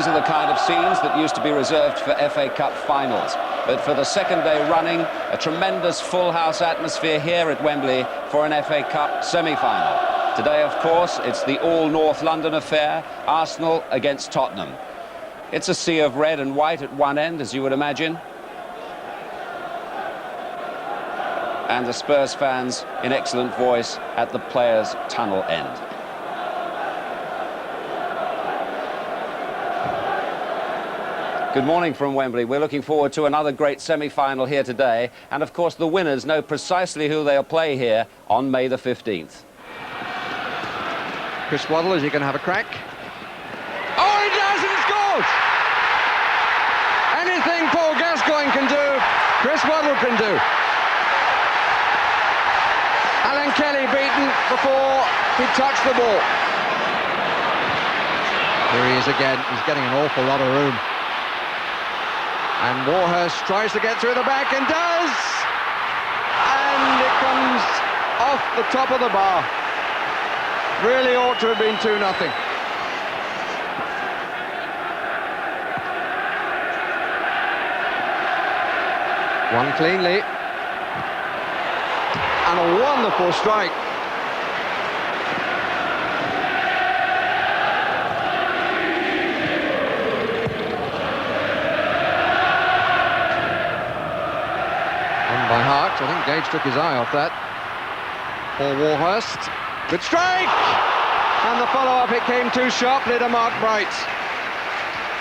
These are the kind of scenes that used to be reserved for FA Cup finals. But for the second day running, a tremendous full house atmosphere here at Wembley for an FA Cup semi-final. Today, of course, it's the all-North London affair, Arsenal against Tottenham. It's a sea of red and white at one end, as you would imagine. And the Spurs fans in excellent voice at the players' tunnel end. Good morning from Wembley. We're looking forward to another great semi-final here today. And of course, the winners know precisely who they'll play here on May the 15th. Chris Waddle, is he going to have a crack? Oh, he does, and he scores! Anything Paul Gascoigne can do, Chris Waddle can do. Alan Kelly beaten before he touched the ball. Here he is again. He's getting an awful lot of room. And Warhurst tries to get through the back and does! And it comes off the top of the bar. Really ought to have been 2-0. Won cleanly. And a wonderful strike. By Hart, I think Gage took his eye off that. Paul Warhurst, good strike! And the follow-up, it came too sharply to Mark Bright.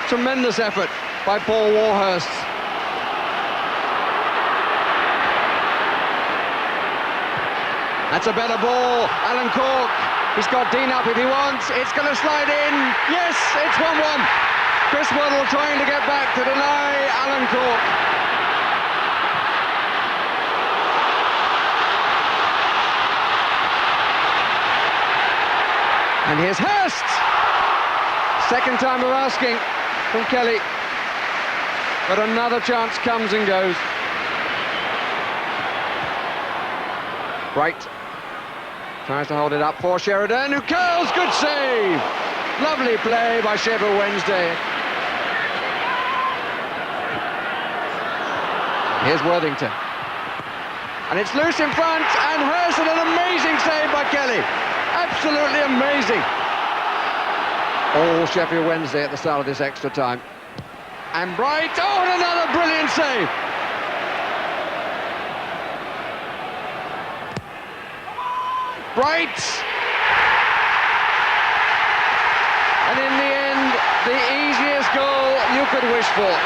Tremendous effort by Paul Warhurst. That's a better ball, Alan Cork. He's got Dean up if he wants, it's going to slide in. Yes, it's 1-1. Chris Waddle trying to get back to deny Alan Cork. And here's Hurst! Second time of asking from Kelly. But another chance comes and goes. Bright tries to hold it up for Sheridan, who curls, good save! Lovely play by Sheffield Wednesday. Here's Worthington. And it's loose in front, and Hurst, and an amazing save by Kelly. Absolutely amazing. All Sheffield Wednesday at the start of this extra time. And Bright, oh, and another brilliant save. Bright. And in the end, the easiest goal you could wish for.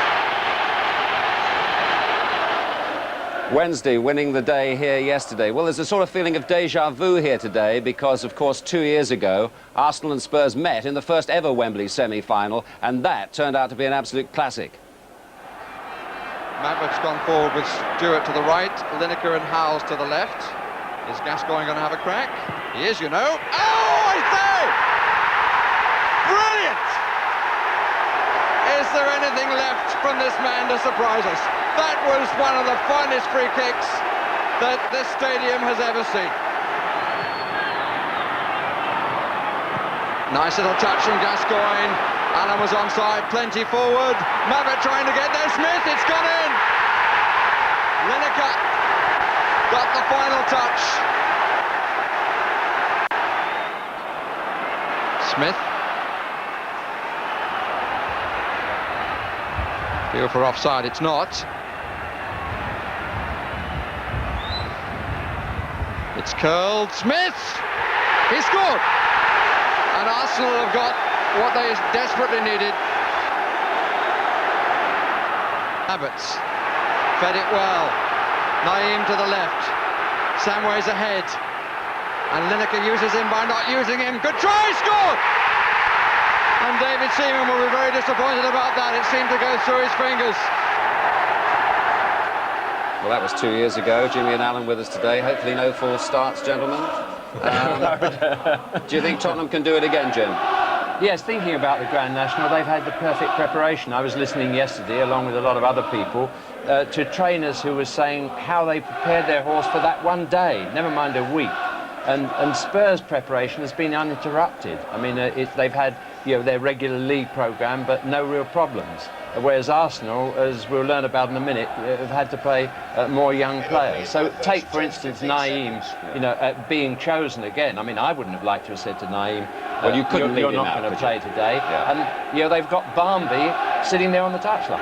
Wednesday winning the day here yesterday. Well, there's a sort of feeling of déjà vu here today because, of course, 2 years ago, Arsenal and Spurs met in the first ever Wembley semi-final, and that turned out to be an absolute classic. Maverick's gone forward with Stewart to the right, Lineker and Howes to the left. Is Gascoigne going to have a crack? He is, you know. Oh, I say! Brilliant! Is there anything left from this man to surprise us? That was one of the finest free kicks that this stadium has ever seen. Nice little touch from Gascoigne. Allen was onside, plenty forward. Maverick trying to get there. Smith, it's gone in. Lineker got the final touch. Smith. Feel for offside, it's not. It's curled. Smith! He scored! And Arsenal have got what they desperately needed. Abbots fed it well. Naeem to the left. Samway's ahead. And Lineker uses him by not using him. Good try, scored! And David Seaman will be very disappointed about that. It seemed to go through his fingers. Well, that was 2 years ago. Jimmy and Alan with us today. Hopefully no false starts, gentlemen. Do you think Tottenham can do it again, Jim? Yes, thinking about the Grand National, they've had the perfect preparation. I was listening yesterday, along with a lot of other people, to trainers who were saying how they prepared their horse for that one day, never mind a week. And Spurs' preparation has been uninterrupted. I mean, they've had, their regular league programme, but no real problems. Whereas Arsenal, as we'll learn about in a minute, have had to play more young players. So take, for instance, Naeem, being chosen again. I mean, I wouldn't have liked to have said to Naeem, well, you couldn't you're leave not him going out, to play today. Yeah. And they've got Barmby sitting there on the touchline.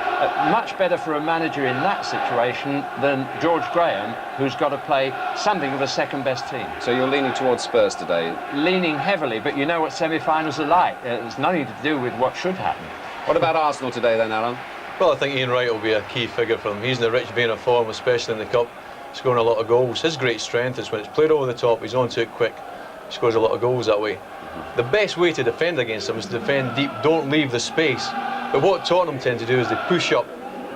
Much better for a manager in that situation than George Graham, who's got to play something of a second-best team. So you're leaning towards Spurs today? Leaning heavily, but you know what semi-finals are like. It's nothing to do with what should happen. What about Arsenal today then, Alan? Well, I think Ian Wright will be a key figure for them. He's in the rich vein of form, especially in the Cup, scoring a lot of goals. His great strength is when it's played over the top, he's onto it quick, he scores a lot of goals that way. The best way to defend against him is to defend deep, don't leave the space. But what Tottenham tend to do is they push up,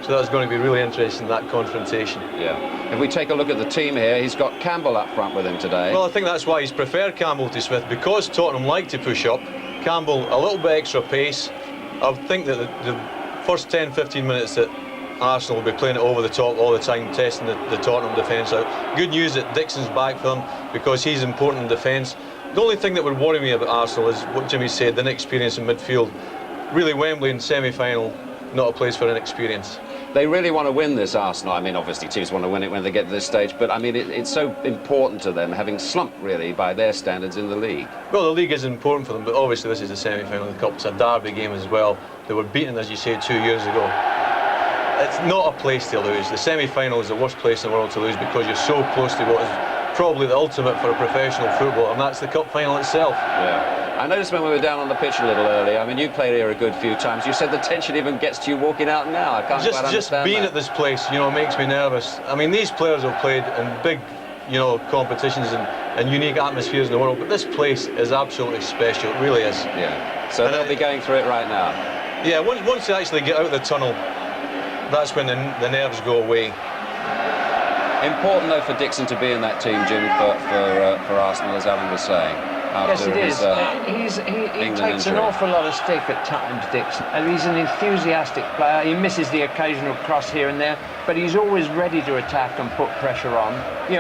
so that's going to be really interesting, that confrontation. Yeah. If we take a look at the team here, he's got Campbell up front with him today. Well, I think that's why he's preferred Campbell to Smith, because Tottenham like to push up. Campbell, a little bit extra pace. I think that the first 10-15 minutes that Arsenal will be playing it over the top all the time, testing the Tottenham defence out. Good news that Dixon's back for them, because he's important in defence. The only thing that would worry me about Arsenal is what Jimmy said, the inexperience in midfield. Really, Wembley in semi-final, not a place for inexperience. They really want to win this, Arsenal. I mean, obviously teams want to win it when they get to this stage, but I mean, it's so important to them, having slumped really by their standards in the league. Well, the league is important for them, but obviously this is the semi-final of the Cup. It's a derby game as well. They were beaten, as you said, 2 years ago. It's not a place to lose. The semi-final is the worst place in the world to lose, because you're so close to what is probably the ultimate for a professional footballer, and that's the Cup final itself. Yeah. I noticed when we were down on the pitch a little earlier, I mean, you played here a good few times. You said the tension even gets to you walking out now. I can't quite understand just being that. at this place, makes me nervous. I mean, these players have played in big, competitions and unique atmospheres in the world, but this place is absolutely special. It really is. Yeah. So they'll be going through it right now. Yeah. Once they actually get out of the tunnel, that's when the nerves go away. Important though for Dixon to be in that team, Jim, for Arsenal, as Alan was saying. Yes, it is. He takes an awful lot of stick at times, Dixon. And he's an enthusiastic player. He misses the occasional cross here and there, but he's always ready to attack and put pressure on.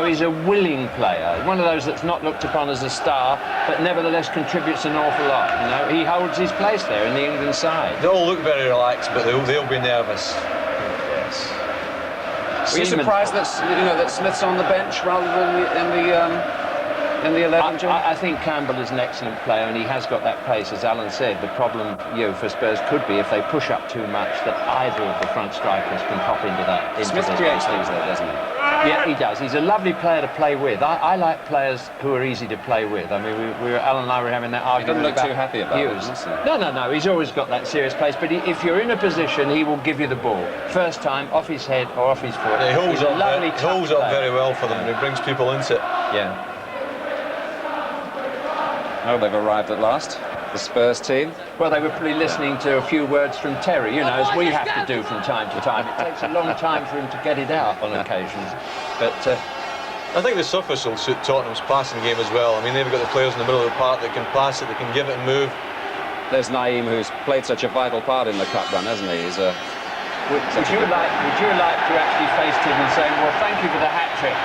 He's a willing player. One of those that's not looked upon as a star, but nevertheless contributes an awful lot. He holds his place there in the England side. They all look very relaxed, but they'll be nervous. Were you surprised that Smith's on the bench rather than in the 11, Jim? I think Campbell is an excellent player, and he has got that pace, as Alan said. The problem, for Spurs could be if they push up too much, that either of the front strikers can pop into that. Smith creates things there, doesn't he? Yeah, he does. He's a lovely player to play with. I like players who are easy to play with. I mean, Alan and I were having that argument. He doesn't look too happy about Hughes. it, does he? No. He's always got that serious pace. But if you're in a position, he will give you the ball. First time, off his head or off his foot. Yeah, he holds up very well for them, and he brings people into it. Yeah. Oh, they've arrived at last, the Spurs team. Well, they were probably listening to a few words from Terry, as we have to do from time to time. It takes a long time for him to get it out on occasions. But I think the surface will suit Tottenham's passing game as well. I mean, they've got the players in the middle of the park that can pass it, they can give it and move. There's Naeem, who's played such a vital part in the cup run, hasn't he? He's would you like to actually face him and say, well, thank you for the hat-trick?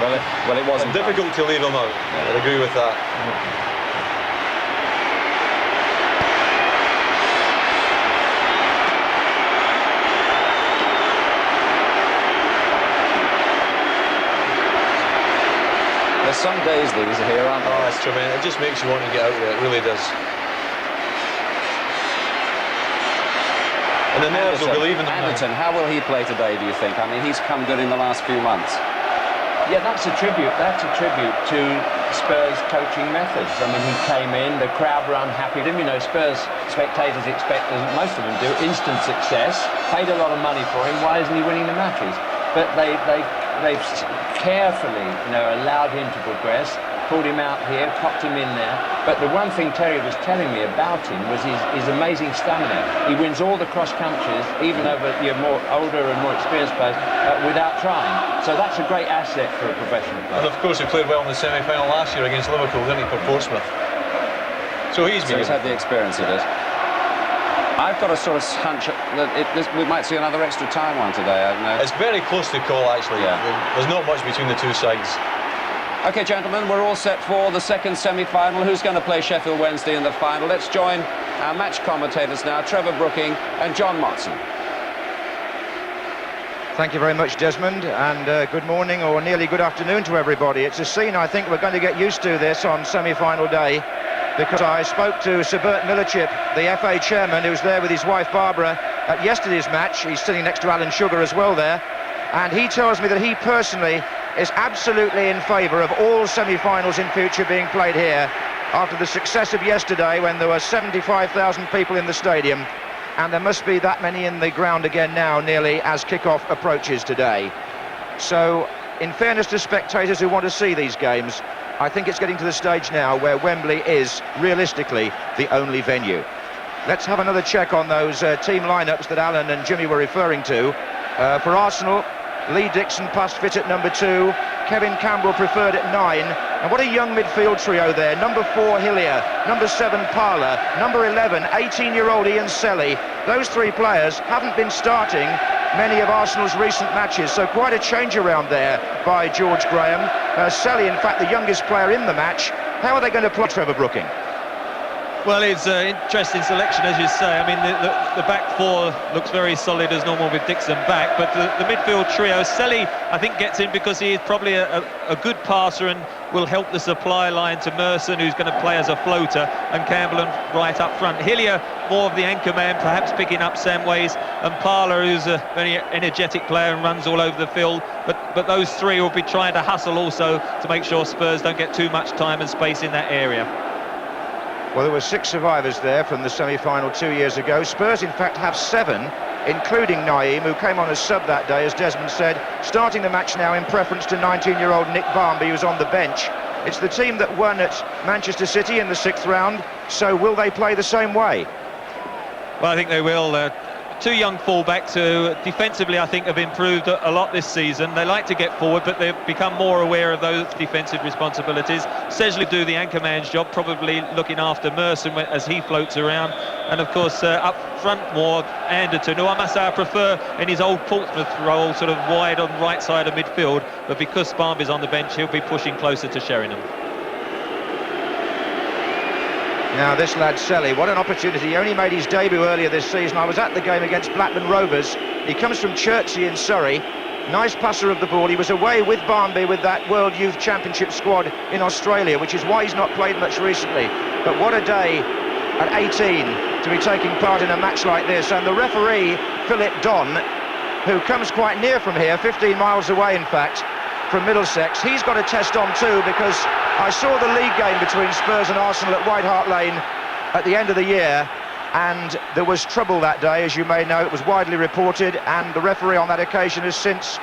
Well, it wasn't difficult to leave him out. Yeah. I'd agree with that. There's some days these are here, aren't there? Oh, it's tremendous. It just makes you want to get out there. It really does. And the nerves will be leaving him. Anderton, how will he play today, do you think? I mean, he's come good in the last few months. Yeah, that's a tribute to Spurs coaching methods. I mean, he came in, the crowd were unhappy with him. Spurs spectators expect, as most of them do, instant success. Paid a lot of money for him. Why isn't he winning the matches? But they've carefully, allowed him to progress, pulled him out here, popped him in there. But the one thing Terry was telling me about him was his amazing stamina. He wins all the cross countries, even over more older and more experienced players, without trying. So that's a great asset for a professional player. And of course, he played well in the semi-final last year against Liverpool, didn't he, for Portsmouth? So he's had the experience of it. I've got a sort of hunch that we might see another extra time one today. I don't know. It's very close to call, actually. Yeah. There's not much between the two sides. OK, gentlemen, we're all set for the second semi-final. Who's going to play Sheffield Wednesday in the final? Let's join our match commentators now, Trevor Brooking and John Motson. Thank you very much, Desmond, and good morning or nearly good afternoon to everybody. It's a scene I think we're going to get used to this on semi-final day, because I spoke to Sir Bert Millerchip, the FA chairman, who's there with his wife Barbara at yesterday's match. He's sitting next to Alan Sugar as well there, and he tells me that he personally is absolutely in favour of all semi-finals in future being played here after the success of yesterday, when there were 75,000 people in the stadium, and there must be that many in the ground again now nearly as kick-off approaches today. So in fairness to spectators who want to see these games, I think it's getting to the stage now where Wembley is realistically the only venue. Let's have another check on those team lineups that Alan and Jimmy were referring to. For Arsenal, Lee Dixon passed fit at number 2, Kevin Campbell preferred at 9, and what a young midfield trio there. Number 4, Hillier, number 7, Parler, number 11, 18-year-old Ian Selly. Those three players haven't been starting many of Arsenal's recent matches, so quite a change around there by George Graham. Selly, in fact, the youngest player in the match. How are they going to play, Trevor Brooking? Well, it's an interesting selection, as you say. I mean, the back four looks very solid as normal with Dixon back, but the midfield trio, Selly, I think, gets in because he is probably a good passer and will help the supply line to Merson, who's going to play as a floater, and Campbell right up front. Hillier, more of the anchor man, perhaps picking up Samways, and Parler, who's a very energetic player and runs all over the field. But those three will be trying to hustle also to make sure Spurs don't get too much time and space in that area. Well, there were 6 survivors there from the semi-final 2 years ago. Spurs, in fact, have 7, including Naeem, who came on as sub that day, as Desmond said, starting the match now in preference to 19-year-old Nick Barmby, who's on the bench. It's the team that won at Manchester City in the 6th round, so will they play the same way? Well, I think they will. 2 young fullbacks who defensively I think have improved a lot this season. They like to get forward, but they've become more aware of those defensive responsibilities. Sesley do the anchor man's job, probably looking after Merson as he floats around, and of course up front more Anderton, who I must say I prefer in his old Portsmouth role, sort of wide on the right side of midfield, but because Barmby's on the bench, he'll be pushing closer to Sheringham. Now this lad Selly, what an opportunity. He only made his debut earlier this season. I was at the game against Blackburn Rovers. He comes from Chertsey in Surrey. Nice passer of the ball. He was away with Barmby with that World Youth Championship squad in Australia, which is why he's not played much recently. But what a day at 18 to be taking part in a match like this. And the referee, Philip Don, who comes quite near from here, 15 miles away in fact, from Middlesex, he's got a test on too, because I saw the league game between Spurs and Arsenal at White Hart Lane at the end of the year, and there was trouble that day, as you may know. It was widely reported, and the referee on that occasion has since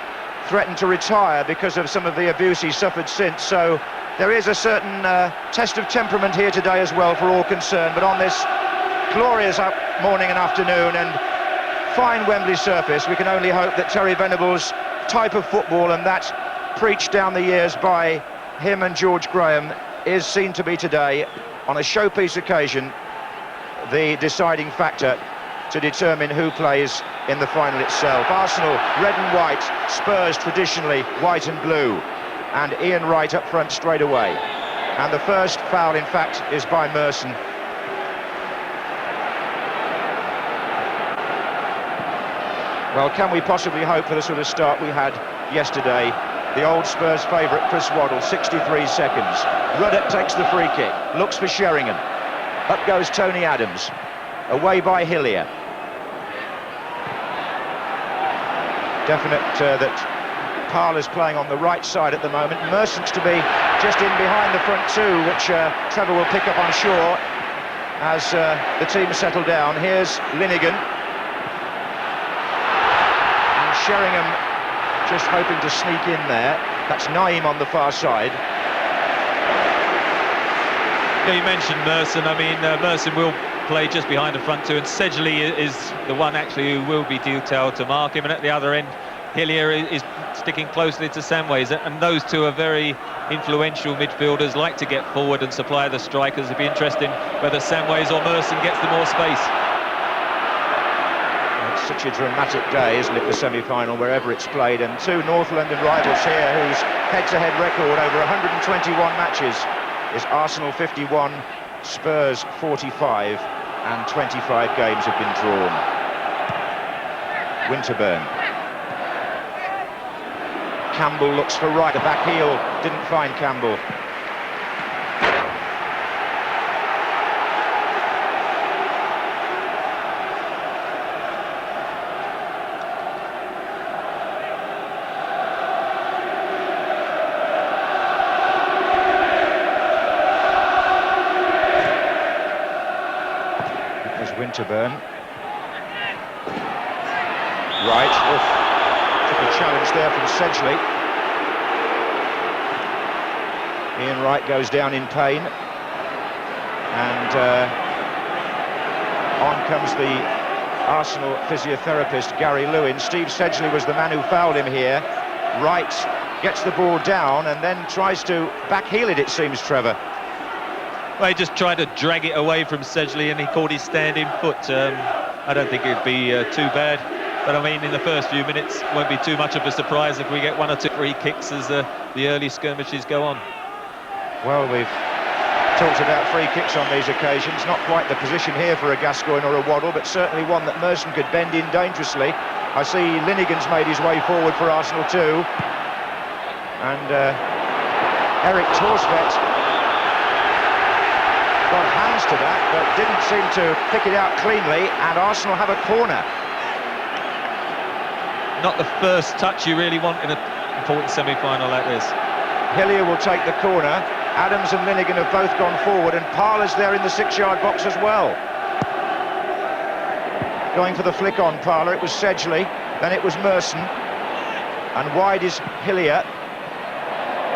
threatened to retire because of some of the abuse he suffered since. So there is a certain test of temperament here today as well for all concerned. But on this glorious morning and afternoon and fine Wembley surface, we can only hope that Terry Venables' type of football, and that preached down the years by him and George Graham, is seen to be today, on a showpiece occasion, the deciding factor to determine who plays in the final itself. Arsenal red and white, Spurs traditionally white and blue, and Ian Wright up front straight away. And the first foul, in fact, is by Merson. Well, can we possibly hope for the sort of start we had yesterday? The old Spurs favourite, Chris Waddle, 63 seconds. Ruddock takes the free kick, looks for Sheringham. Up goes Tony Adams, away by Hillier. Definite that Parler's playing on the right side at the moment. Merson's to be just in behind the front two, which Trevor will pick up, I'm sure, as the team settle down. Here's Linnigan. And Sheringham just hoping to sneak in there. That's Naeem on the far side. Yeah, you mentioned Merson. I mean, Merson will play just behind the front two, and Sedgley is the one actually who will be detailed to mark him. And at the other end, Hillier is sticking closely to Samways, and those two are very influential midfielders, like to get forward and supply the strikers. It'd be interesting whether Samways or Merson gets the more space. It's such a dramatic day, isn't it, the semi-final, wherever it's played, and two North London rivals here whose head-to-head record over 121 matches is Arsenal 51, Spurs 45, and 25 games have been drawn. Winterburn. Campbell looks for right, the back heel didn't find Campbell. Winterburn. Right, took a challenge there from Sedgley. Ian Wright goes down in pain. And on comes the Arsenal physiotherapist, Gary Lewin. Steve Sedgley was the man who fouled him here. Wright gets the ball down and then tries to backheel it seems, Trevor. Well, he just tried to drag it away from Sedgley and he caught his standing foot. I don't think it'd be too bad. But I mean, in the first few minutes, won't be too much of a surprise if we get one or two free kicks as the early skirmishes go on. Well, we've talked about free kicks on these occasions. Not quite the position here for a Gascoigne or a Waddle, but certainly one that Merson could bend in dangerously. I see Linegan's made his way forward for Arsenal too. And Eric Torsvet got hands to that, but didn't seem to pick it out cleanly, and Arsenal have a corner. Not the first touch you really want in an important semi-final like this. Hillier will take the corner. Adams and Linegan have both gone forward, and Parler's there in the 6-yard box as well. Going for the flick on Parler, it was Sedgley, then it was Merson, and wide is Hillier.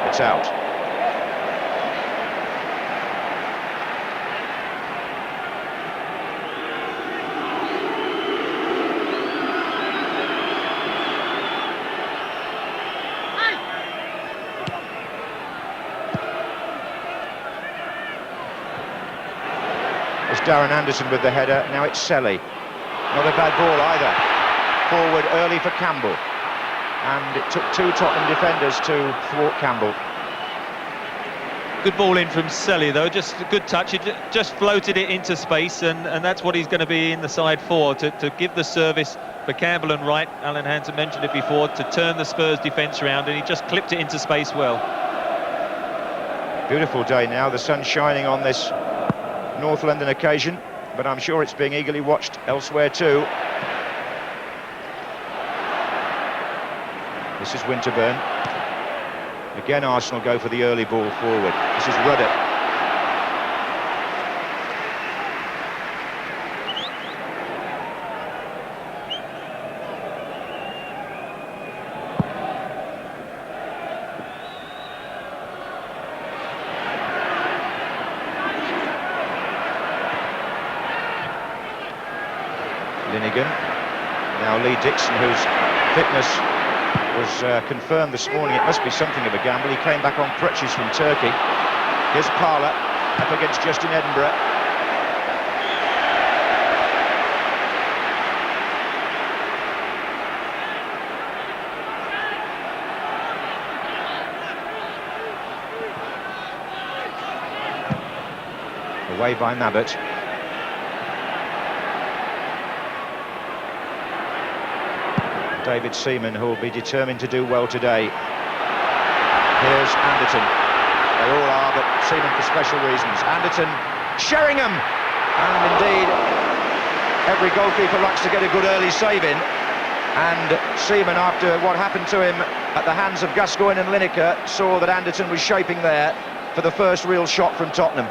It's out. Darren Anderson with the header, now it's Selly. Not a bad ball either. Forward early for Campbell. And it took two Tottenham defenders to thwart Campbell. Good ball in from Selly though, just a good touch. He just floated it into space, and that's what he's going to be in the side for, to give the service for Campbell and Wright. Alan Hansen mentioned it before, to turn the Spurs defence around, and he just clipped it into space well. Beautiful day now, the sun's shining on this North London occasion, but I'm sure it's being eagerly watched elsewhere too. This is Winterburn. Again, Arsenal go for the early ball forward. This is Ruddock. Linegan. Now Lee Dixon, whose fitness was confirmed this morning. It must be something of a gamble. He came back on crutches from Turkey. Here's Parler up against Justin Edinburgh. Away by Mabbott. David Seaman, who will be determined to do well today. Here's Anderton. They all are, but Seaman for special reasons. Anderton, Sheringham! And indeed, every goalkeeper likes to get a good early save in. And Seaman, after what happened to him at the hands of Gascoigne and Lineker, saw that Anderton was shaping there for the first real shot from Tottenham.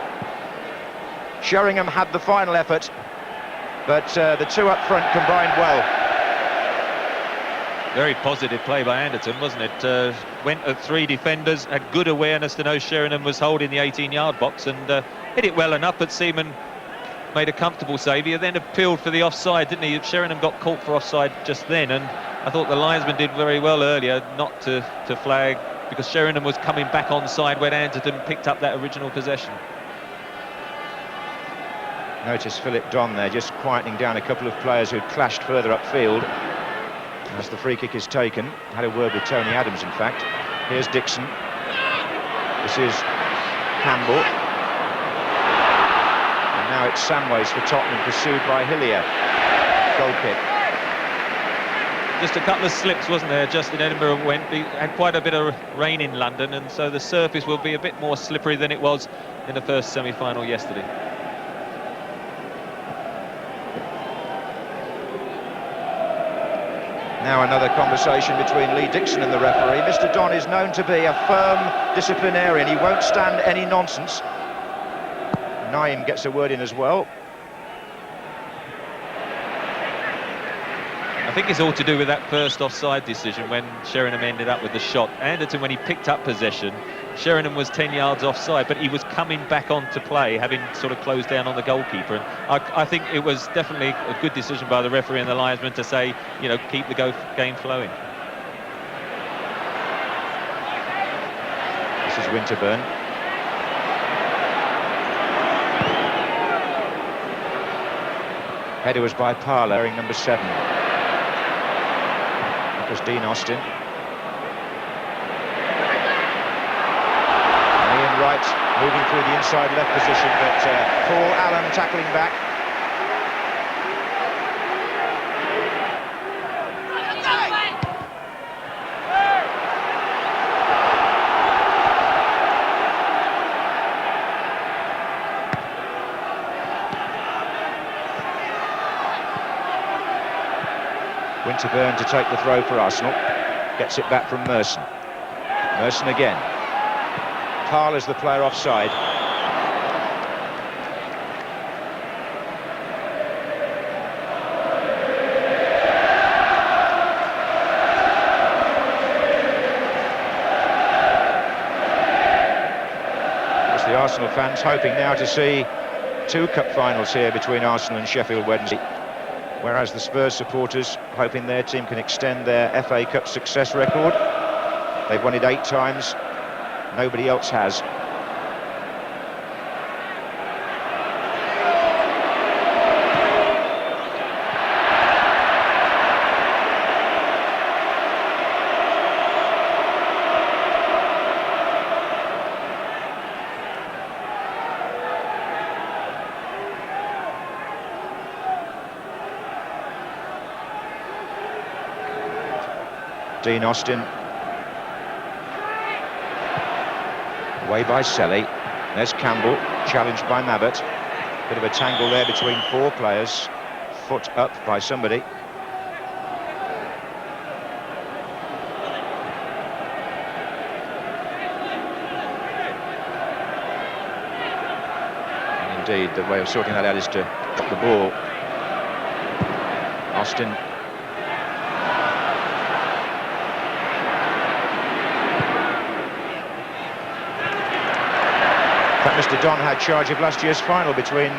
Sheringham had the final effort, but the two up front combined well. Very positive play by Anderton, wasn't it? Went at three defenders, had good awareness to know Sheringham was holding the 18-yard box, and hit it well enough, but Seaman made a comfortable save. He then appealed for the offside, didn't he? Sheringham got caught for offside just then, and I thought the linesman did very well earlier not to flag, because Sheringham was coming back onside when Anderton picked up that original possession. Notice Philip Don there, just quietening down a couple of players who'd clashed further upfield as the free kick is taken. Had a word with Tony Adams, in fact. Here's Dixon. This is Campbell. And now it's Samways for Tottenham, pursued by Hillier. Goal kick. Just a couple of slips, wasn't there, just in Edinburgh when we had quite a bit of rain in London, and so the surface will be a bit more slippery than it was in the first semi-final yesterday. Now another conversation between Lee Dixon and the referee. Mr. Don is known to be a firm disciplinarian. He won't stand any nonsense. Naim gets a word in as well. I think it's all to do with that first offside decision when Sheringham ended up with the shot. Anderton, when he picked up possession, Sheringham was 10 yards offside, but he was coming back on to play, having sort of closed down on the goalkeeper. And I think it was definitely a good decision by the referee and the linesman to say, you know, keep the game flowing. This is Winterburn. Header was by Parler, wearing number 7. That was Dean Austin. Ian Wright moving through the inside left position, but Paul Allen tackling back. Winterburn to take the throw for Arsenal. Gets it back from Merson. Merson again. Parler's the player offside. As the Arsenal fans hoping now to see 2 cup finals here between Arsenal and Sheffield Wednesday. Whereas the Spurs supporters hoping their team can extend their FA Cup success record. They've won it 8 times, nobody else has. Dean Austin. Away by Selly. There's Campbell, challenged by Mabbott. Bit of a tangle there between 4 players. Foot up by somebody. And indeed, the way of sorting that out is to drop the ball. Austin. Mr. Don had charge of last year's final between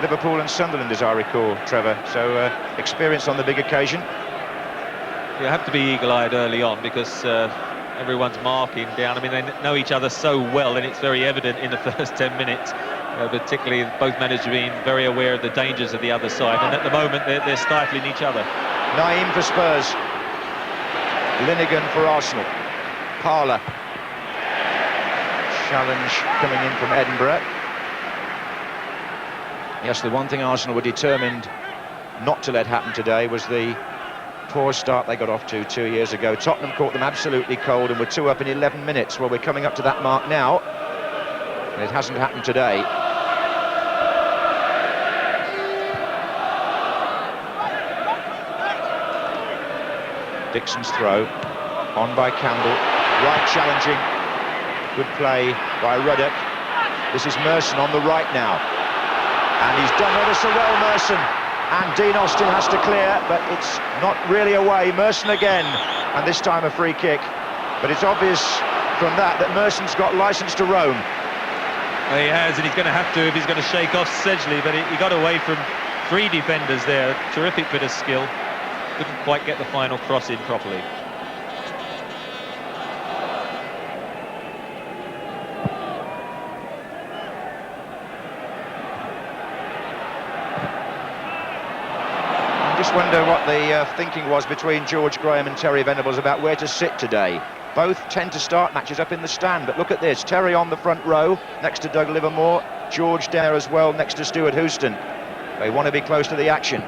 Liverpool and Sunderland, as I recall, Trevor. So experience on the big occasion. You have to be eagle-eyed early on because everyone's marking down. I mean, they know each other so well, and it's very evident in the first 10 minutes, particularly both managers being very aware of the dangers of the other side. And at the moment, they're stifling each other. Naim for Spurs. Linnigan for Arsenal. Parler. Challenge coming in from Edinburgh. Yes, the one thing Arsenal were determined not to let happen today was the poor start they got off to 2 years ago. Tottenham caught them absolutely cold and were 2 up in 11 minutes. Well, we're coming up to that mark now, and it hasn't happened today. Dixon's throw, on by Campbell, right challenging. Good play by Ruddock. This is Merson on the right now. And he's done ever so well, Merson. And Dean Austin has to clear, but it's not really away. Merson again, and this time a free kick. But it's obvious from that Merson's got licence to roam. Well, he has, and he's going to have to if he's going to shake off Sedgley, but he got away from 3 defenders there. Terrific bit of skill. Couldn't quite get the final cross in properly. just wonder what the thinking was between George Graham and Terry Venables about where to sit today. Both tend to start matches up in the stand, but look at this. Terry on the front row, next to Doug Livermore. George there as well, next to Stuart Houston. They want to be close to the action.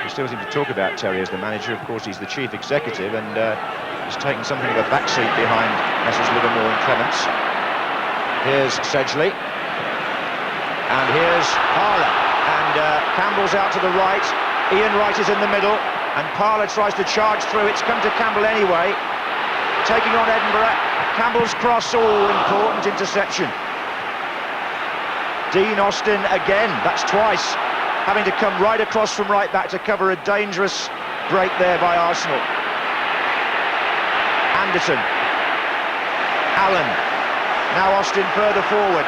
We still seem to talk about Terry as the manager. Of course, he's the chief executive, and he's taken something of a backseat behind Messrs Livermore and Clements. Here's Sedgley. And here's Parler. And Campbell's out to the right. Ian Wright is in the middle. And Parler tries to charge through. It's come to Campbell anyway. Taking on Edinburgh. Campbell's cross. Oh, important interception. Dean Austin again. That's twice. Having to come right across from right back to cover a dangerous break there by Arsenal. Anderton. Allen. Now Austin further forward.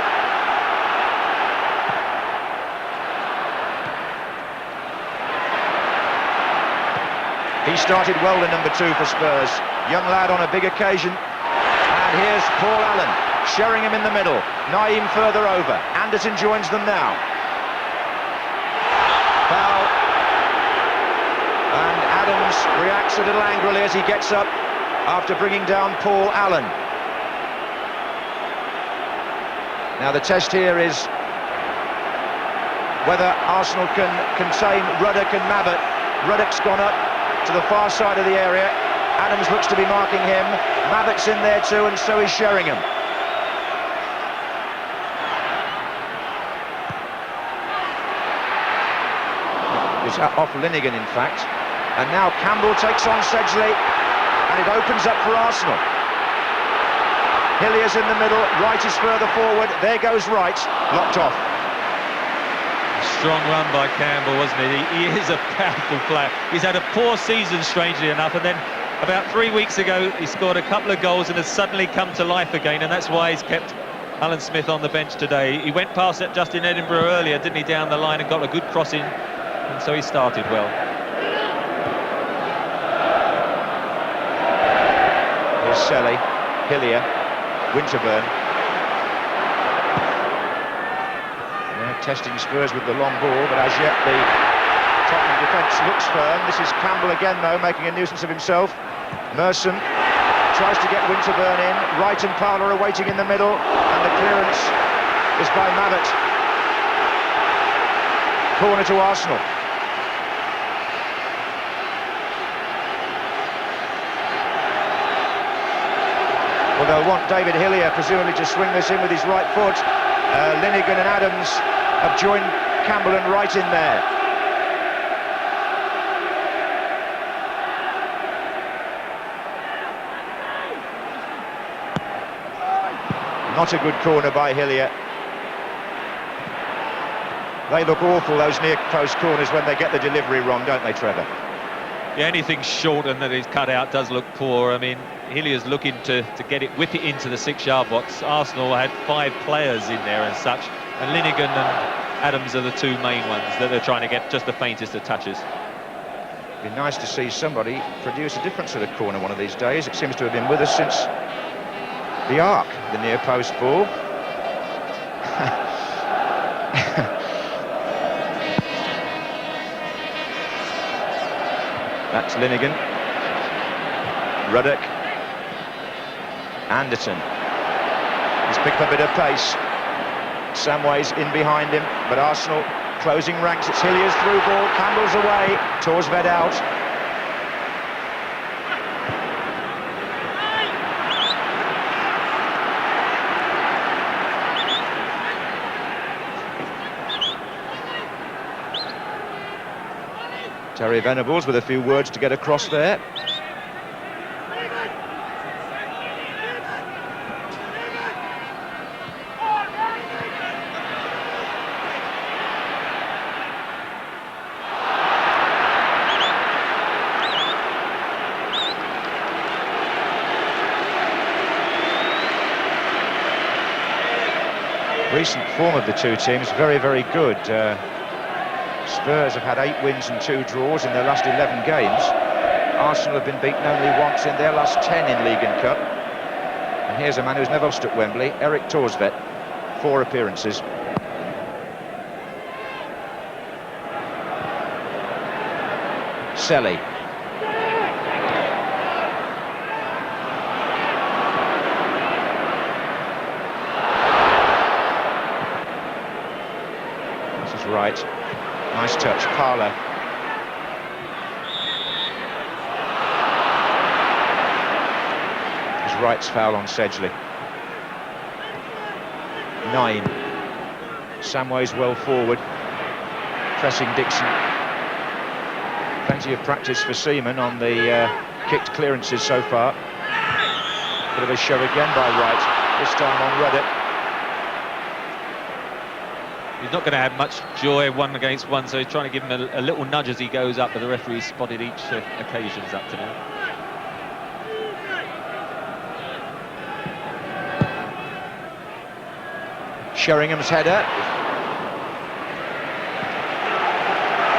He started well, the number 2 for Spurs. Young lad on a big occasion. And here's Paul Allen. Sheringham in the middle. Naeem further over. Anderton joins them now. Foul. And Adams reacts a little angrily as he gets up after bringing down Paul Allen. Now the test here is whether Arsenal can contain Ruddock and Mabbutt. Ruddock's gone up to the far side of the area. Adams looks to be marking him. Mabbutt's in there too, and so is Sheringham. It's off Linnigan, in fact. And now Campbell takes on Sedgley, and it opens up for Arsenal. Hillier's in the middle, Wright is further forward. There goes Wright, locked off. Strong run by Campbell, wasn't it? He is a powerful player. He's had a poor season, strangely enough, and then about 3 weeks ago he scored a couple of goals and has suddenly come to life again, and that's why he's kept Alan Smith on the bench today. He went past it just in Edinburgh earlier, didn't he, down the line, and got a good cross in, and so he started well. Here's Selly, Hillier, Winterburn. Testing Spurs with the long ball, but as yet the Tottenham defence looks firm. This is Campbell again, though, making a nuisance of himself. Merson tries to get Winterburn in. Wright and Parler are waiting in the middle, and the clearance is by Mabbutt. Corner to Arsenal. Well, they'll want David Hillier, presumably, to swing this in with his right foot. Linnigan and Adams have joined Campbell and Wright in there. Not a good corner by Hillier. They look awful, those near-post corners, when they get the delivery wrong, don't they, Trevor? Yeah, anything short and that is cut out does look poor. I mean, Hillier's looking to whip it into the 6-yard box. Arsenal had 5 players in there and such, and Linnigan and Adams are the 2 main ones that they're trying to get just the faintest of touches. It'd be nice to see somebody produce a different sort of corner one of these days. It seems to have been with us since the Arc, the near post ball. That's Linnigan. Ruddock. Anderton. He's picked up a bit of pace. Samway's in behind him, but Arsenal closing ranks. It's Hillier's through ball. Campbell's away. Torsved out. Terry Venables with a few words to get across there. Recent form of the two teams, very, very good. Spurs have had 8 wins and 2 draws in their last 11 games. Arsenal have been beaten only once in their last 10 in League and Cup. And here's a man who's never lost at Wembley, Eric Torsvet, 4 appearances. Selly. This is right. Nice touch, Parler. Wright's foul on Sedgley. 9. Samway's well forward, pressing Dixon. Plenty of practice for Seaman on the kicked clearances so far. Bit of a show again by Wright, this time on Ruddock. He's not going to have much joy 1 against 1, so he's trying to give him a little nudge as he goes up, but the referee's spotted each occasions up to now. Sheringham's header.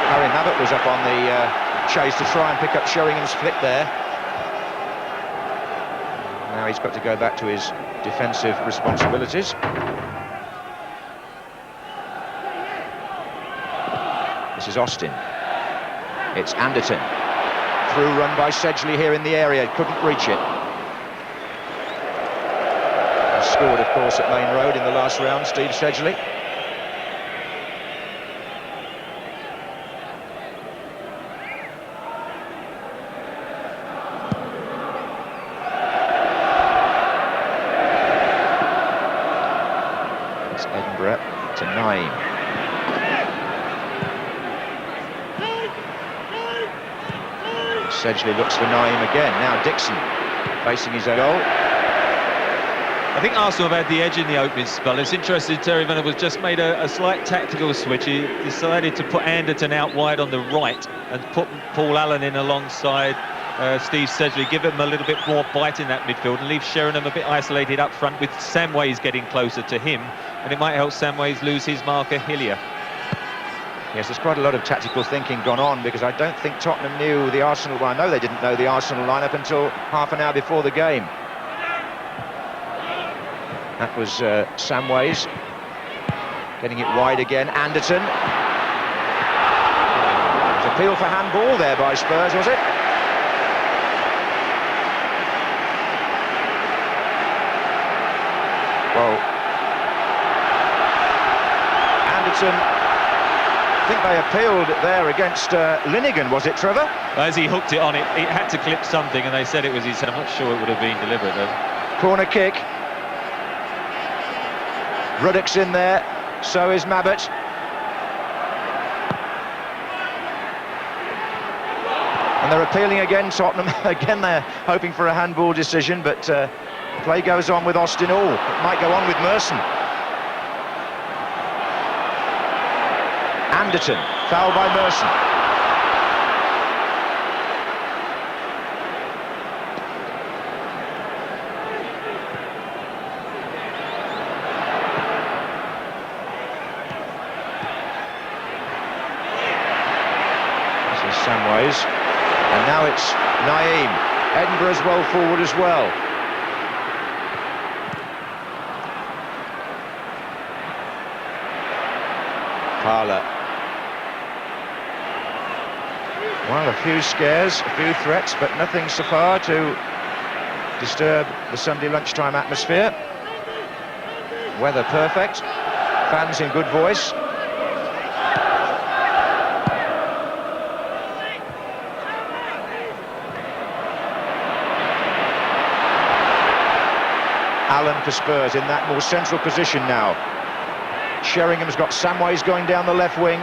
Harry Mabbott was up on the chase to try and pick up Sheringham's flick there. Now he's got to go back to his defensive responsibilities. This is Austin. It's Anderton. Through run by Sedgley here in the area, couldn't reach it. Scored, of course, at Main Road in the last round, Steve Sedgley. It's Edinburgh to Naeem. Sedgley looks for Naeem again. Now Dixon facing his own goal. I think Arsenal have had the edge in the opening spell. It's interesting, Terry Venables just made a slight tactical switch. He decided to put Anderton out wide on the right and put Paul Allen in alongside Steve Sedgley, give him a little bit more bite in that midfield and leave Sheringham a bit isolated up front with Samways getting closer to him, and it might help Samways lose his marker Hillier. Yes, there's quite a lot of tactical thinking gone on, because I don't think Tottenham knew the Arsenal, well, I know they didn't know the Arsenal lineup until half an hour before the game. That was Samways getting it wide again. Anderton. It was appeal for handball there by Spurs, was it? Well, Anderton, I think they appealed there against Linnigan, was it, Trevor? As he hooked it on, it had to clip something, and they said it was his head. I'm not sure it would have been deliberate, though. Corner kick. Ruddock's in there, so is Mabbott. And they're appealing again, Tottenham. Again, they're hoping for a handball decision, but play goes on with Austin Hall. It might go on with Merson. Anderton, foul by Merson. Samways, and now it's Naeem. Edinburgh's well forward as well. Parler. Well, a few scares, a few threats, but nothing so far to disturb the Sunday lunchtime atmosphere. Weather perfect, fans in good voice. Allen for Spurs in that more central position now. Sheringham's got Samways going down the left wing.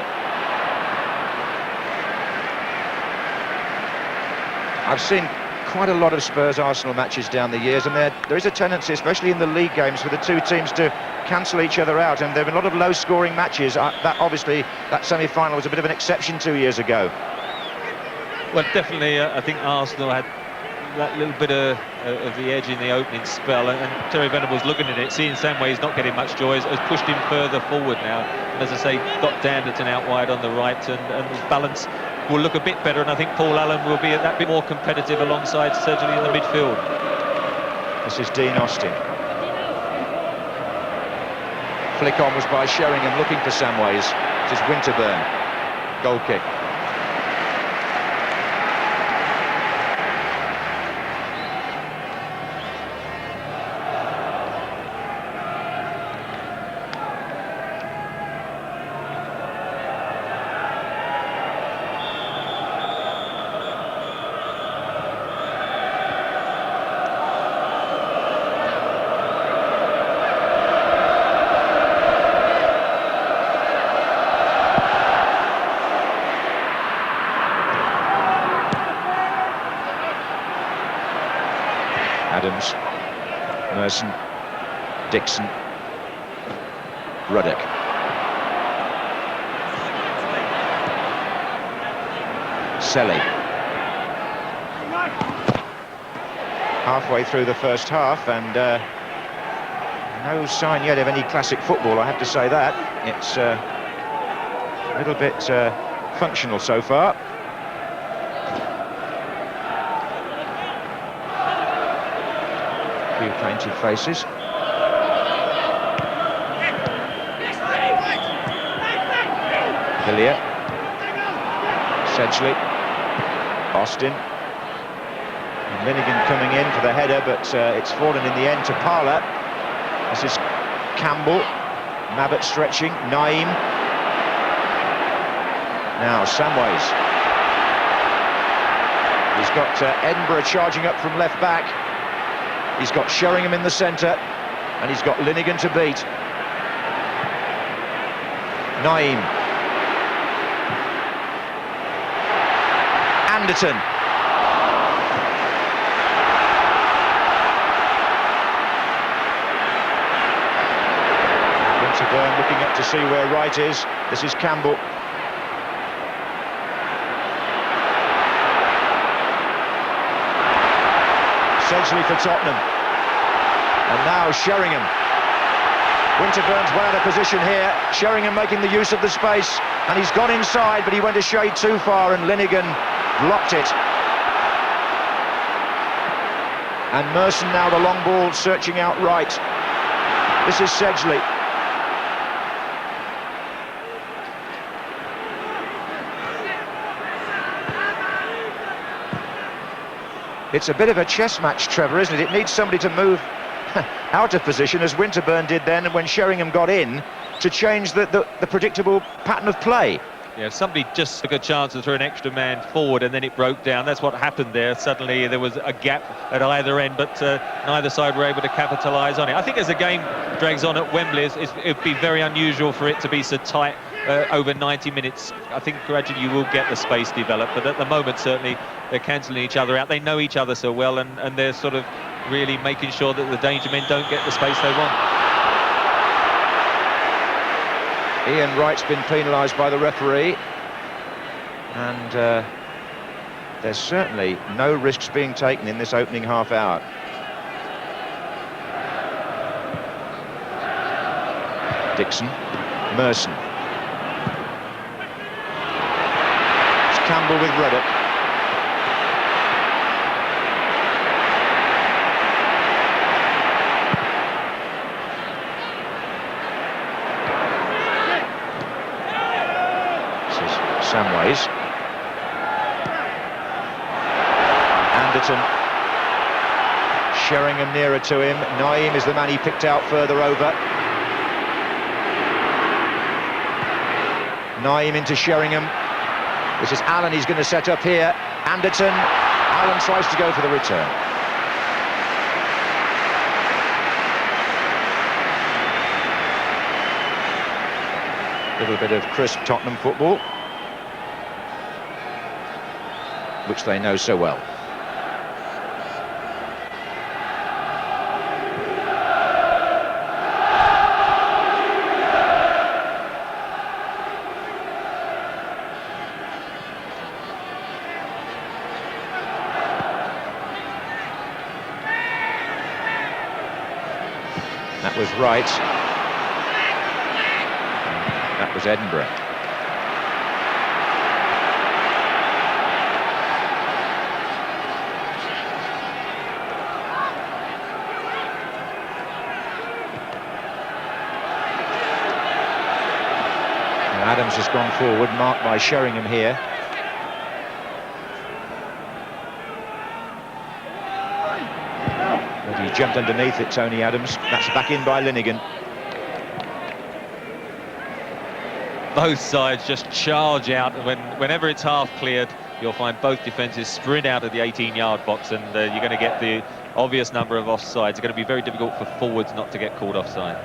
I've seen quite a lot of Spurs-Arsenal matches down the years, and there is a tendency, especially in the league games, for the two teams to cancel each other out, and there have been a lot of low-scoring matches. That semi-final was a bit of an exception 2 years ago. Well, definitely, I think Arsenal had that little bit of the edge in the opening spell, and Terry Venables looking at it, seeing Samways not getting much joy, has pushed him further forward now, and as I say, got Anderton out wide on the right, and balance will look a bit better, and I think Paul Allen will be that bit more competitive alongside Sedgley in the midfield. This is Dean Austin. Flick on was by Sheringham, looking for Samways. This is Winterburn. Goal kick. Adams, Merson, Dixon, Ruddock. Selly. Halfway through the first half, and no sign yet of any classic football, I have to say that. It's a little bit functional so far. Few plaintive faces. Hillier, Sedgley, Austin, and Linnigan coming in for the header, but it's fallen in the end to Parler. This is Campbell, Mabbott stretching, Naeem. Now Samways. He's got Edinburgh charging up from left back. He's got Sheringham in the centre, and he's got Linnigan to beat. Naeem. Anderton. Winterburn looking up to see where right is. This is Campbell. Sedgley for Tottenham, and now Sheringham. Winterburn's well out of position here. Sheringham making the use of the space, and he's gone inside, but he went a shade too far, and Linnigan blocked it. And Merson now the long ball, searching out right. This is Sedgley. It's a bit of a chess match, Trevor, isn't it? It needs somebody to move out of position, as Winterburn did then when Sheringham got in, to change the predictable pattern of play. Yeah, somebody just took a chance to throw an extra man forward, and then it broke down. That's what happened there. Suddenly there was a gap at either end, but neither side were able to capitalise on it. I think as the game drags on at Wembley, it'd be very unusual for it to be so tight over 90 minutes. I think gradually you will get the space develop, but at the moment certainly they're cancelling each other out. They know each other so well, and they're sort of really making sure that the danger men don't get the space they want. Ian Wright's been penalised by the referee, and there's certainly no risks being taken in this opening half hour. Dixon, Merson. It's Campbell with Ruddock. Samways. Anderton. Sheringham nearer to him. Naeem is the man he picked out further over. Naeem into Sheringham. This is Allen, he's going to set up here. Anderton. Allen tries to go for the return. A little bit of crisp Tottenham football, which they know so well. That was Wright. That was Edinburgh. And Adams has gone forward, marked by Sheringham here. But he jumped underneath it, Tony Adams. That's back in by Linnigan. Both sides just charge out. Whenever it's half cleared, you'll find both defences sprint out of the 18-yard box, and you're going to get the obvious number of offsides. It's going to be very difficult for forwards not to get called offside.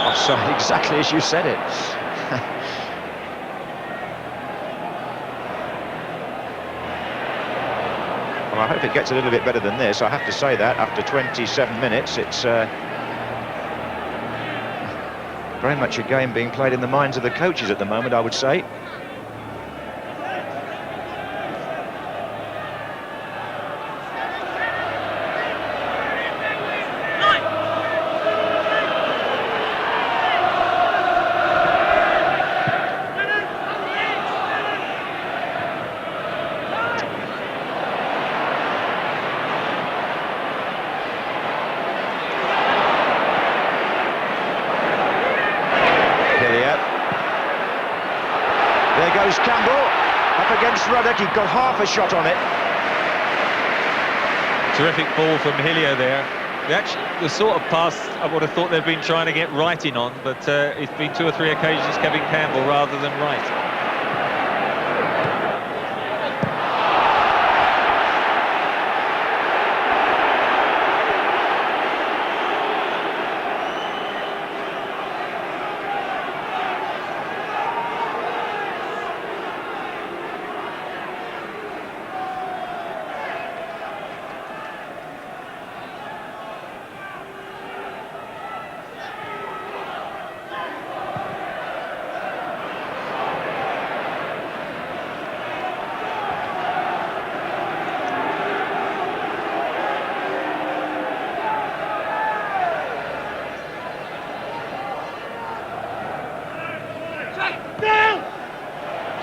Offside, exactly as you said it. Well, I hope it gets a little bit better than this. I have to say that after 27 minutes, it's very much a game being played in the minds of the coaches at the moment, I would say. He got half a shot on it. Terrific ball from Hillier there. The sort of pass I would have thought they've been trying to get Wright on, but it's been 2 or 3 occasions Kevin Campbell rather than Wright.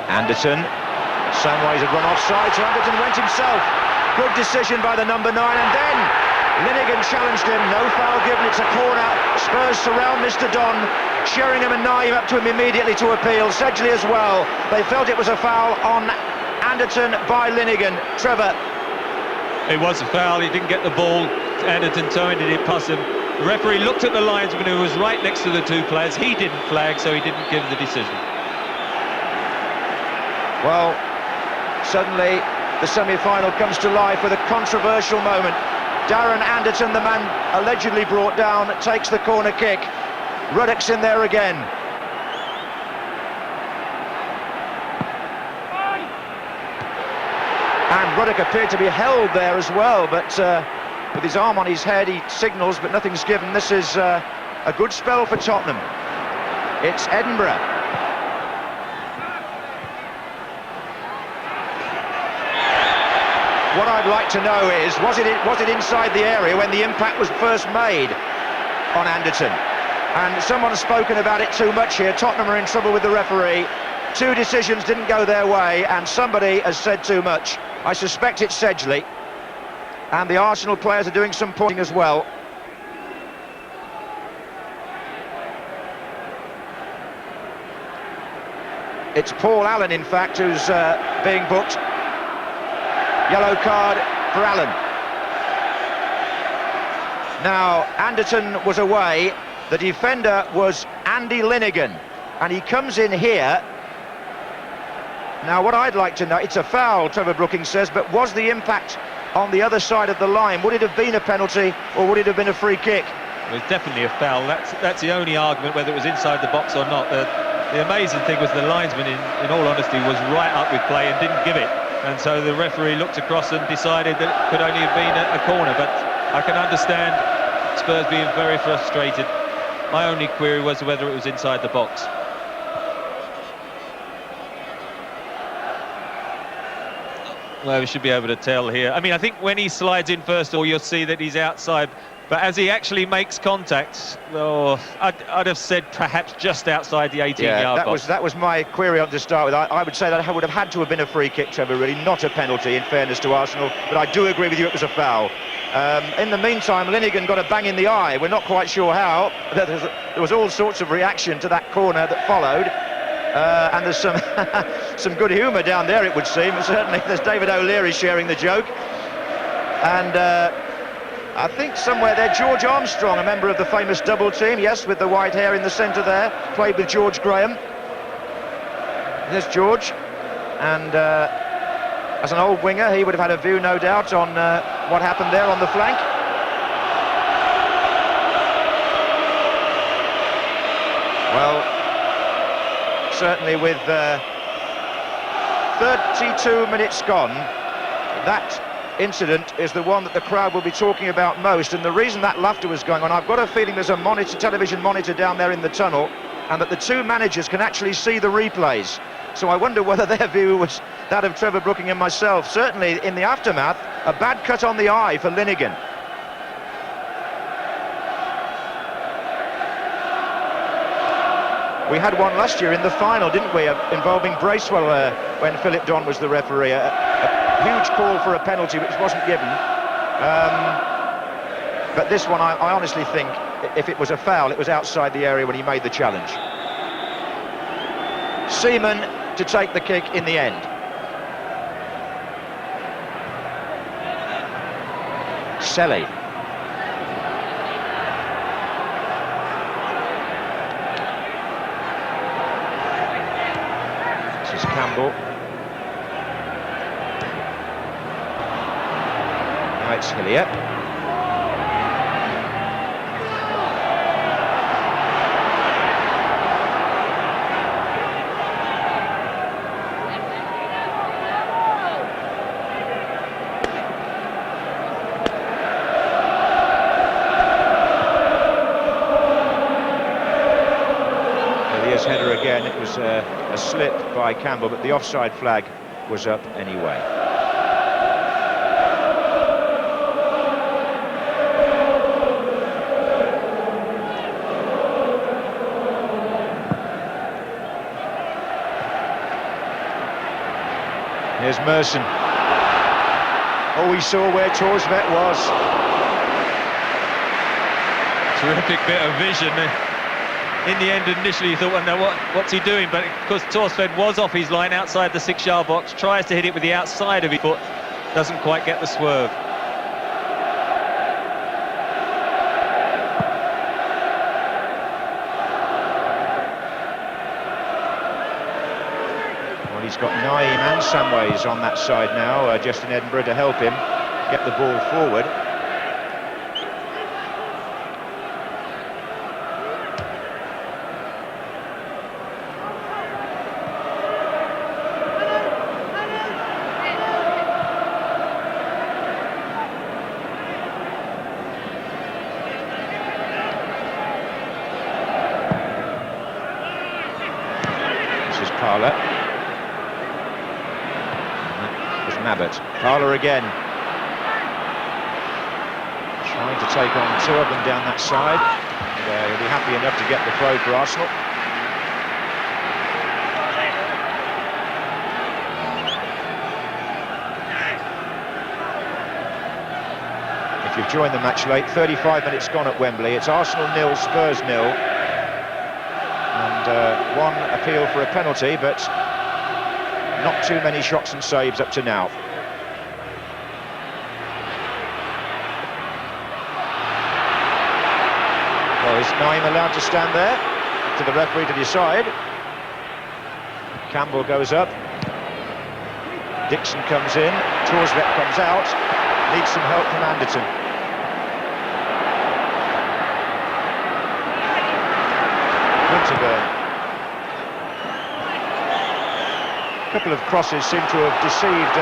Anderton, Samways had run offside, so Anderton went himself. Good decision by the number 9, and then Linnigan challenged him. No foul given, it's a corner. Spurs surround Mr. Don. Sheringham and Naim up to him immediately to appeal. Sedgley as well. They felt it was a foul on Anderton by Linnigan. Trevor. It was a foul, he didn't get the ball. Anderton turned it past him. The referee looked at the linesman who was right next to the 2 players. He didn't flag, so he didn't give the decision. Well, suddenly the semi-final comes to life with a controversial moment. Darren Anderton, the man allegedly brought down, takes the corner kick. Ruddock's in there again. And Ruddock appeared to be held there as well, but with his arm on his head, he signals, but nothing's given. This is a good spell for Tottenham. It's Edinburgh. What I'd like to know is, was it inside the area when the impact was first made on Anderton? And someone's spoken about it too much here. Tottenham are in trouble with the referee. 2 decisions didn't go their way, and somebody has said too much. I suspect it's Sedgley. And the Arsenal players are doing some pointing as well. It's Paul Allen, in fact, who's being booked. Yellow card for Allen. Now, Anderton was away. The defender was Andy Linnigan, and he comes in here. Now, what I'd like to know, it's a foul, Trevor Brookings says, but was the impact on the other side of the line? Would it have been a penalty, or would it have been a free kick? It was definitely a foul. That's the only argument, whether it was inside the box or not. The amazing thing was the linesman, in all honesty, was right up with play and didn't give it. And so the referee looked across and decided that it could only have been a corner. But I can understand Spurs being very frustrated. My only query was whether it was inside the box. Well, we should be able to tell here. I mean, I think when he slides in first of all, you'll see that he's outside. But as he actually makes contact, I'd have said perhaps just outside the 18-yard box. That was my query to start with. I would say that would have had to have been a free kick, Trevor, really, not a penalty, in fairness to Arsenal. But I do agree with you, it was a foul. In the meantime, Linnigan got a bang in the eye. We're not quite sure how. There was all sorts of reaction to that corner that followed. And there's some some good humour down there, it would seem. Certainly there's David O'Leary sharing the joke. And I think somewhere there, George Armstrong, a member of the famous double team, yes, with the white hair in the centre there, played with George Graham. There's George. And as an old winger, he would have had a view, no doubt, on what happened there on the flank. Well, certainly with 32 minutes gone, that incident is the one that the crowd will be talking about most, and the reason that laughter was going on, I've got a feeling there's a television monitor down there in the tunnel, and that the two managers can actually see the replays. So I wonder whether their view was that of Trevor Brooking and myself. Certainly in the aftermath, a bad cut on the eye for Linnigan. We had one last year in the final, didn't we, involving Bracewell when Philip Don was the referee. A huge call for a penalty which wasn't given. But this one, I honestly think, if it was a foul, it was outside the area when he made the challenge. Seaman to take the kick in the end. Selly. This is Campbell. Now it's Hillier. Header again. It was a slip by Campbell, but the offside flag was up anyway. Here's Merson. Oh, we saw where Torsvet was. Terrific bit of vision there. In the end, initially you thought, well, no, what's he doing? But of course, Torsved was off his line outside the 6-yard box, tries to hit it with the outside of his foot, doesn't quite get the swerve. Well, he's got Naeem and Samways on that side now, just in Edinburgh to help him get the ball forward. Parler. That was Mabbott. Parler again. Trying to take on two of them down that side. And, he'll be happy enough to get the throw for Arsenal. If you've joined the match late, 35 minutes gone at Wembley. It's Arsenal 0, Spurs 0. And one appeal for a penalty, but not too many shots and saves up to now. Well, is Naeem allowed to stand there? To the referee to decide. Campbell goes up. Dixon comes in. Torsvet comes out. Needs some help from Anderton. Winterburn. A couple of crosses seem to have deceived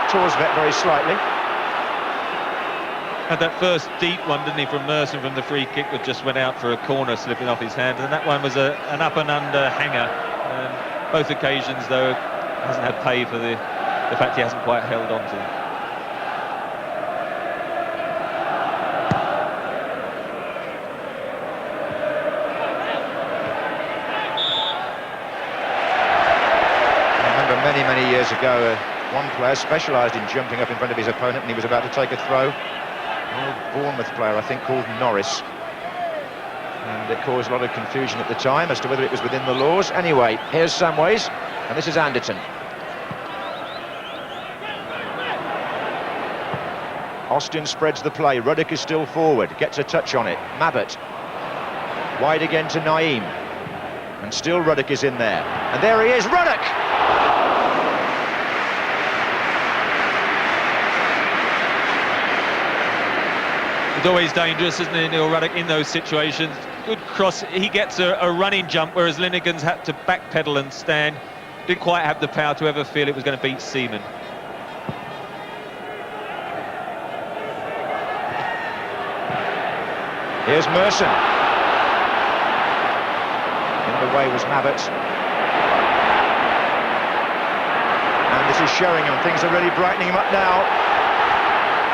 Torsvet very slightly. Had that first deep one, didn't he, from Merson from the free kick that just went out for a corner, slipping off his hand, and that one was an up and under hanger. Both occasions, though, hasn't had pay for the fact he hasn't quite held on to them. Many years ago, one player specialised in jumping up in front of his opponent, and he was about to take a throw. An old Bournemouth player, I think, called Norris. And it caused a lot of confusion at the time as to whether it was within the laws. Anyway, here's Samways, and this is Anderton. Austin spreads the play. Ruddock is still forward, gets a touch on it. Mabbutt. Wide again to Naeem. And still Ruddock is in there. And there he is, Ruddock! It's always dangerous, isn't it, Neil Ruddock, in those situations. Good cross, he gets a running jump, whereas Linegan's had to backpedal and stand. Didn't quite have the power to ever feel it was going to beat Seaman. Here's Merson. In the way was Mabbutt. And this is Sheringham. Things are really brightening him up now.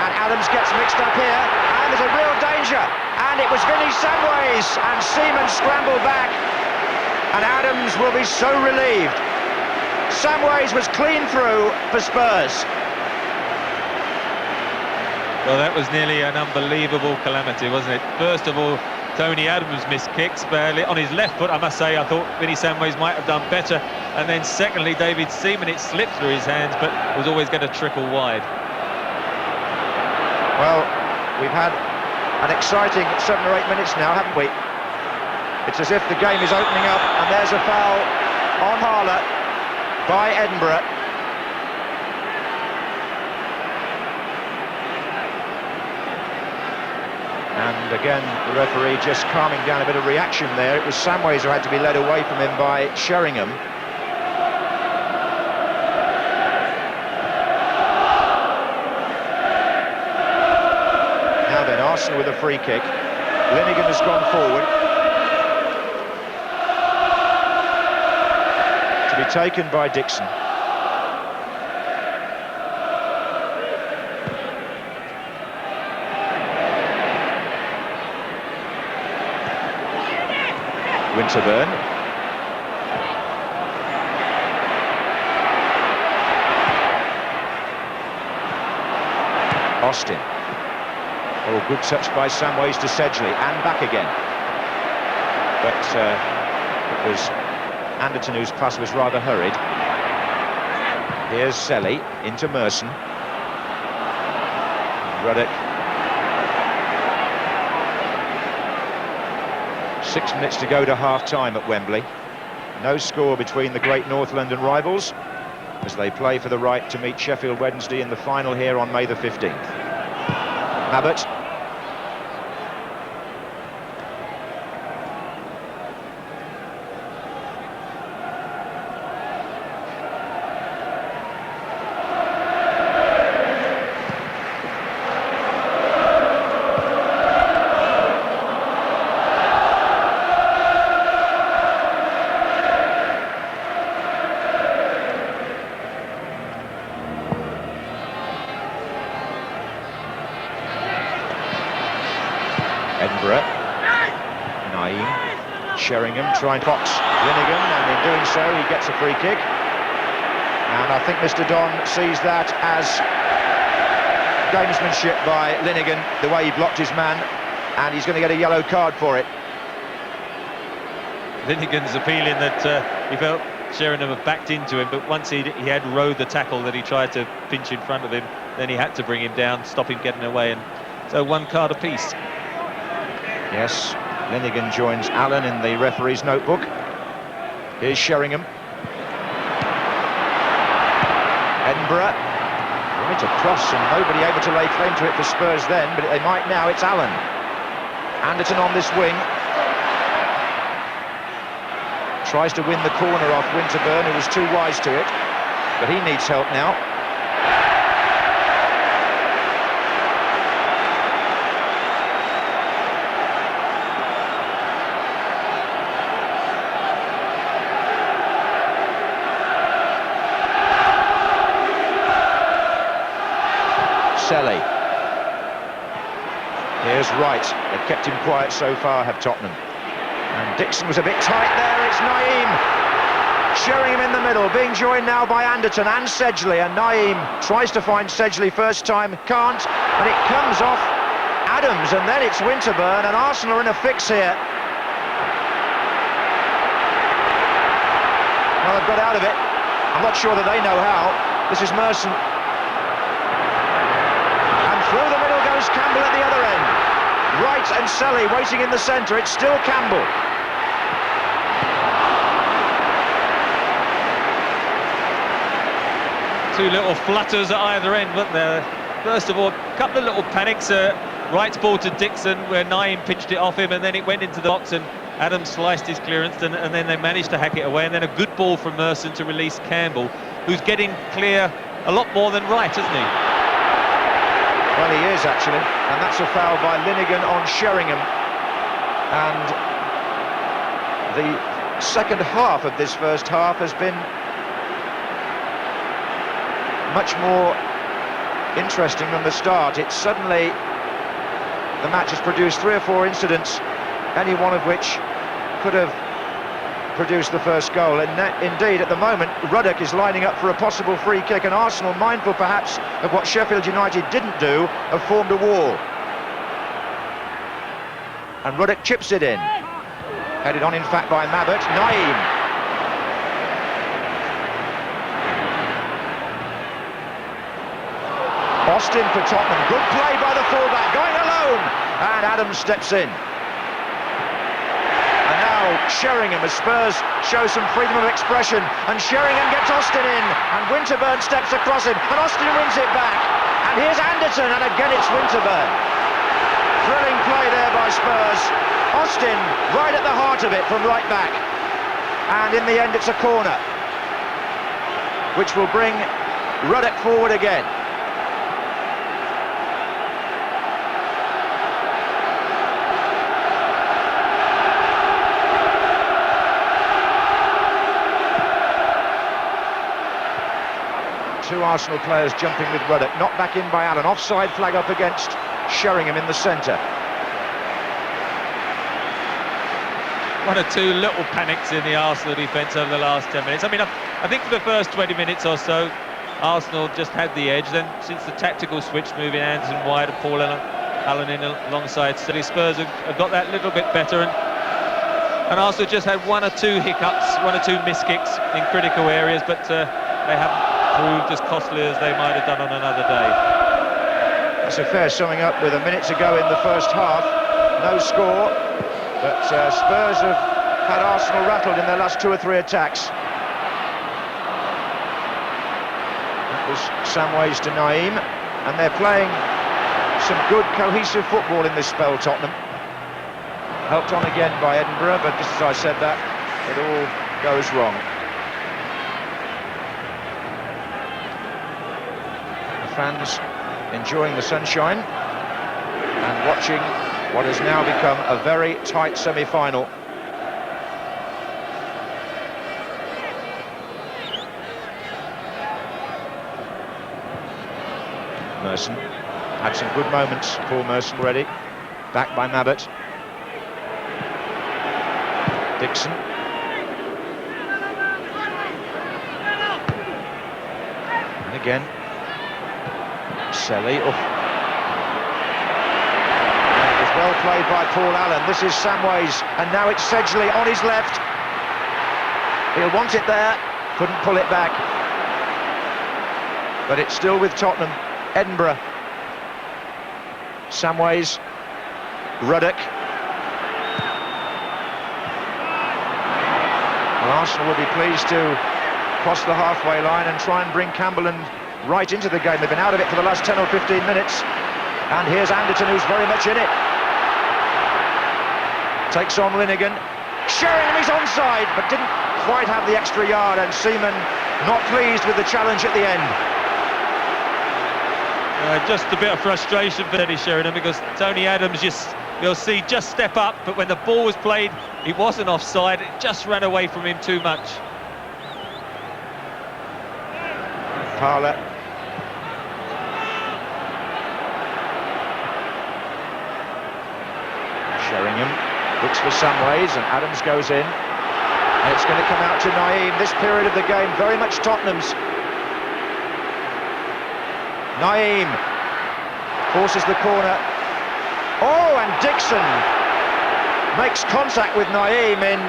And Adams gets mixed up here. And there's a real danger. And it was Vinnie Samways. And Seaman scrambled back. And Adams will be so relieved. Samways was clean through for Spurs. Well, that was nearly an unbelievable calamity, wasn't it? First of all, Tony Adams missed kicks barely on his left foot. I must say, I thought Vinnie Samways might have done better. And then secondly, David Seaman, it slipped through his hands, but was always going to trickle wide. Well, we've had an exciting 7 or 8 minutes now, haven't we? It's as if the game is opening up, and there's a foul on Harler by Edinburgh. And again, the referee just calming down a bit of reaction there. It was Samways who had to be led away from him by Sheringham. Now then, Arsenal with a free kick. Linegan has gone forward. To be taken by Dixon. Winterburn. Austin. Oh, good touch by Samways to Sedgley, and back again. But it was Anderton whose pass was rather hurried. Here's Selly into Merson. Ruddock. 6 minutes to go to half-time at Wembley. No score between the great North London rivals as they play for the right to meet Sheffield Wednesday in the final here on May the 15th. Mabbutt. Edinburgh. Naeem. Sheringham trying to box Linegan, and in doing so he gets a free kick. And I think Mr. Don sees that as gamesmanship by Linegan, the way he blocked his man, and he's going to get a yellow card for it. Linegan's appealing that he felt Sheringham had backed into him, but once he had rode the tackle that he tried to pinch in front of him, then he had to bring him down, stop him getting away, and so 1 card apiece. Yes, Linegan joins Allen in the referee's notebook. Here's Sheringham. Edinburgh. Right across, and nobody able to lay claim to it for Spurs then, but they might now. It's Allen. Anderton on this wing. Tries to win the corner off Winterburn, who was too wise to it, but he needs help now. Selly. Here's Wright. They've kept him quiet so far, have Tottenham. And Dixon was a bit tight there. It's Naeem. Sheringham in the middle, being joined now by Anderton and Sedgley. And Naeem tries to find Sedgley first time, can't. And it comes off Adams, and then it's Winterburn, and Arsenal are in a fix here. Well, they've got out of it. I'm not sure that they know how. This is Merson. And through the middle goes Campbell at the other end. Wright and Selly waiting in the centre. It's still Campbell. Two little flutters at either end, weren't there? First of all, a couple of little panics. Wright's ball to Dixon, where Naeem pitched it off him, and then it went into the box, and Adams sliced his clearance, and then they managed to hack it away. And then a good ball from Merson to release Campbell, who's getting clear a lot more than Wright, isn't he? Well, he is, actually. And that's a foul by Linnigan on Sheringham. And the second half of this first half has been much more interesting than the start. It's suddenly, the match has produced 3 or 4 incidents, any one of which could have produced the first goal. And indeed, at the moment, Ruddock is lining up for a possible free kick, and Arsenal, mindful perhaps of what Sheffield United didn't do, have formed a wall. And Ruddock chips it in. Headed on, in fact, by Mabbutt. Naeem. Austin for Tottenham. Good play by the fullback, going alone. And Adams steps in. And now Sheringham, as Spurs show some freedom of expression. And Sheringham gets Austin in. And Winterburn steps across him. And Austin wins it back. And here's Anderton, and again it's Winterburn. Thrilling play there by Spurs. Austin right at the heart of it from right back. And in the end it's a corner, which will bring Ruddock forward again. Two Arsenal players jumping with Ruddock, knocked back in by Allen. Offside flag up against Sheringham in the centre. 1 or 2 little panics in the Arsenal defence over the last 10 minutes. I mean, I think for the first 20 minutes or so, Arsenal just had the edge. Then, since the tactical switch, moving Anderson wide and Paul Allen in alongside City, Spurs have got that little bit better. And Arsenal just had 1 or 2 hiccups, 1 or 2 miss kicks in critical areas, but they haven't proved as costly as they might have done on another day. That's a fair summing up with a minute to go in the first half. No score, but Spurs have had Arsenal rattled in their last 2 or 3 attacks. That was Samways to Naeem, and they're playing some good cohesive football in this spell, Tottenham. Helped on again by Edinburgh, but just as I said that, it all goes wrong. Fans enjoying the sunshine and watching what has now become a very tight semi-final. Merson had some good moments, Paul Merson already. Back by Mabbutt. Dixon. And again. Selly. Oh. It was well played by Paul Allen. This is Samways, and now it's Sedgley on his left. He'll want it there, couldn't pull it back. But it's still with Tottenham. Edinburgh. Samways. Ruddock. Well, Arsenal will be pleased to cross the halfway line and try and bring Campbell and Wright into the game. They've been out of it for the last 10 or 15 minutes. And here's Anderton, who's very much in it. Takes on Linnigan. Sheringham is onside, but didn't quite have the extra yard, and Seaman not pleased with the challenge at the end. Just a bit of frustration for Eddie Sheringham, because Tony Adams, you'll see, just step up, but when the ball was played, it wasn't offside. It just ran away from him too much. Parler. Sheringham looks for Samways, and Adams goes in. And it's going to come out to Naeem. This period of the game very much Tottenham's. Naeem forces the corner. Oh, and Dixon makes contact with Naeem in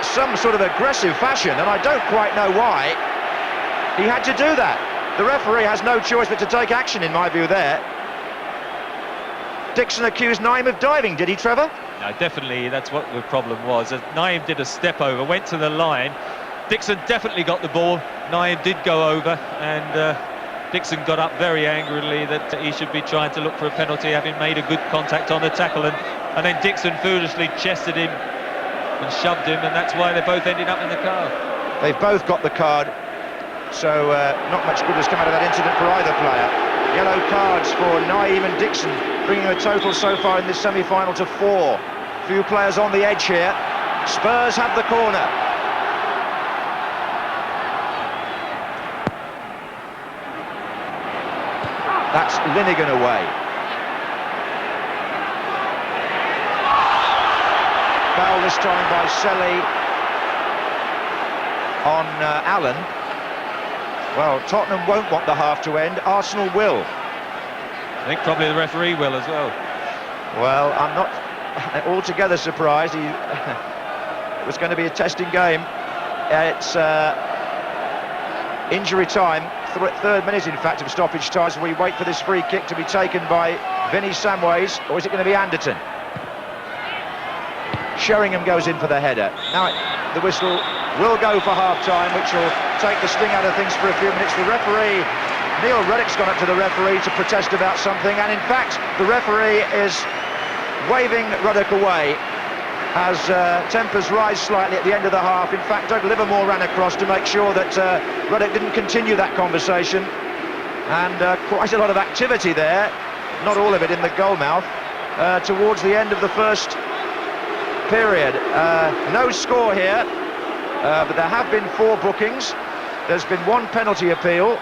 some sort of aggressive fashion, and I don't quite know why he had to do that. The referee has no choice but to take action, in my view, there. Dixon accused Naeem of diving, did he, Trevor? No, definitely, that's what the problem was. Naeem did a step over, went to the line. Dixon definitely got the ball. Naeem did go over, and Dixon got up very angrily that he should be trying to look for a penalty, having made a good contact on the tackle, and then Dixon foolishly chested him and shoved him, and that's why they both ended up in the card. They've both got the card, so not much good has come out of that incident for either player. Yellow cards for Naeem and Dixon, bringing the total so far in this semi-final to 4. Few players on the edge here. Spurs have the corner. That's Linnigan away. Foul this time by Selly on Allen. Well, Tottenham won't want the half to end. Arsenal will. I think probably the referee will as well. Well, I'm not altogether surprised. It was going to be a testing game. It's injury time, third minute in fact of stoppage time, so we wait for this free kick to be taken by Vinnie Samways, or is it going to be Anderton? Sheringham goes in for the header. Now the whistle will go for half-time, which will take the sting out of things for a few minutes. The referee, Neil Reddick's gone up to the referee to protest about something, and in fact the referee is waving Ruddock away as tempers rise slightly at the end of the half. In fact, Doug Livermore ran across to make sure that Ruddock didn't continue that conversation, and quite a lot of activity there, not all of it in the goal mouth, towards the end of the first period. No score here, but there have been 4 bookings. There's been 1 penalty appeal,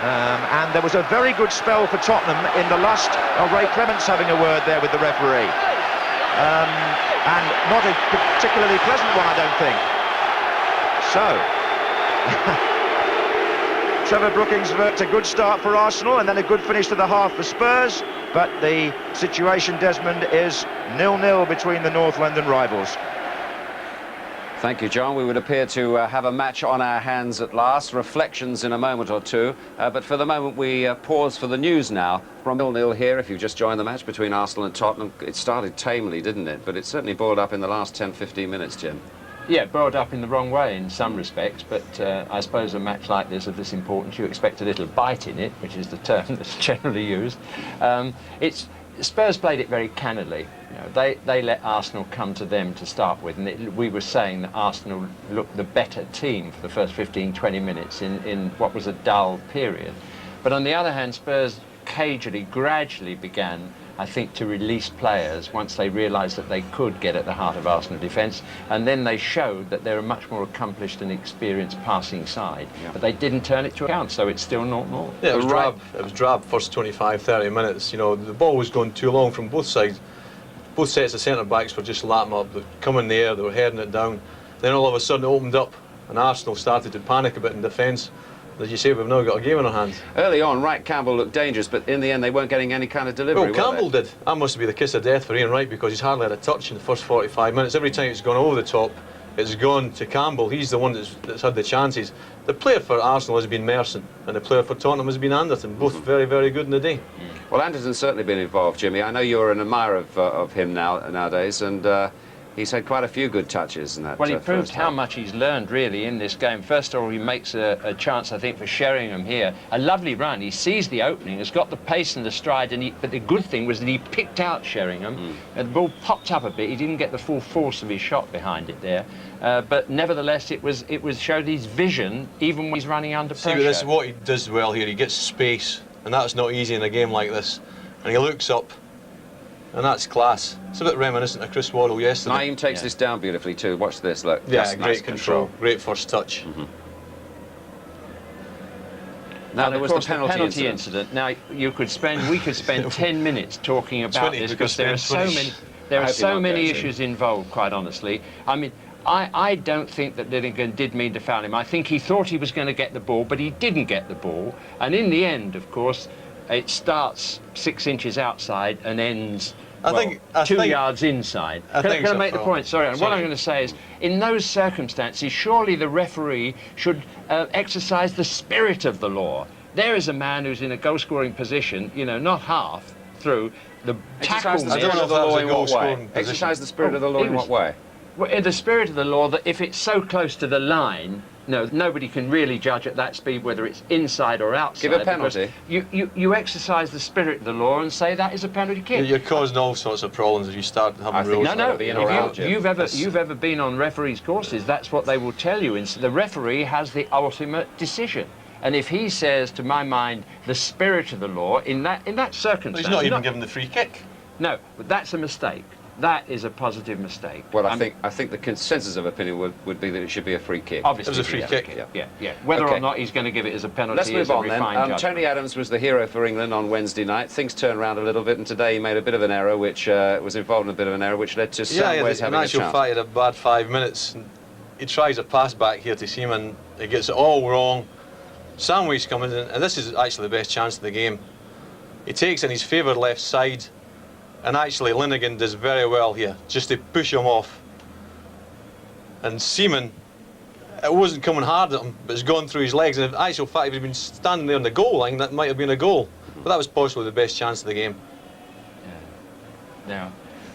and there was a very good spell for Tottenham in the last. Ray Clements having a word there with the referee, and not a particularly pleasant one, I don't think. So Trevor Brookings worked a good start for Arsenal, and then a good finish to the half for Spurs, but the situation, Desmond, is 0-0 between the North London rivals. Thank you, John. We would appear to have a match on our hands at last. Reflections in a moment or two. But for the moment, we pause for the news now. From 0-0 here, if you've just joined the match between Arsenal and Tottenham. It started tamely, didn't it? But it certainly boiled up in the last 10-15 minutes, Jim. Yeah, boiled up in the wrong way in some respects, but I suppose a match like this, of this importance, you expect a little bite in it, which is the term that's generally used. Spurs played it very cannily. You know, they let Arsenal come to them to start with, and we were saying that Arsenal looked the better team for the first 15-20 minutes in what was a dull period. But on the other hand, Spurs gradually began, I think, to release players once they realised that they could get at the heart of Arsenal defence, and then they showed that they're a much more accomplished and experienced passing side. Yeah. But they didn't turn it to account, so it's still 0-0. Yeah, it was drab. It was drab first 25-30 minutes. You know, the ball was going too long from both sides. Both sets of centre-backs were just lapping up. They'd come in the air, they were heading it down. Then all of a sudden it opened up, and Arsenal started to panic a bit in defence. As you say, we've now got a game in our hands. Early on, Wright Campbell looked dangerous, but in the end they weren't getting any kind of delivery. Well, Campbell did. That must be the kiss of death for Ian Wright, because he's hardly had a touch in the first 45 minutes. Every time it's gone over the top, it's gone to Campbell. He's the one that's had the chances. The player for Arsenal has been Merson, and the player for Tottenham has been Anderton. Both very, very good in the day. Well, Anderton's certainly been involved, Jimmy. I know you're an admirer of him nowadays, and he's had quite a few good touches in that. Well, he proved how much he's learned, really, in this game. First of all, he makes a chance, I think, for Sheringham here. A lovely run. He sees the opening, has got the pace and the stride, but the good thing was that he picked out Sheringham, and the ball popped up a bit. He didn't get the full force of his shot behind it there. But nevertheless, it showed his vision, even when he's running under pressure. See, this is what he does well here. He gets space, and that's not easy in a game like this. And he looks up, and that's class. It's a bit reminiscent of Chris Waddle yesterday. Naeem takes this down beautifully too. Watch this, look. Yeah, That's great nice control. Great first touch. Now, there was the penalty incident. Now, we could spend 10 minutes talking about this, because there are so many issues involved, quite honestly. I mean, I don't think that Linnigan did mean to foul him. I think he thought he was going to get the ball, but he didn't get the ball. And in the end, of course, it starts 6 inches outside and ends I think 2 yards inside. Can I make the point? Sorry. What I'm going to say is, in those circumstances, surely the referee should exercise the spirit of the law. There is a man who's in a goal-scoring position, you know, not half through the tackle. Exercise the spirit of the law in what way? Exercise the spirit of the law in what way? Well, in the spirit of the law, that if it's so close to the line, no, nobody can really judge at that speed whether it's inside or outside. Give a penalty. You exercise the spirit of the law and say that is a penalty kick. You're causing all sorts of problems if you start having rules. No. If You've ever been on referees' courses, that's what they will tell you. The referee has the ultimate decision. And if he says, to my mind, the spirit of the law in that circumstance, He's not even given the free kick. No, but that's a mistake. That is a positive mistake. Well, I think the consensus of opinion would be that it should be a free kick. Obviously, it was a free kick. Yeah. Whether or not he's going to give it as a penalty. Let's move on then. Judgment. Tony Adams was the hero for England on Wednesday night. Things turned around a little bit, and today he made a bit of an error, which was involved in a bit of an error, which led to Samways having a chance. In actual fact, he had a bad 5 minutes. He tries a pass back here to Seaman. He gets it all wrong. Samways coming in, and this is actually the best chance of the game. He takes in his favoured left side. And actually, Linnigan does very well here, just to push him off. And Seaman, it wasn't coming hard at him, but it's gone through his legs. And in actual fact, if he'd been standing there on the goal line, that might have been a goal. But that was possibly the best chance of the game. Yeah.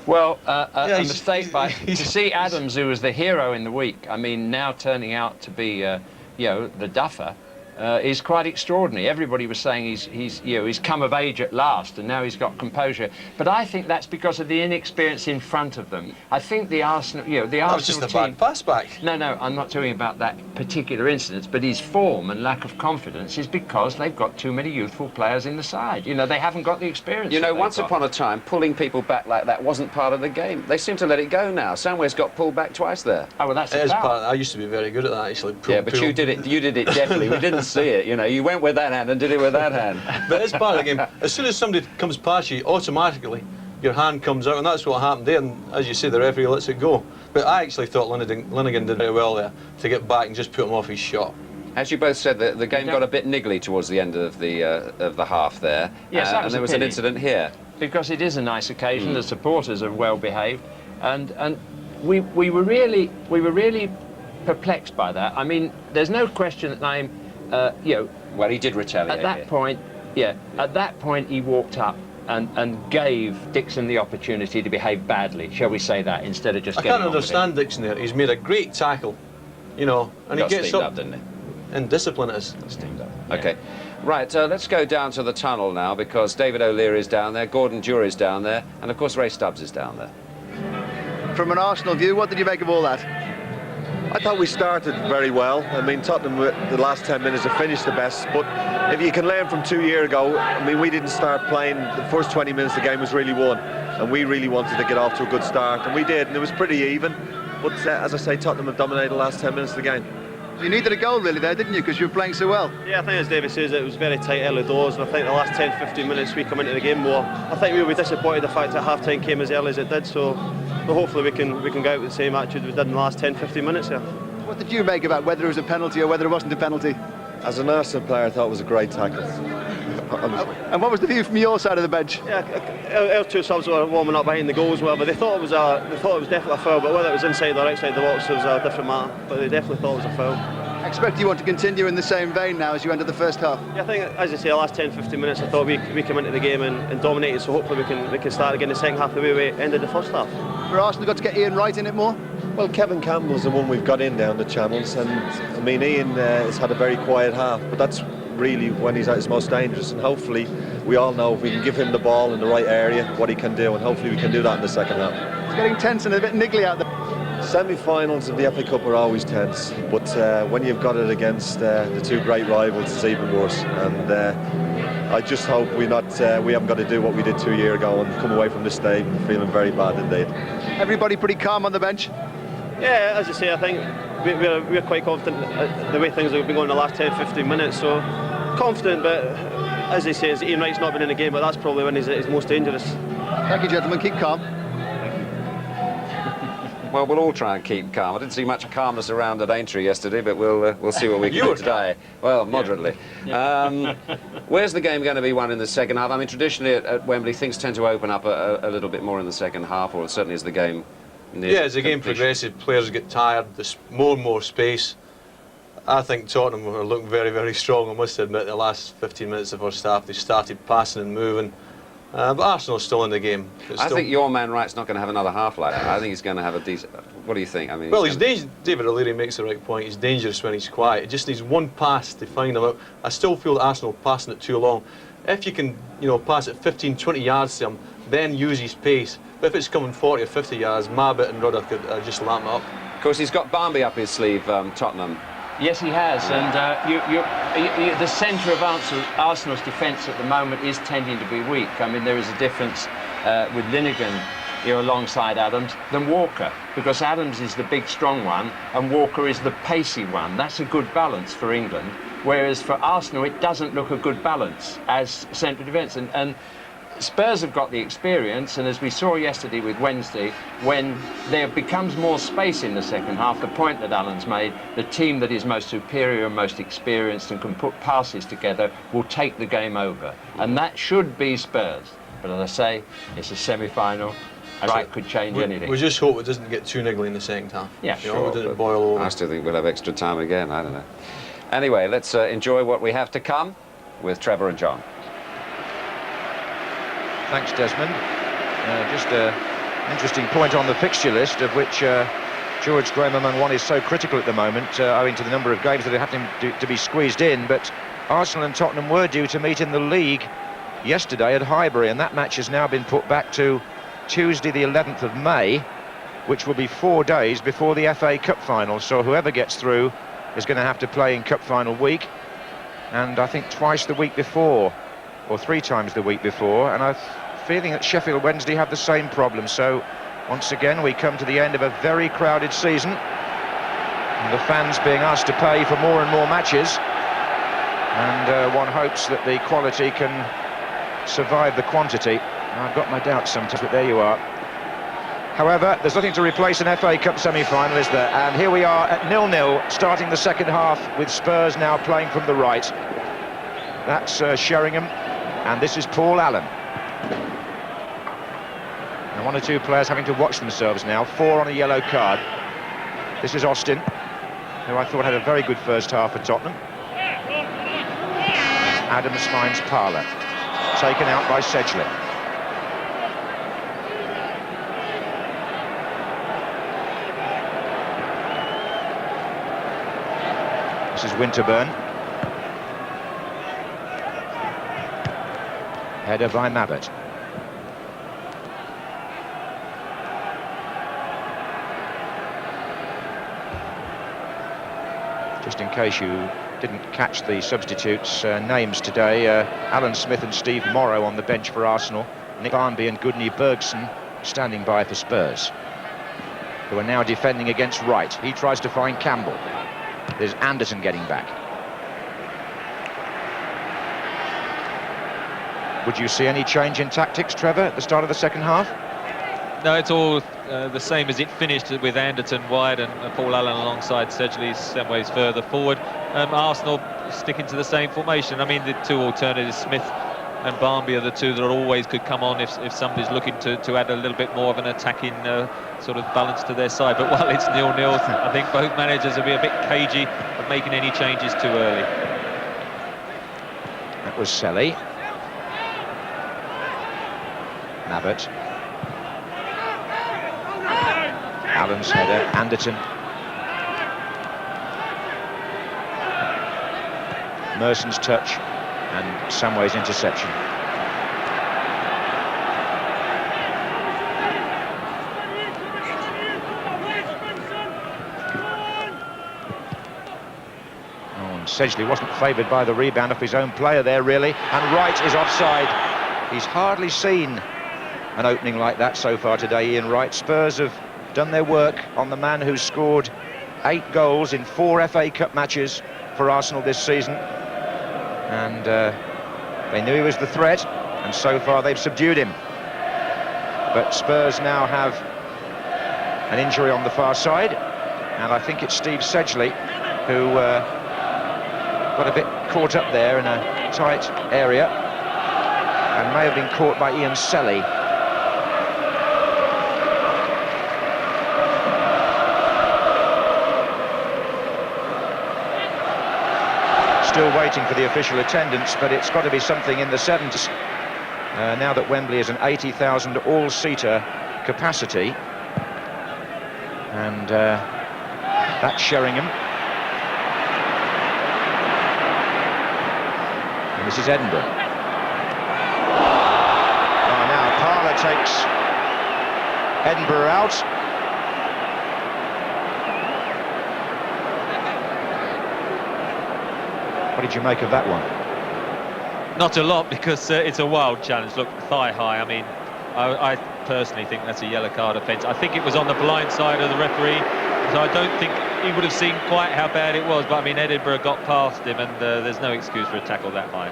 Well, a mistake to see Adams, who was the hero in the week. I mean, now turning out to be, the duffer. Is quite extraordinary. Everybody was saying he's come of age at last, and now he's got composure. But I think that's because of the inexperience in front of them. I think the Arsenal, that was just a bad pass back. No, I'm not talking about that particular instance. But his form and lack of confidence is because they've got too many youthful players in the side. You know, they haven't got the experience. Once upon a time, pulling people back like that wasn't part of the game. They seem to let it go now. Samways got pulled back twice there. Oh well, that's part. I used to be very good at that actually. But you did it. You did it definitely. We didn't see it. You went with that hand and did it with that hand. But it's part of the game. As soon as somebody comes past you, automatically your hand comes out, and that's what happened there. And as you say, the referee lets it go. But I actually thought Linnigan did very well there to get back and just put him off his shot. As you both said, the game got a bit niggly towards the end of the half there. Yes, that was and there was an incident here. Because it is a nice occasion. The supporters are well behaved, and we were really perplexed by that. I mean, there's no question that I'm. Well, he did retaliate. At that point, he walked up and gave Dixon the opportunity to behave badly, shall we say that, instead of just getting on with it. I can't understand Dixon there. He's made a great tackle, and he gets up, didn't he? And discipline is steamed up. Okay, right. Let's go down to the tunnel now, because David O'Leary is down there, Gordon Jury's down there, and of course Ray Stubbs is down there. From an Arsenal view, what did you make of all that? I thought we started very well. I mean, Tottenham, the last 10 minutes have finished the best, but if you can learn from 2 years ago, I mean, we didn't start playing, the first 20 minutes the game was really won, and we really wanted to get off to a good start, and we did, and it was pretty even, but as I say, Tottenham have dominated the last 10 minutes of the game. You needed a goal really there, didn't you, because you were playing so well? Yeah, I think as David says, it was very tight early doors, and I think the last 10-15 minutes we come into the game more. I think we'll be disappointed the fact that half-time came as early as it did, so hopefully we can go out with the same attitude we did in the last 10-15 minutes here. What did you make about whether it was a penalty or whether it wasn't a penalty? As an Arsenal player, I thought it was a great tackle. And what was the view from your side of the bench? Yeah, our two subs were warming up behind the goal as well, but they thought it was definitely a foul. But whether it was inside or outside the box was a different matter. But they definitely thought it was a foul. I expect you want to continue in the same vein now as you enter the first half. Yeah, I think, as I say, the last 10-15 minutes, I thought we come into the game and dominated. So hopefully we can start again the second half the way we ended the first half. For Arsenal, got to get Ian Wright in it more. Well, Kevin Campbell's the one we've got in down the channels, and I mean, Ian has had a very quiet half, but that's really when he's at his most dangerous, and hopefully we all know if we can give him the ball in the right area what he can do, and hopefully we can do that in the second half. It's getting tense and a bit niggly out there. Semi-finals of the FA Cup are always tense, but when you've got it against the two great rivals, it's even worse. And I just hope we haven't got to do what we did 2 years ago and come away from this stage feeling very bad indeed. Everybody pretty calm on the bench? Yeah, as I say, I think we're quite confident the way things have been going in the last 10-15 minutes. So confident, but as they say, Ian Wright's not been in the game, but that's probably when he's most dangerous. Thank you, gentlemen. Keep calm. Well, we'll all try and keep calm. I didn't see much calmness around at Aintree yesterday, but we'll see what we can do today. Well, moderately. Yeah. Where's the game going to be won in the second half? I mean, traditionally at Wembley, things tend to open up a little bit more in the second half, or certainly as the game nears as the game progresses, players get tired, there's more and more space. I think Tottenham are looking very, very strong. I must admit, the last 15 minutes of first half, they started passing and moving. But Arsenal's still in the game. I think your man Wright's not going to have another half like that. I think he's going to have a decent... What do you think? I mean, well, David O'Leary makes the right point. He's dangerous when he's quiet. He just needs one pass to find him out. I still feel that Arsenal are passing it too long. If you can, pass it 15, 20 yards to him, then use his pace. But if it's coming 40 or 50 yards, Mabit and Ruddock could just lamp it up. Of course, he's got Barmby up his sleeve, Tottenham. Yes, he has, and the centre of Arsenal's defence at the moment is tending to be weak. I mean, there is a difference with Linegan alongside Adams than Walker, because Adams is the big, strong one, and Walker is the pacey one. That's a good balance for England, whereas for Arsenal, it doesn't look a good balance as central defence. And Spurs have got the experience, and as we saw yesterday with Wednesday, when there becomes more space in the second half, the point that Alan's made, the team that is most superior and most experienced and can put passes together will take the game over. And that should be Spurs. But as I say, it's a semi-final. Right, could change anything. We just hope it doesn't get too niggly in the second half. Yeah, sure. It doesn't boil over. I still think we'll have extra time again. I don't know. Anyway, let's enjoy what we have to come with Trevor and John. Thanks, Desmond. Just an interesting point on the fixture list, of which George Graham one is so critical at the moment, owing to the number of games that are happening to be squeezed in. But Arsenal and Tottenham were due to meet in the league yesterday at Highbury, and that match has now been put back to Tuesday the 11th of May, which will be 4 days before the FA Cup final. So whoever gets through is going to have to play in Cup final week, and I think twice the week before, or 3 times the week before, and I'm feeling that Sheffield Wednesday have the same problem. So once again we come to the end of a very crowded season, and the fans being asked to pay for more and more matches, and one hopes that the quality can survive the quantity. I've got my doubts sometimes, but there you are. However, there's nothing to replace an FA Cup semi-final, is there? And here we are at 0-0, starting the second half, with Spurs now playing from the right. That's Sheringham, and this is Paul Allen. And 1 or 2 players having to watch themselves now, 4 on a yellow card. This is Austin, who I thought had a very good first half for Tottenham. Adams finds Parler, taken out by Sedgley. This is Winterburn. Header by Mabit. Just in case you didn't catch the substitutes' names today, Alan Smith and Steve Morrow on the bench for Arsenal, Nick Barmby and Gudni Bergson standing by for Spurs, who are now defending against Wright. He tries to find Campbell. There's Anderson getting back. Would you see any change in tactics, Trevor, at the start of the second half? No, it's all the same as it finished, with Anderton wide and Paul Allen alongside Sedgley some ways further forward. Arsenal sticking to the same formation. I mean, the 2 alternatives, Smith and Barmby, are the 2 that always could come on if somebody's looking to add a little bit more of an attacking sort of balance to their side. But while it's 0-0, I think both managers will be a bit cagey of making any changes too early. That was Selly. Mabit. Allen's header, Anderton. Merson's touch, and Samway's interception. And Sedgley wasn't favoured by the rebound off his own player there, really, and Wright is offside. He's hardly seen an opening like that so far today, Ian Wright. Spurs have done their work on the man who's scored 8 goals in 4 FA Cup matches for Arsenal this season, and they knew he was the threat, and so far they've subdued him. But Spurs now have an injury on the far side, and I think it's Steve Sedgley who got a bit caught up there in a tight area and may have been caught by Ian Selly. Still waiting for the official attendance, but it's got to be something in the 70s. Now that Wembley is an 80,000 all-seater capacity, and that's Sheringham. And this is Edinburgh. Oh, now Parlour takes Edinburgh out. What did you make of that one? Not a lot, because it's a wild challenge. Look, thigh high. I mean, I personally think that's a yellow card offence. I think it was on the blind side of the referee, so I don't think he would have seen quite how bad it was. But I mean, Edinburgh got past him, and there's no excuse for a tackle that high.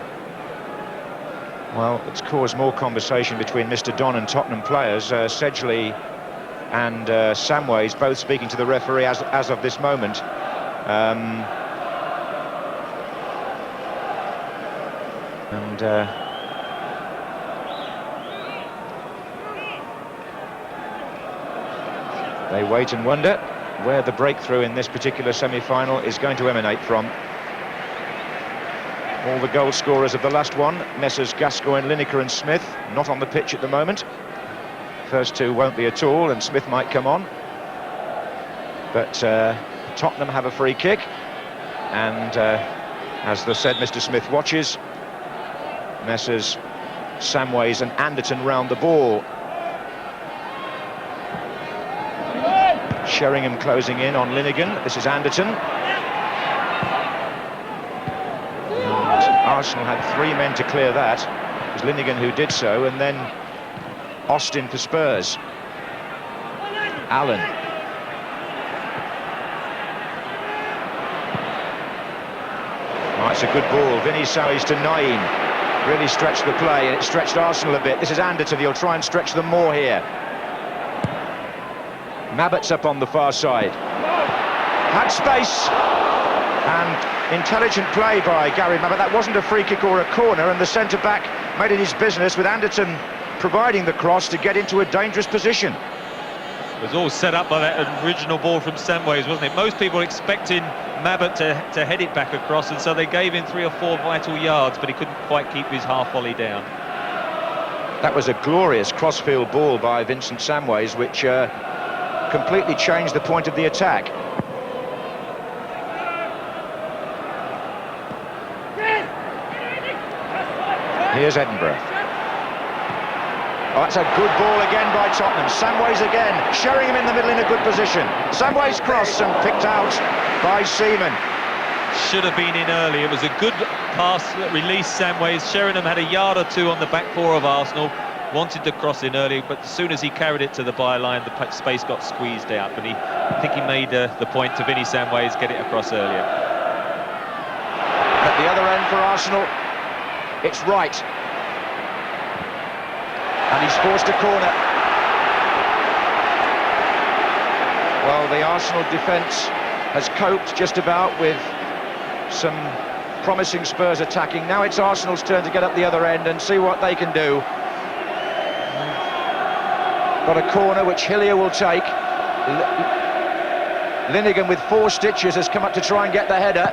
Well, it's caused more conversation between Mr. Don and Tottenham players. Sedgley and Samways both speaking to the referee as of this moment. They wait and wonder where the breakthrough in this particular semi-final is going to emanate from. All the goal scorers of the last one, Messrs Gascoigne, Lineker and Smith, not on the pitch at the moment. First two won't be at all, and Smith might come on. But Tottenham have a free kick, and as the said Mr Smith watches, Messrs Samways and Anderton round the ball. Sheringham closing in on Linnigan. This is Anderton. And Arsenal had three men to clear that. It was Linnigan who did so, and then Austin for Spurs. Allen. Oh, it's a good ball. Vinny Sallies to Naeem. Really stretched the play, and it stretched Arsenal a bit. This is Anderton. He'll try and stretch them more here. Mabbutt's up on the far side. Had space, and intelligent play by Gary Mabbutt. That wasn't a free kick or a corner, and the centre-back made it his business, with Anderton providing the cross to get into a dangerous position. It was all set up by that original ball from Samways, wasn't it? Most people expecting Mabbutt to head it back across, and so they gave him 3 or 4 vital yards, but he couldn't quite keep his half volley down. That was a glorious crossfield ball by Vincent Samways, which completely changed the point of the attack. Here's Edinburgh. Oh, that's a good ball again by Tottenham. Samways again, Sheringham in the middle in a good position. Samways cross and picked out by Seaman. Should have been in early. It was a good pass that released Samways. Sheringham had a yard or two on the back four of Arsenal. Wanted to cross in early, but as soon as he carried it to the byline, the space got squeezed out. But I think he made the point to Vinny Samways, get it across earlier. At the other end for Arsenal, it's Wright. And he's forced a corner. Well, the Arsenal defence has coped just about with some promising Spurs attacking. Now it's Arsenal's turn to get up the other end and see what they can do. Got a corner which Hillier will take. Linnigan with 4 stitches has come up to try and get the header.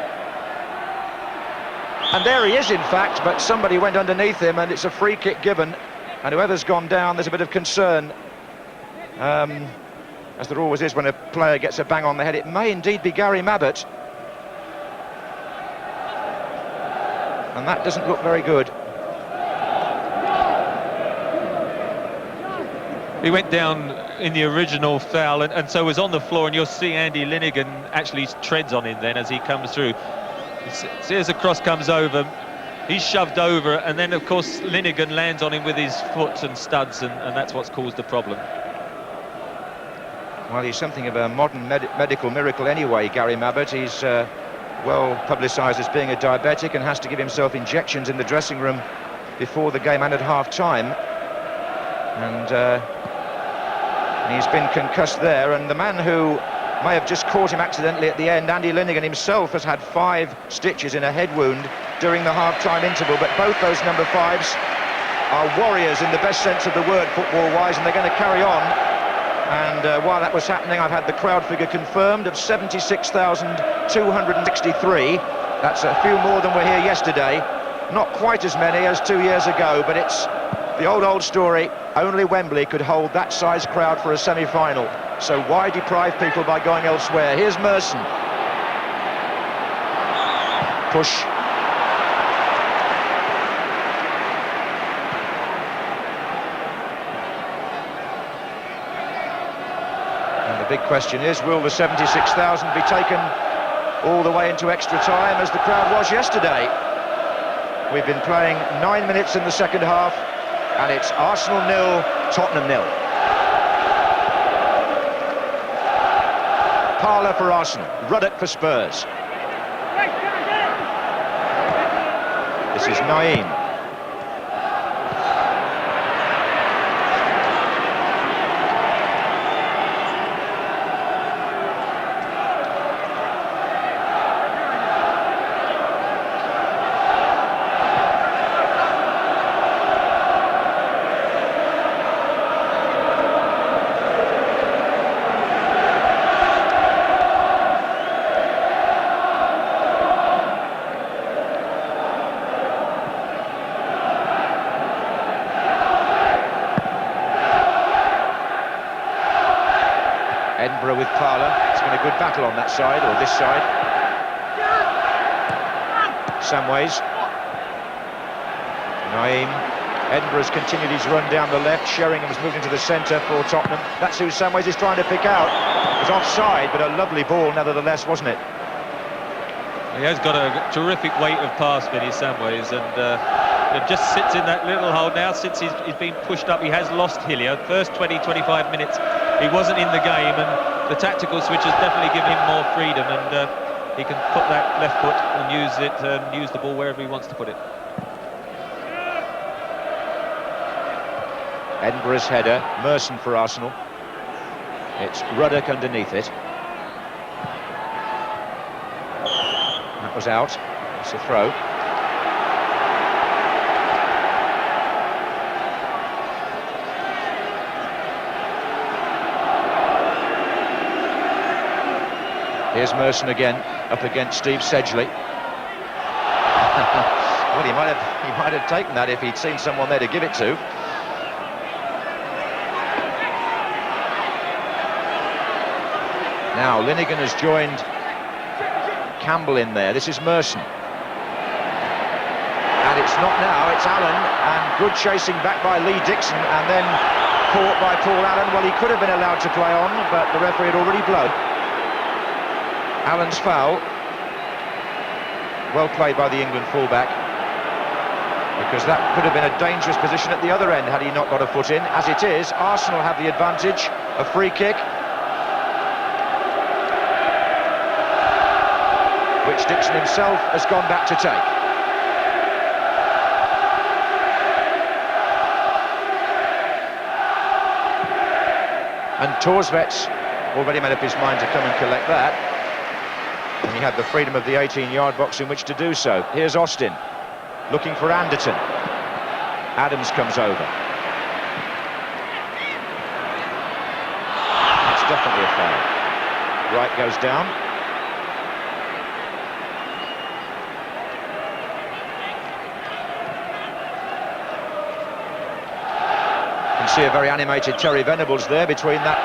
And there he is, in fact, but somebody went underneath him, and it's a free kick given. And whoever's gone down, there's a bit of concern. As there always is when a player gets a bang on the head. It may indeed be Gary Mabbutt. And that doesn't look very good. He went down in the original foul, and so was on the floor, and you'll see Andy Linnigan actually treads on him then as he comes through. See, as the cross comes over, he's shoved over, and then of course Linnigan lands on him with his foot and studs, and that's what's caused the problem. Well, he's something of a modern medical miracle anyway, Gary Mabbutt. He's well publicised as being a diabetic and has to give himself injections in the dressing room before the game and at half-time. And He's been concussed there, and the man who may have just caught him accidentally at the end, Andy Linnigan himself, has had 5 stitches in a head wound during the half-time interval, but both those number 5s are warriors in the best sense of the word, football-wise, and they're going to carry on. And while that was happening, I've had the crowd figure confirmed of 76,263. That's a few more than were here yesterday. Not quite as many as 2 years ago, but it's the old story. Only Wembley could hold that size crowd for a semi-final. So why deprive people by going elsewhere? Here's Merson. Push. And the big question is, will the 76,000 be taken all the way into extra time as the crowd was yesterday? We've been playing 9 minutes in the second half, and it's Arsenal 0, Tottenham 0. Parlour for Arsenal, Ruddock for Spurs. This is Naeem. Edinburgh with Parlour. It's been a good battle on that side, or this side. Samways. Naeem. Edinburgh's continued his run down the left. Sheringham's moved into the centre for Tottenham. That's who Samways is trying to pick out. It was offside, but a lovely ball nevertheless, wasn't it? He has got a terrific weight of pass, Vinny Samways, and it just sits in that little hole now. Since he's been pushed up, he has lost Hillier. First 20-25 minutes he wasn't in the game, and the tactical switch has definitely given him more freedom, and he can put that left foot and use it, use the ball wherever he wants to put it. Edinburgh's header, Merson for Arsenal. It's Ruddock underneath it. That was out. It's a throw. Here's Merson again, up against Steve Sedgley. Well, he might have taken that if he'd seen someone there to give it to. Now, Linnigan has joined Campbell in there. This is Merson. And it's not now, it's Allen, and good chasing back by Lee Dixon, and then caught by Paul Allen. Well, he could have been allowed to play on, but the referee had already blown. Allen's foul. Well played by the England fullback, because that could have been a dangerous position at the other end had he not got a foot in. As it is, Arsenal have the advantage. A free kick, which Dixon himself has gone back to take. And Torsvet's already made up his mind to come and collect that. And he had the freedom of the 18-yard box in which to do so. Here's Austin, looking for Anderton. Adams comes over. That's definitely a foul. Wright goes down. You can see a very animated Terry Venables there between that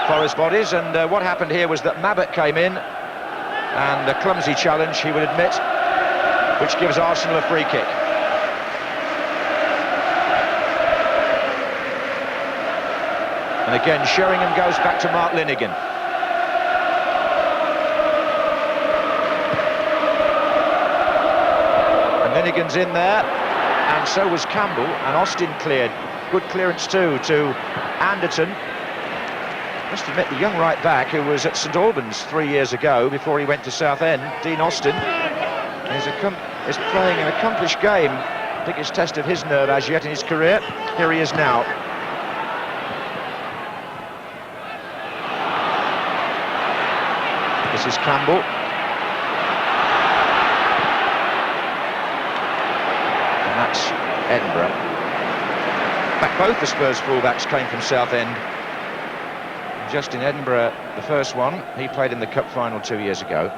Forest bodies, and what happened here was that Mabbott came in, and a clumsy challenge, he would admit, which gives Arsenal a free kick. And again, Sheringham goes back to Mark Linnigan. And Linnigan's in there, and so was Campbell, and Austin cleared. Good clearance too to Anderton. Must admit, the young right back who was at St Albans 3 years ago before he went to Southend, Dean Austin, is playing an accomplished game. Biggest test of his nerve as yet in his career. Here he is now. This is Campbell. And that's Edinburgh. In fact, both the Spurs fullbacks came from Southend. Justin Edinburgh, the first one, he played in the cup final 2 years ago.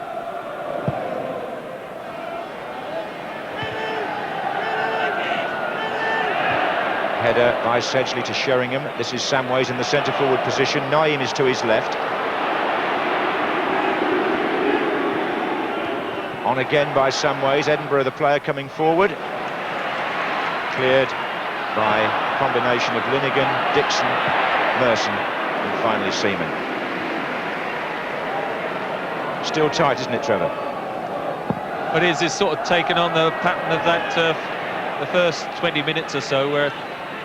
Header by Sedgley to Sheringham. This is Samways in the centre forward position. Naeem is to his left. On again by Samways. Edinburgh, the player, coming forward. Cleared by a combination of Linnigan, Dixon, Merson, and finally Seaman. Still tight, isn't it, Trevor? But it is sort of taken on the pattern of that the first 20 minutes or so, where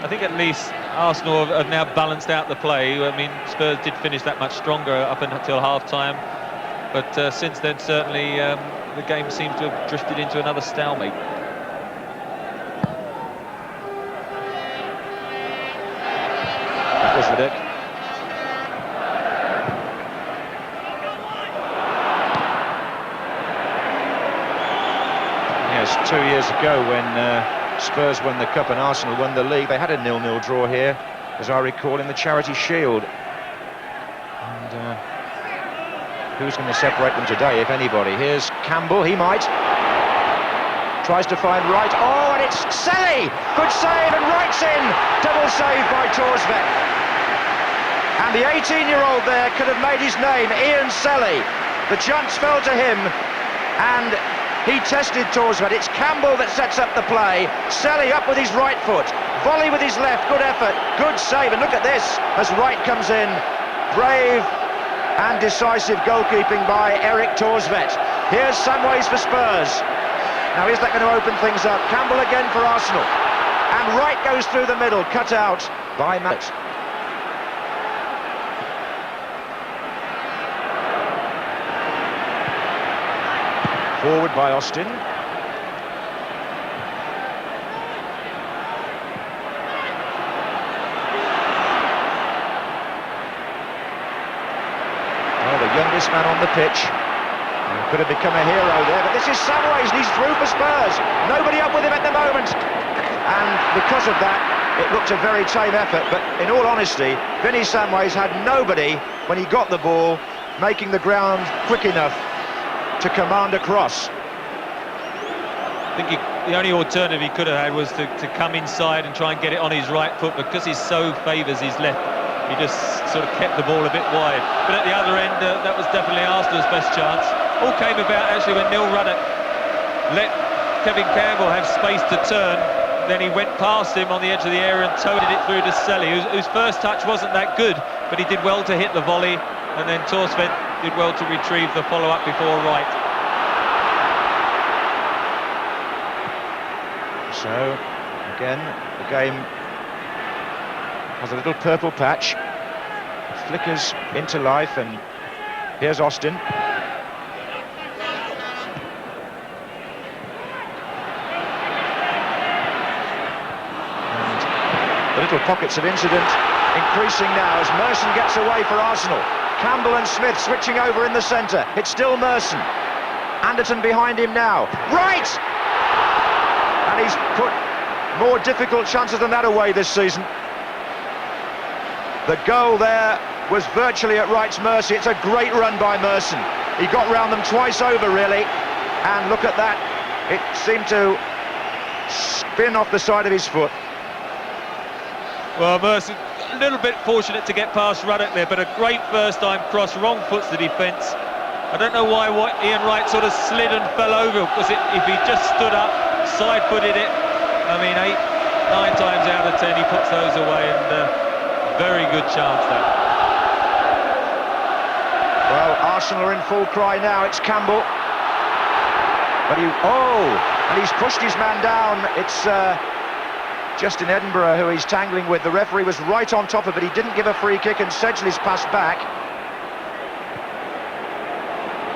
I think at least Arsenal have now balanced out the play. I mean, Spurs did finish that much stronger up until half-time, but since then certainly the game seems to have drifted into another stalemate. That was ridiculous. Yes, 2 years ago when Spurs won the Cup and Arsenal won the League, they had a 0-0 draw here, as I recall, in the Charity Shield. And who's going to separate them today, if anybody? Here's Campbell, he might. Tries to find Wright. Oh, and it's Selly! Good save, and Wright's in! Double save by Torsvett. And the 18-year-old there could have made his name, Ian Selly. The chance fell to him, and he tested Torsvett. It's Campbell that sets up the play. Selly up with his right foot. Volley with his left. Good effort. Good save. And look at this as Wright comes in. Brave and decisive goalkeeping by Eric Torsvett. Here's Samways for Spurs. Now, is that going to open things up? Campbell again for Arsenal. And Wright goes through the middle. Cut out by Matt. Forward by Austin. Oh, the youngest man on the pitch. Could have become a hero there, but this is Samways, and he's through for Spurs. Nobody up with him at the moment. And because of that, it looked a very tame effort, but in all honesty, Vinnie Samways had nobody when he got the ball, making the ground quick enough to command a cross. I think the only alternative he could have had was to come inside and try and get it on his right foot, because he so favours his left. He just sort of kept the ball a bit wide. But at the other end, that was definitely Arsenal's best chance. All came about actually when Neil Ruddock let Kevin Campbell have space to turn. Then he went past him on the edge of the area and toted it through to Selly, whose first touch wasn't that good, but he did well to hit the volley, and then Torsvett did well to retrieve the follow-up before Wright. So, again, the game has a little purple patch. It flickers into life, and here's Austin. And the little pockets of incident increasing now as Merson gets away for Arsenal. Campbell and Smith switching over in the centre. It's still Merson. Anderton behind him now. Right! And he's put more difficult chances than that away this season. The goal there was virtually at Wright's mercy. It's a great run by Merson. He got round them twice over, really. And look at that. It seemed to spin off the side of his foot. Well, Merson, a little bit fortunate to get past Ruddock there, but a great first-time cross. Wrong foot's the defence. I don't know why Ian Wright sort of slid and fell over, because if he just stood up, side-footed it, I mean, 8-9 times out of 10 he puts those away, and very good chance there. Well, Arsenal are in full cry now. It's Campbell, but and he's pushed his man down. It's Justin Edinburgh who he's tangling with. The referee was right on top of it. He didn't give a free kick, and Sedgley's passed back.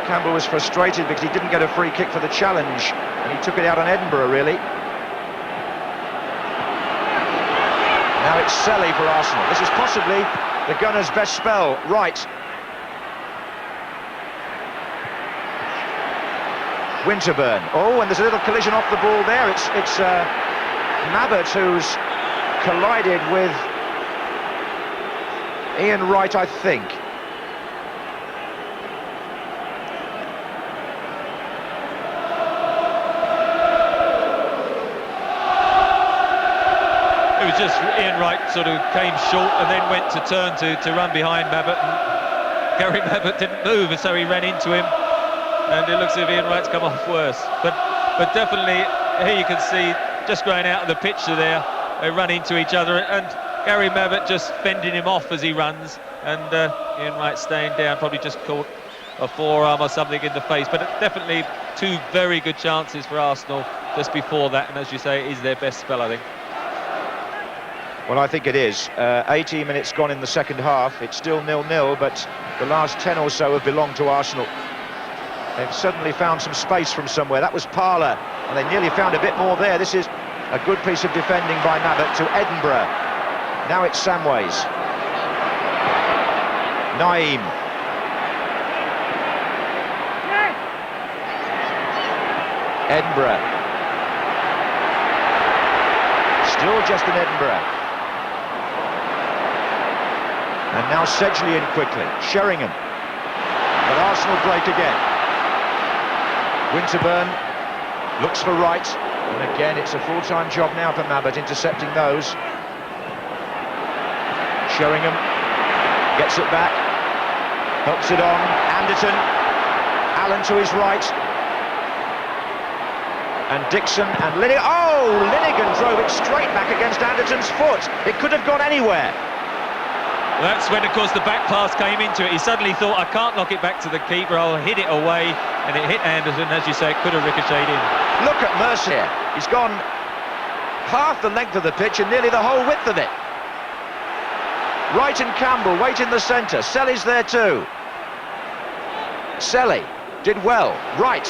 Campbell was frustrated because he didn't get a free kick for the challenge, and he took it out on Edinburgh, really. Now it's Selly for Arsenal. This is possibly the Gunners' best spell. Right. Winterburn. Oh, and there's a little collision off the ball there. It's Mabbott who's collided with Ian Wright, I think. It was just Ian Wright sort of came short and then went to turn to run behind Mabbott, and Gary Mabbott didn't move, and so he ran into him, and it looks as if Ian Wright's come off worse. But definitely here you can see, just going out of the picture there, they run into each other, and Gary Mabbott just fending him off as he runs, and Ian Wright staying down, probably just caught a forearm or something in the face. But definitely two very good chances for Arsenal just before that, and as you say, it is their best spell, I think. Well, I think it is. 18 minutes gone in the second half. It's still 0-0, but the last 10 or so have belonged to Arsenal. They've suddenly found some space from somewhere. That was Parlour, and they nearly found a bit more there. This is a good piece of defending by Mabbott to Edinburgh. Now it's Samways. Naeem. Edinburgh. Still just in Edinburgh. And now Sedgley in quickly. Sheringham. But Arsenal break again. Winterburn looks for Wright. And again, it's a full-time job now for Mabbott, intercepting those. Sheringham gets it back. Helps it on. Anderton. Allen to his right. And Dixon and Linegan. Oh! Linegan drove it straight back against Anderton's foot. It could have gone anywhere. Well, that's when, of course, the back pass came into it. He suddenly thought, I can't knock it back to the keeper, I'll hit it away, and it hit Anderson. As you say, it could have ricocheted in. Look at Mercier. He's gone half the length of the pitch and nearly the whole width of it. Wright and Campbell wait in the centre. Selly's there too. Selly did well. Wright.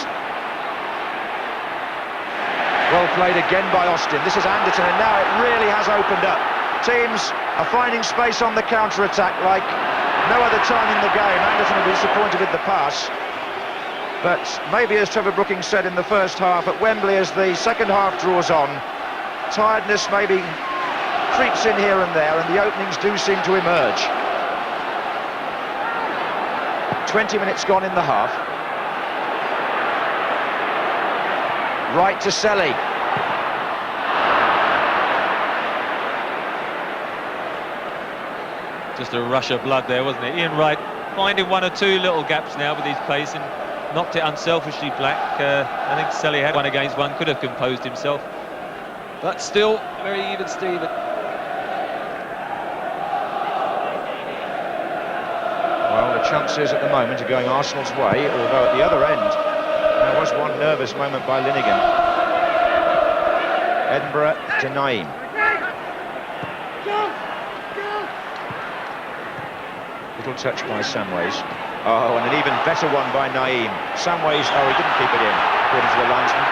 Well played again by Austin. This is Anderton, and now it really has opened up. Teams are finding space on the counter-attack like no other time in the game. Anderton will be disappointed with the pass. But maybe, as Trevor Brookings said in the first half, at Wembley, as the second half draws on, tiredness maybe creeps in here and there, and the openings do seem to emerge. 20 minutes gone in the half. Right to Selly. Just a rush of blood there, wasn't it? Ian Wright finding one or two little gaps now with his pace and knocked it unselfishly black. I think Selly had one against one, could have composed himself. But still, very even Steven. Well, the chances at the moment are going Arsenal's way, although at the other end, there was one nervous moment by Linegan. Edinburgh to Naeem. Little touch by Samways. Oh, and an even better one by Naeem. Samways, oh, he didn't keep it in, according to the linesman.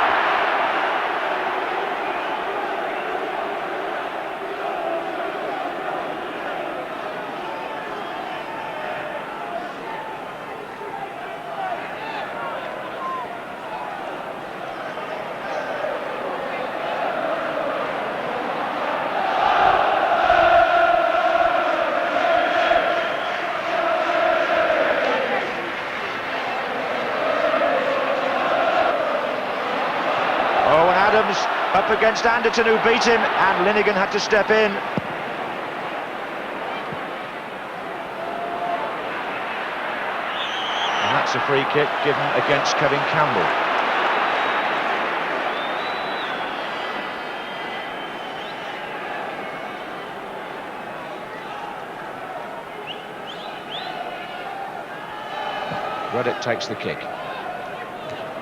Up against Anderton, who beat him, and Linegan had to step in. And that's a free kick given against Kevin Campbell. Ruddock takes the kick.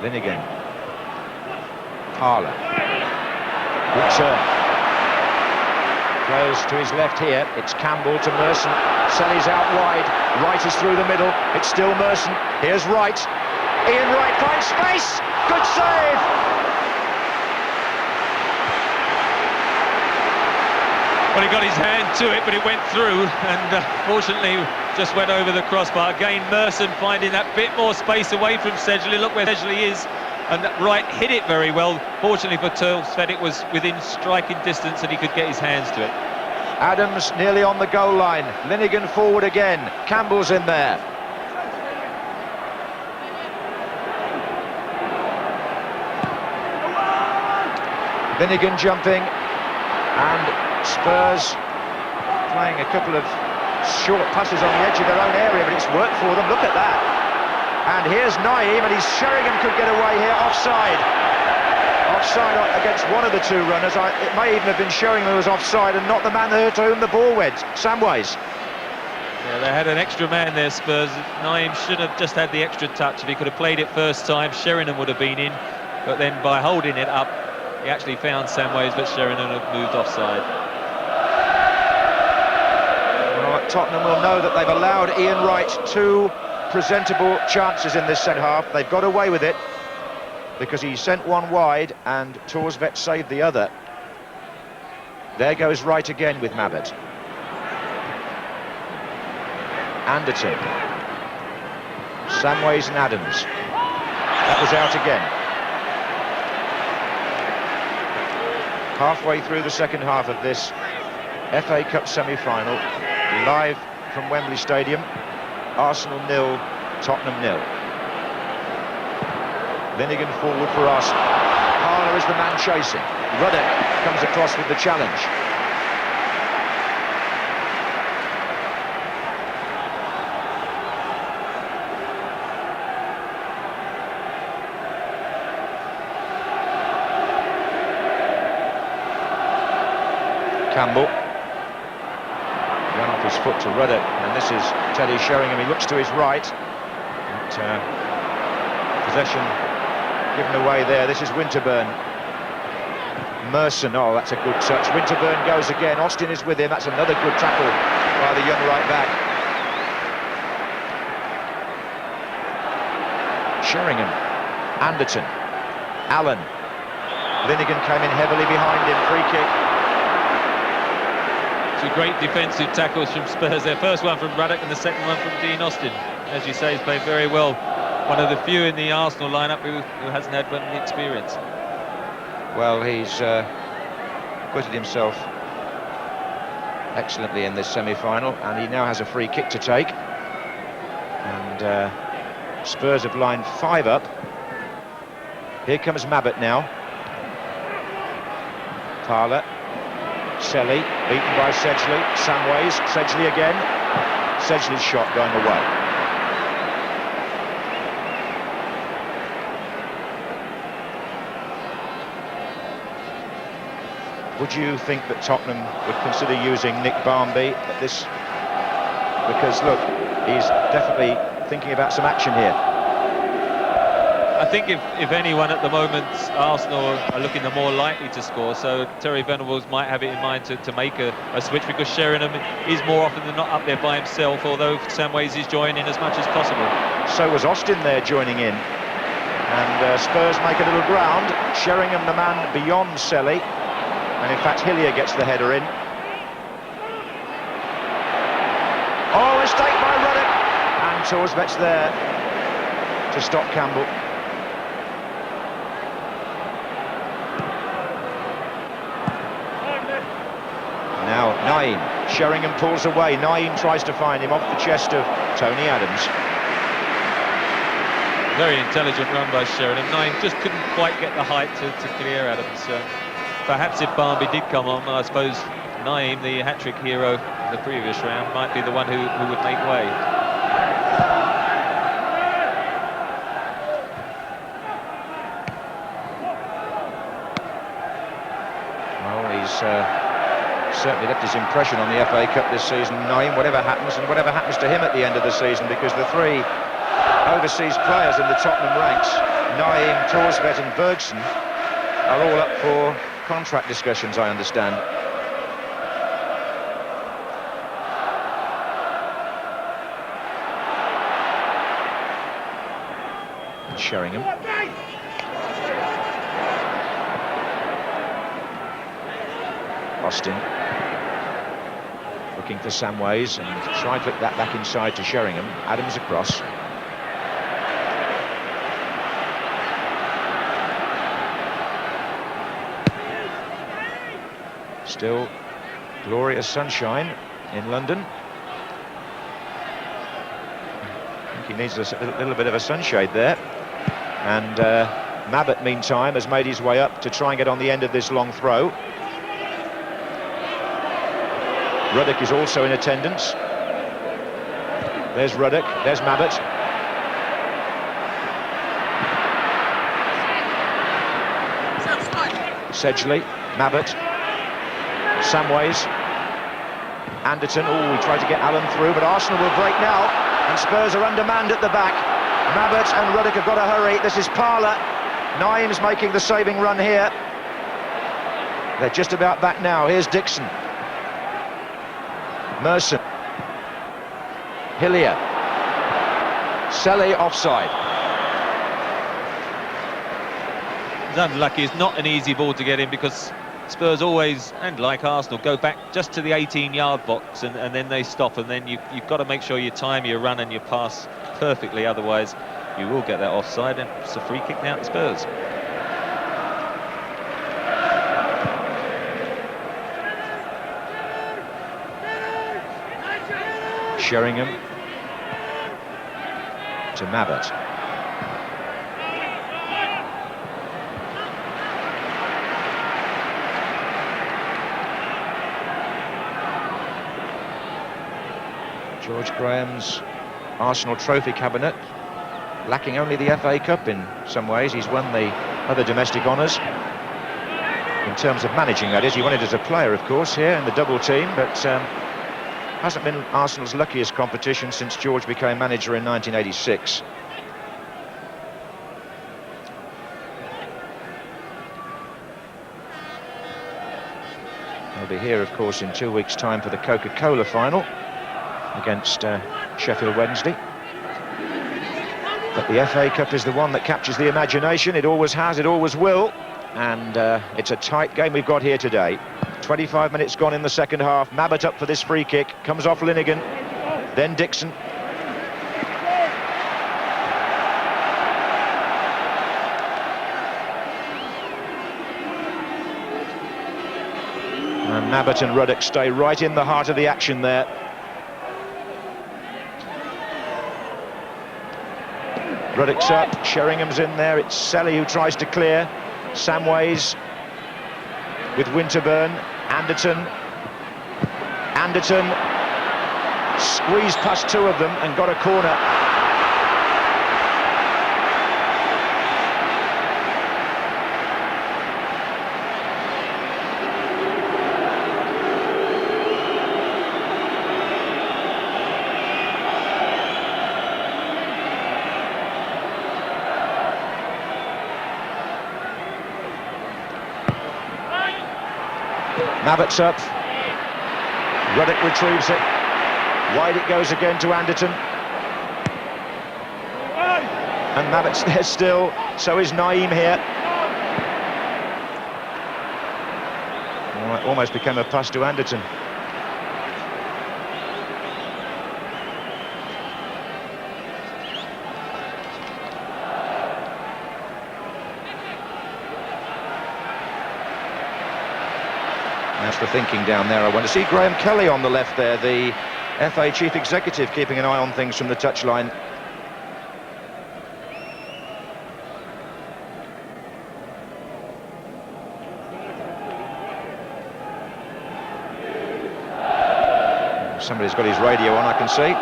Linegan. Parlour. Good turn. Close to his left here. It's Campbell to Merson. Selly's out wide. Wright is through the middle. It's still Merson. Here's Wright. Ian Wright finds space. Good save. Well, he got his hand to it, but it went through, and fortunately just went over the crossbar. Again, Merson finding that bit more space away from Sedgley. Look where Sedgley is. and Wright hit it very well. Fortunately for Torsved, it was within striking distance and he could get his hands to it. Adams nearly on the goal line. Linnigan forward again. Campbell's in there. Linnigan jumping, and Spurs playing a couple of short passes on the edge of their own area, but it's worked for them. Look at that. And here's Naeem, and Sheringham could get away here. Offside. Offside against one of the two runners. It may even have been Sheringham who was offside and not the man to whom the ball went. Samways. Yeah, they had an extra man there, Spurs. Naeem should have just had the extra touch. If he could have played it first time, Sheringham would have been in. But then by holding it up, he actually found Samways, but Sheringham had moved offside. Well, Tottenham will know that they've allowed Ian Wright 2 presentable chances in this second half. They've got away with it because he sent one wide and Torsved saved the other. There goes Wright again with Mabbutt. Anderton. Samways and Adams. That was out again. Halfway through the second half of this FA Cup semi-final, live from Wembley Stadium. Arsenal 0, Tottenham 0. Linnigan forward for Arsenal. Parler is the man chasing. Ruddock comes across with the challenge. Campbell. Ran off his foot to Ruddock, and this is Teddy Sheringham. He looks to his right. But, possession given away there. This is Winterburn. Merson, oh, that's a good touch. Winterburn goes again. Austin is with him. That's another good tackle by the young right back. Sheringham. Anderton. Allen. Linnigan came in heavily behind him. Free kick. Two great defensive tackles from Spurs. Their first one from Ruddock and the second one from Dean Austin. As you say, he's played very well. One of the few in the Arsenal lineup who hasn't had any experience. Well, he's acquitted himself excellently in this semi-final, and he now has a free kick to take. And Spurs have lined 5 up. Here comes Mabbutt now. Parler. Selly, beaten by Sedgley. Samways, Sedgley again. Sedgley's shot going away. Would you think that Tottenham would consider using Nick Barmby at this? Because look, he's definitely thinking about some action here. I think if anyone at the moment, Arsenal are looking the more likely to score, so Terry Venables might have it in mind to make a switch, because Sheringham is more often than not up there by himself, although Samways is joining in as much as possible. So was Austin there joining in. And Spurs make a little ground. Sheringham the man beyond Selly. And in fact, Hillier gets the header in. Oh, mistake by Ruddock. And Torsved's there to stop Campbell. Now Naeem. Sheringham pulls away. Naeem tries to find him off the chest of Tony Adams. Very intelligent run by Sheringham. Naeem just couldn't quite get the height to clear Adams. Perhaps if Barmby did come on, I suppose Naeem, the hat-trick hero in the previous round, might be the one who would make way. Well, he's certainly left his impression on the FA Cup this season, Naeem, whatever happens, and whatever happens to him at the end of the season, because the 3 overseas players in the Tottenham ranks, Naeem, Torsved and Bergson, are all up for contract discussions, I understand. And Sheringham. Austin. Looking for Samways and try to flick that back inside to Sheringham. Adams across. Still glorious sunshine in London. I think he needs a little bit of a sunshade there. And Mabbutt, meantime, has made his way up to try and get on the end of this long throw. Ruddock is also in attendance. There's Ruddock, there's Mabbutt. Sedgley, Mabbutt, Samways, Anderton. Oh, we tried to get Allen through, but Arsenal will break now, and Spurs are undermanned at the back. Mabbutt and Ruddock have got to hurry. This is Parlour. Naeem's making the saving run here. They're just about back now. Here's Dixon. Merson. Hillier. Selly offside. He's unlucky. It's not an easy ball to get in because Spurs always, and like Arsenal, go back just to the 18-yard box and then they stop, and then you've got to make sure you time your run and your pass perfectly, otherwise you will get that offside, and it's a free kick now to Spurs. Sheringham to Mabbutt. George Graham's Arsenal trophy cabinet, lacking only the FA Cup in some ways. He's won the other domestic honours. In terms of managing, that is. He won it as a player, of course, here in the double team, but hasn't been Arsenal's luckiest competition since George became manager in 1986. They'll be here, of course, in 2 weeks' time for the Coca-Cola final against Sheffield Wednesday. But the FA Cup is the one that captures the imagination. It always has, it always will. And it's a tight game we've got here today. 25 minutes gone in the second half. Mabbutt up for this free kick. Comes off Linnigan. Then Dixon. And Mabbutt and Ruddock stay right in the heart of the action there. Ruddock's up, Sheringham's in there, it's Selly who tries to clear. Samways with Winterburn, Anderton squeezed past two of them and got a corner. Mabbutt's up. Ruddock retrieves it. Wide it goes again to Anderton. And Mabbutt's there still. So is Naeem here. Well, it almost became a pass to Anderton. That's the thinking down there. I want to see Graham Kelly on the left there, the FA Chief Executive, keeping an eye on things from the touchline. Somebody's got his radio on, I can see.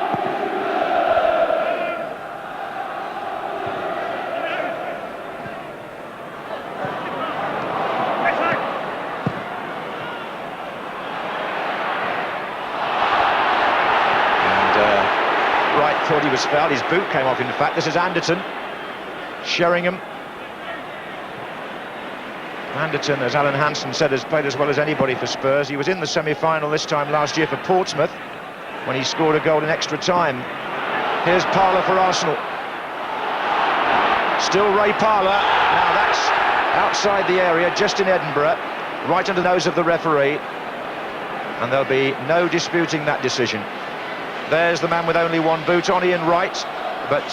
Thought he was fouled, his boot came off in fact. This is Anderton. Sheringham. Anderton, as Alan Hansen said, has played as well as anybody for Spurs. He was in the semi-final this time last year for Portsmouth when he scored a goal in extra time. Here's Parlour for Arsenal. Still Ray Parlour. Now that's outside the area, just in Edinburgh, right under the nose of the referee. And there'll be no disputing that decision. There's the man with only one boot on, Ian Wright, but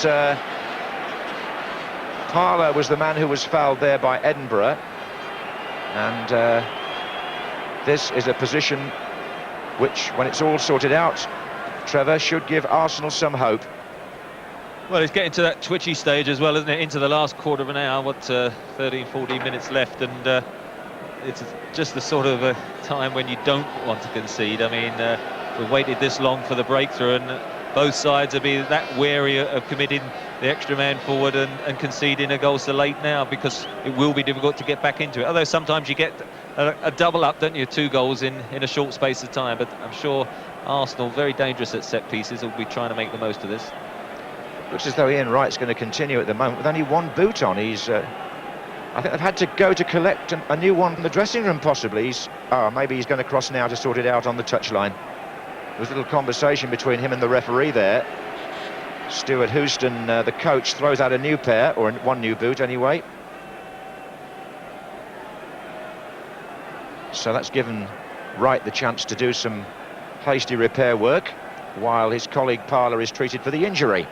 Parlour was the man who was fouled there by Edinburgh, and this is a position which, when it's all sorted out, Trevor, should give Arsenal some hope. Well, it's getting to that twitchy stage as well, isn't it? Into the last quarter of an hour, 13, 14 minutes left, and it's just the sort of time when you don't want to concede. I mean, we've waited this long for the breakthrough, and both sides have been that wary of committing the extra man forward and conceding a goal so late now, because it will be difficult to get back into it. Although sometimes you get a double up, don't you? 2 goals in a short space of time. But I'm sure Arsenal, very dangerous at set pieces, will be trying to make the most of this. Looks as though Ian Wright's going to continue at the moment with only 1 boot on. He's, I think they've had to go to collect a new one from the dressing room, possibly. Maybe he's going to cross now to sort it out on the touchline. There was a little conversation between him and the referee there. Stuart Houston, the coach, throws out a new pair, or 1 new boot anyway. So that's given Wright the chance to do some hasty repair work, while his colleague Parler is treated for the injury.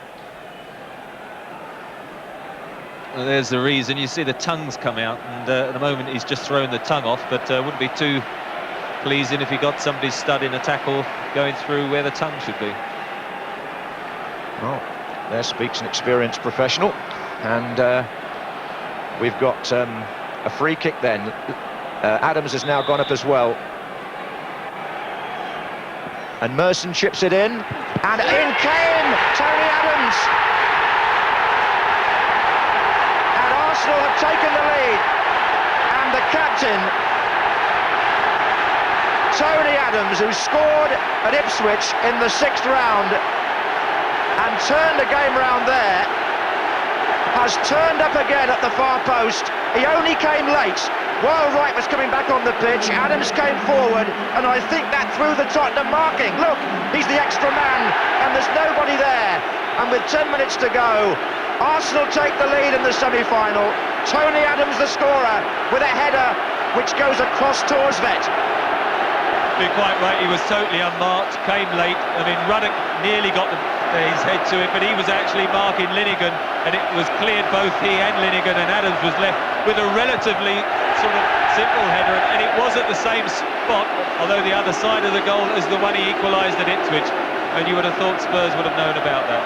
Well, there's the reason. You see the tongues come out, and at the moment he's just thrown the tongue off, but wouldn't be too pleasing if he got somebody stud in a tackle going through where the tongue should be. Well, there speaks an experienced professional, and we've got a free kick then. Adams has now gone up as well. And Merson chips it in, and in came Tony Adams! And Arsenal have taken the lead, and the captain, Tony Adams, who scored at Ipswich in the 6th round and turned the game round there, has turned up again at the far post. He only came late. While Wright was coming back on the pitch, Adams came forward, and I think that threw the Tottenham marking. Look, he's the extra man, and there's nobody there. And with 10 minutes to go, Arsenal take the lead in the semi-final. Tony Adams, the scorer, with a header which goes across Torsvet. You're quite right, he was totally unmarked, came late. I mean, Ruddock nearly got his head to it, but he was actually marking Linnigan, and it was cleared both he and Linnigan, and Adams was left with a relatively sort of simple header, and it was at the same spot, although the other side of the goal as the one he equalised at Ipswich, and you would have thought Spurs would have known about that.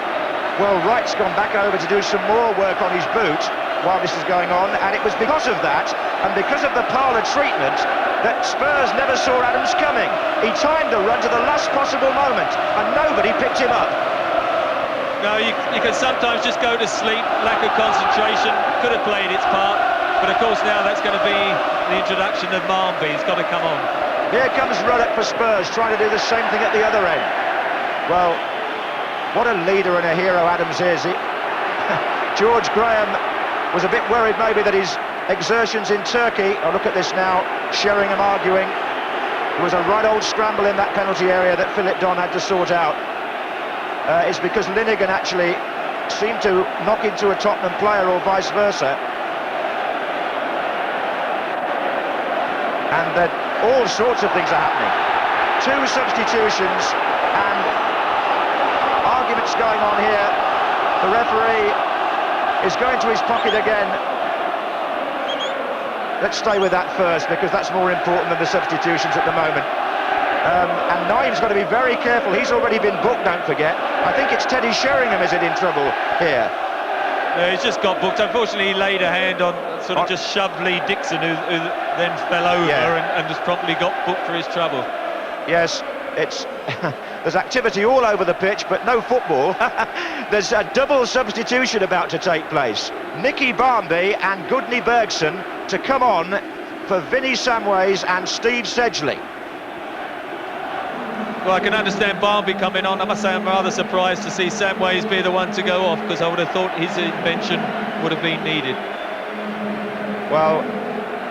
Well, Wright's gone back over to do some more work on his boot while this is going on, and it was because of that, and because of the Parler treatment, that Spurs never saw Adams coming. He timed the run to the last possible moment, and nobody picked him up. No, you can sometimes just go to sleep, lack of concentration, could have played its part, but of course now that's going to be the introduction of Marnby. He's got to come on. Here comes Ruddock for Spurs, trying to do the same thing at the other end. Well, what a leader and a hero Adams is. George Graham was a bit worried maybe that his exertions in Turkey, look at this now, Sheringham arguing. There was a right old scramble in that penalty area that Philip Don had to sort out. It's because Linnigan actually seemed to knock into a Tottenham player or vice versa. And that all sorts of things are happening. 2 substitutions and arguments going on here. The referee is going to his pocket again. Let's stay with that first, because that's more important than the substitutions at the moment. And Naim's got to be very careful. He's already been booked, don't forget. I think it's Teddy Sheringham is in trouble here. Yeah, he's just got booked. Unfortunately, he laid a hand on, sort of just shoved Lee Dixon, who then fell over, and just promptly got booked for his trouble. Yes, it's there's activity all over the pitch, but no football. There's a double substitution about to take place. Nicky Barmby and Gudni Bergson to come on for Vinnie Samways and Steve Sedgley. Well, I can understand Barmby coming on. I must say I'm rather surprised to see Samways be the one to go off, because I would have thought his intervention would have been needed. Well,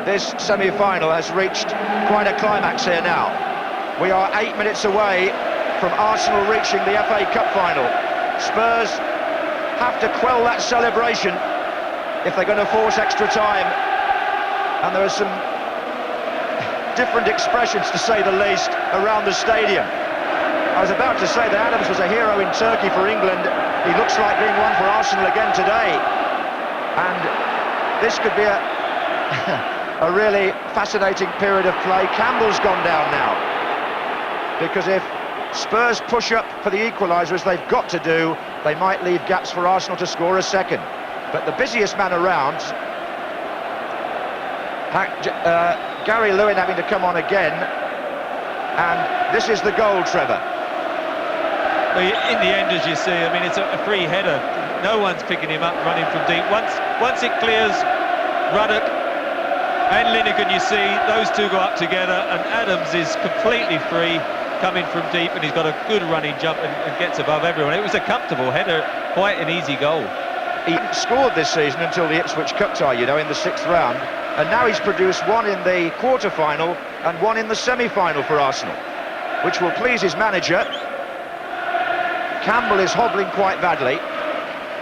this semi-final has reached quite a climax here now. We are 8 minutes away from Arsenal reaching the FA Cup final. Spurs have to quell that celebration if they're going to force extra time. And there are some different expressions, to say the least, around the stadium. I was about to say that Adams was a hero in Turkey for England. He looks like being one for Arsenal again today. And this could be a really fascinating period of play. Campbell's gone down now, because if Spurs push up for the equaliser, as they've got to do, they might leave gaps for Arsenal to score a second. But the busiest man around, Gary Lewin, having to come on again, and this is the goal, Trevor. In the end, as you see, I mean, it's a free header. No one's picking him up, running from deep. Once it clears Ruddock and Lineker, you see those two go up together, and Adams is completely free, coming from deep, and he's got a good running jump and gets above everyone. It was a comfortable header, quite an easy goal. He hadn't scored this season until the Ipswich Cup tie, you know, in the 6th round, and now he's produced one in the quarter-final and one in the semi-final for Arsenal, which will please his manager. Campbell is hobbling quite badly.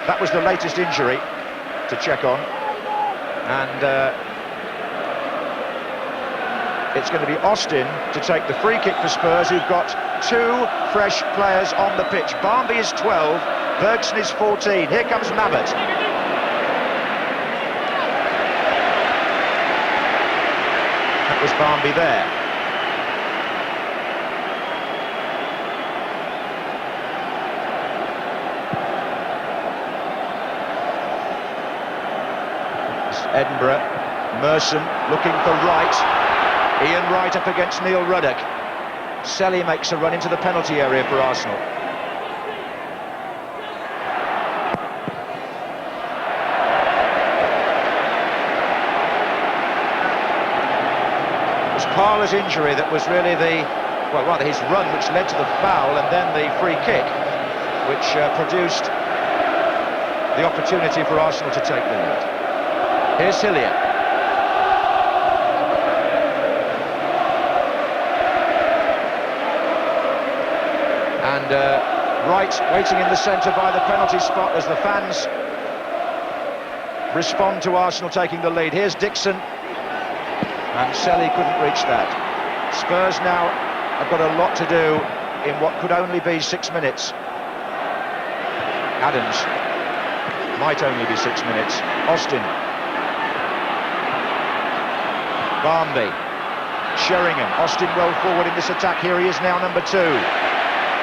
That was the latest injury to check on, and it's going to be Austin to take the free kick for Spurs, who've got 2 fresh players on the pitch. Barmby is 12, Bergson is 14. Here comes Mabbott. That was Barmby there. It's Edinburgh, Merson looking for Wright. Ian Wright up against Neil Ruddock. Selly makes a run into the penalty area for Arsenal. It was Parler's injury that was really well, rather his run, which led to the foul and then the free kick, which produced the opportunity for Arsenal to take the lead. Here's Hillier. And Wright waiting in the centre by the penalty spot as the fans respond to Arsenal taking the lead. Here's Dixon, and Selly couldn't reach that. Spurs now have got a lot to do in what could only be 6 minutes. Adams might only be 6 minutes. Austin, Barmby, Sheringham. Austin well forward in this attack. Here he is now, number 2.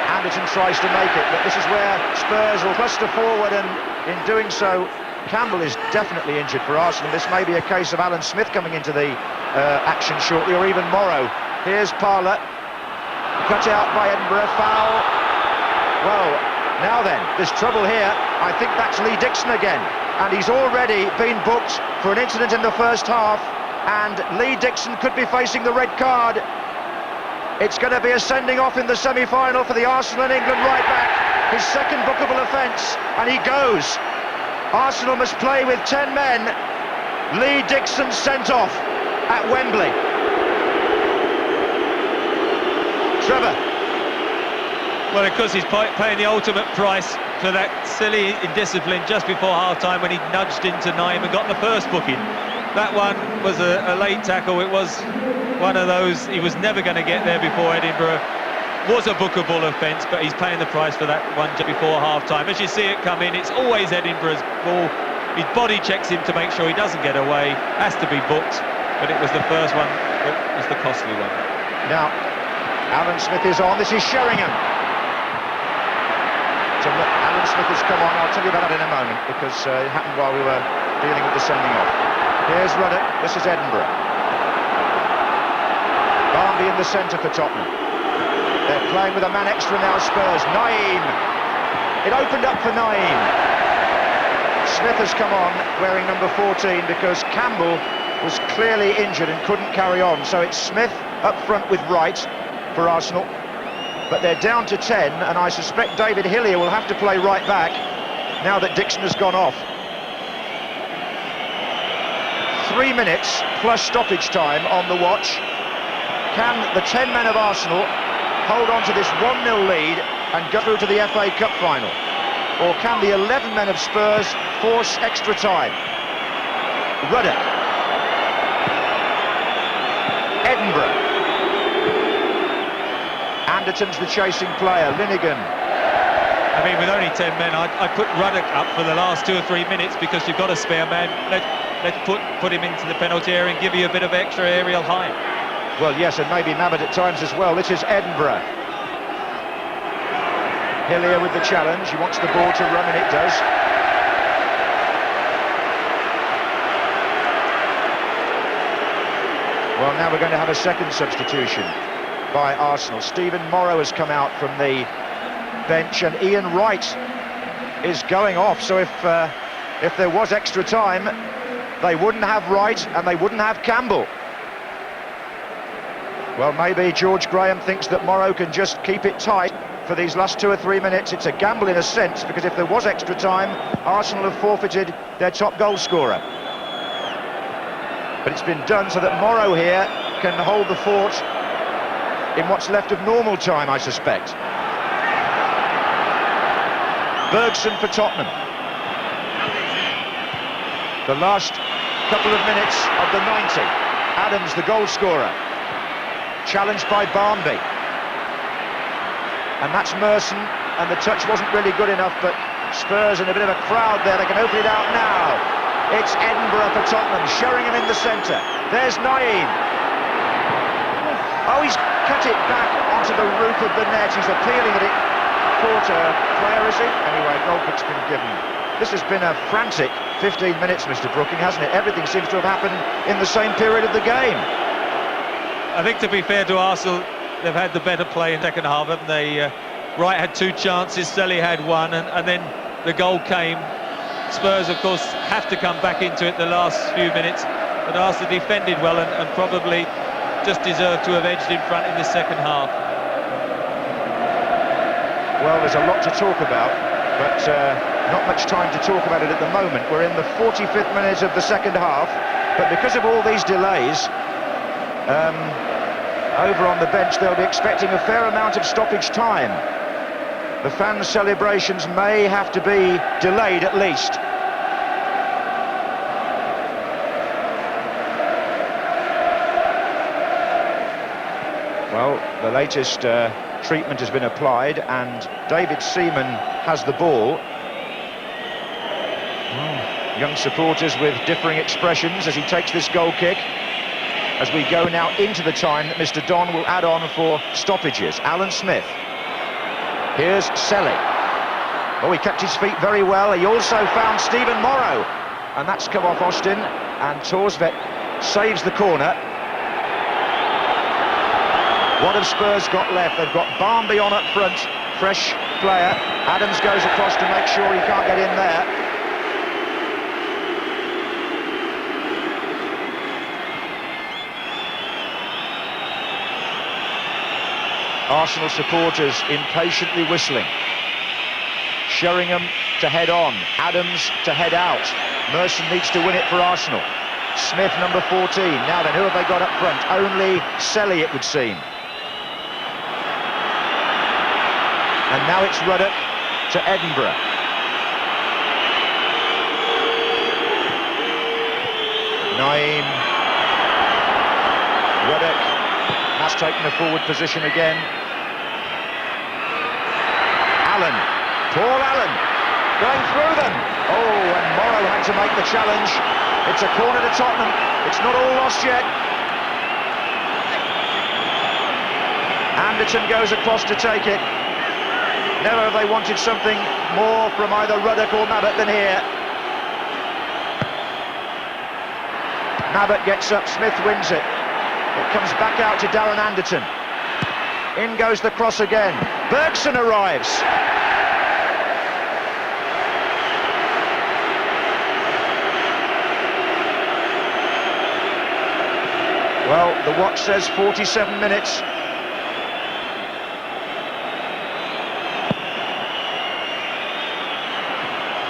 Anderton tries to make it, but this is where Spurs will cluster forward, and in doing so, Campbell is definitely injured for Arsenal. This may be a case of Alan Smith coming into the action shortly, or even Morrow. Here's Parler, cut out by Edinburgh, foul. Well, now then, there's trouble here. I think that's Lee Dixon again, and he's already been booked for an incident in the first half, and Lee Dixon could be facing the red card. It's going to be a sending off in the semi-final for the Arsenal and England right back. His second bookable offence, and he goes. Arsenal must play with 10 men. Lee Dixon sent off at Wembley. Trevor. Well, because he's paying the ultimate price for that silly indiscipline just before half-time when he nudged into Naim and got the first booking. That one was a late tackle. It was one of those, he was never going to get there before Edinburgh. Was a bookable offence, but he's paying the price for that one just before half-time. As you see it come in, it's always Edinburgh's ball. His body checks him to make sure he doesn't get away. Has to be booked, but it was the first one that was the costly one. Now, Alan Smith is on. This is Sheringham. So Alan Smith has come on. I'll tell you about that in a moment, because it happened while we were dealing with the sending off. Here's Ruddock. This is Edinburgh. Barmby in the centre for Tottenham. They're playing with a man extra now, Spurs. Naim. It opened up for Naim. Smith has come on wearing number 14 because Campbell was clearly injured and couldn't carry on. So it's Smith up front with Wright for Arsenal. But they're down to 10, and I suspect David Hillier will have to play right back now that Dixon has gone off. 3 minutes plus stoppage time on the watch. Can the 10 men of Arsenal hold on to this 1-0 lead and go through to the FA Cup final? Or can the 11 men of Spurs force extra time? Ruddock. Edinburgh. Anderton's the chasing player. Linnigan. I mean, with only 10 men, I'd put Ruddock up for the last 2 or 3 minutes because you've got a spare man. let's put him into the penalty area and give you a bit of extra aerial height. Well, yes, and maybe Mabbutt at times as well. This is Edinburgh. Hillier with the challenge. He wants the ball to run, and it does. Well, now we're going to have a second substitution by Arsenal. Stephen Morrow has come out from the bench, and Ian Wright is going off. So if there was extra time, they wouldn't have Wright and they wouldn't have Campbell. Well, maybe George Graham thinks that Morrow can just keep it tight for these last 2 or 3 minutes. It's a gamble in a sense, because if there was extra time, Arsenal have forfeited their top goal scorer. But it's been done so that Morrow here can hold the fort in what's left of normal time, I suspect. Bergson for Tottenham. The last couple of minutes of the 90. Adams, the goal scorer, challenged by Barmby. And that's Merson, and the touch wasn't really good enough, but Spurs in a bit of a crowd there. They can open it out now. It's Edinburgh for Tottenham, Sheringham in the centre. There's Naeem. Oh, he's cut it back onto the roof of the net. He's appealing that it caught a player, is he? Anyway, goal kick's been given. This has been a frantic 15 minutes, Mr. Brooking, hasn't it? Everything seems to have happened in the same period of the game. I think, to be fair to Arsenal, they've had the better play in the second half, haven't they? Wright had 2 chances, Selly had 1, and then the goal came. Spurs, of course, have to come back into it the last few minutes, but Arsenal defended well and probably just deserved to have edged in front in the second half. Well, there's a lot to talk about, but not much time to talk about it at the moment. We're in the 45th minute of the second half, but because of all these delays, over on the bench they'll be expecting a fair amount of stoppage time. The fans' celebrations may have to be delayed at least. Well, the latest treatment has been applied, and David Seaman has the ball. Young supporters with differing expressions as he takes this goal kick, as we go now into the time that Mr. Don will add on for stoppages. Alan Smith. Here's Selly. Oh, he kept his feet very well. He also found Stephen Morrow, and that's come off Austin, and Torsvet saves the corner. What have Spurs got left? They've got Barmby on up front, fresh player. Adams goes across to make sure he can't get in there. Arsenal supporters impatiently whistling. Sheringham to head on, Adams to head out. Merson needs to win it for Arsenal. Smith, number 14. Now then, who have they got up front? Only Selly, it would seem. And now it's Ruddock to Edinburgh. Naeem. Ruddock has taken a forward position again. Allen, Paul Allen, going through them. Oh, and Morrow had to make the challenge. It's a corner to Tottenham. It's not all lost yet. Anderton goes across to take it. Never have they wanted something more from either Ruddock or Mabbutt than here. Mabbutt gets up, Smith wins it. It comes back out to Darren Anderton. In goes the cross again. Bergson arrives. Well, the watch says 47 minutes.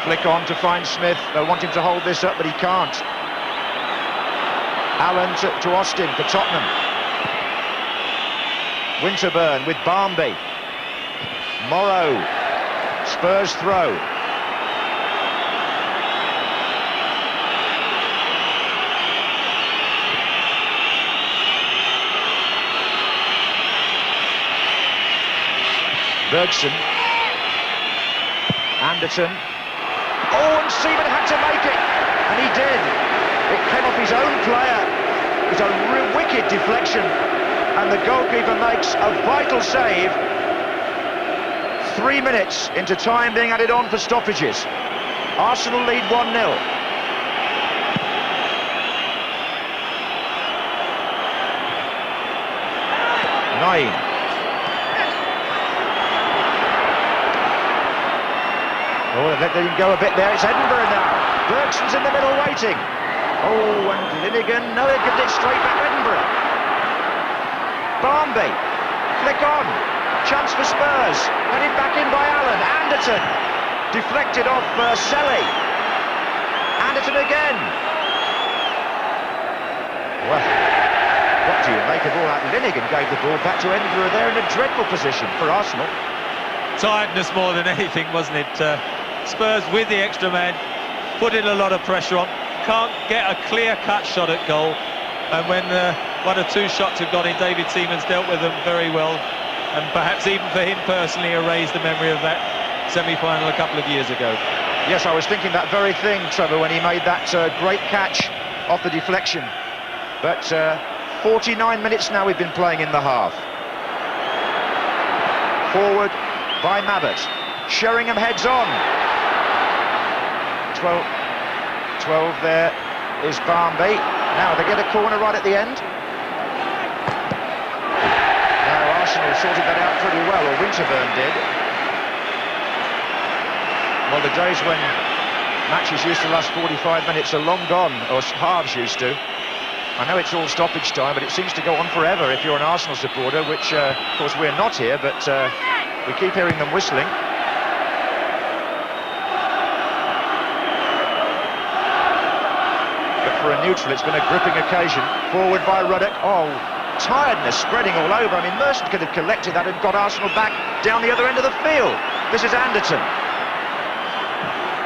Flick on to find Smith. They want him to hold this up, but he can't. Allen to Austin for Tottenham. Winterburn with Barmby. Morrow. Spurs throw. Bergson. Anderton. Oh, and Seaman had to make it, and he did. his own player. It's a wicked deflection, and the goalkeeper makes a vital save. 3 minutes into time being added on for stoppages. Arsenal lead 1-0. Naeem. Oh, they've let them go a bit there. It's Edinburgh now. Bergson's in the middle waiting. Oh, and Linnigan, no, they gives it straight back Edinburgh. Barmby, flick on. Chance for Spurs. Headed back in by Allen. Anderton. Deflected off Selly. Anderton again. Well, what do you make of all that? Linnigan gave the ball back to Edinburgh there in a dreadful position for Arsenal. Tiredness more than anything, wasn't it? Spurs with the extra man, putting a lot of pressure on. Can't get a clear-cut shot at goal. And when one or two shots have gone in, David Seaman's dealt with them very well. And perhaps even for him personally erased the memory of that semi-final a couple of years ago. Yes, I was thinking that very thing, Trevor, when he made that great catch off the deflection. But 49 minutes now we've been playing in the half. Forward by Mabbott. Sheringham heads on. 12 there is Barmby. Now they get a corner right at the end. Now Arsenal sorted that out pretty well, or Winterburn did. Well, the days when matches used to last 45 minutes are long gone, or halves used to. I know it's all stoppage time, but it seems to go on forever if you're an Arsenal supporter, which, of course, we're not here, but we keep hearing them whistling. But for a neutral, it's been a gripping occasion. Forward by Ruddock. Oh, tiredness spreading all over. I mean, Merson could have collected that and got Arsenal back down the other end of the field. This is Anderton.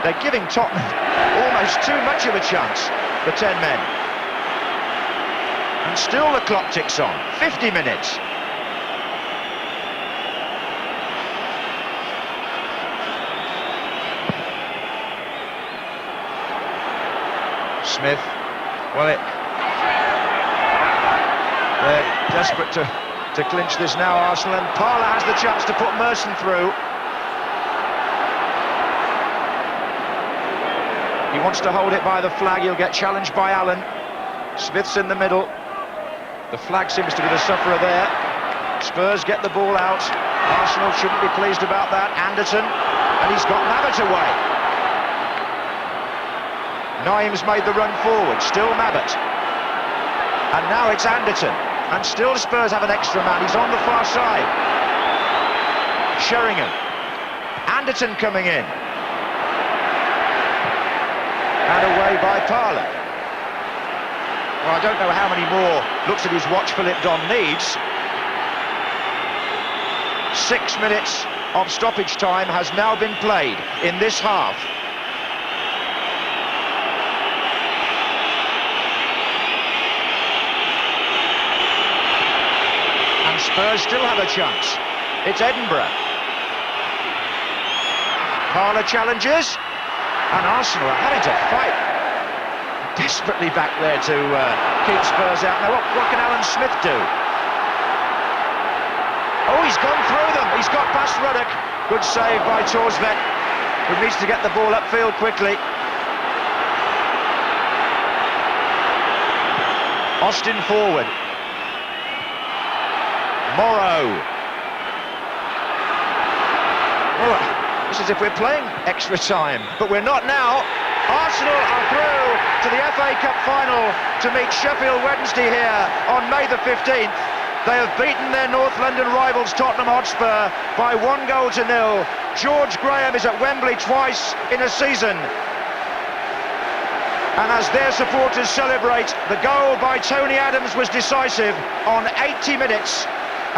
They're giving Tottenham almost too much of a chance, the 10 men. And still the clock ticks on. 50 minutes. Smith. Well, they're desperate to clinch this now, Arsenal, and Parler has the chance to put Merson through. He wants to hold it by the flag. He'll get challenged by Allen. Smith's in the middle. The flag seems to be the sufferer there. Spurs get the ball out. Arsenal shouldn't be pleased about that. Anderton, and he's got Mabbott away. Naeem's made the run forward. Still Mabbott. And now it's Anderton. And still Spurs have an extra man. He's on the far side. Sheringham. Anderton coming in. And away by Parler. Well, I don't know how many more looks at his watch Philip Don needs. 6 minutes of stoppage time has now been played in this half. And Spurs still have a chance. It's Edinburgh. Parler challenges. And Arsenal are having to fight desperately back there to keep Spurs out. Now what can Alan Smith do? Oh, he's gone through them. He's got past Ruddock. Good save by Torsvet, who needs to get the ball upfield quickly. Austin forward. Morrow. Oh, it's as if we're playing extra time, but we're not now. Arsenal are through to the FA Cup final to meet Sheffield Wednesday here on May the 15th. They have beaten their North London rivals Tottenham Hotspur by 1-0. George Graham is at Wembley twice in a season. And as their supporters celebrate, the goal by Tony Adams was decisive on 80 minutes.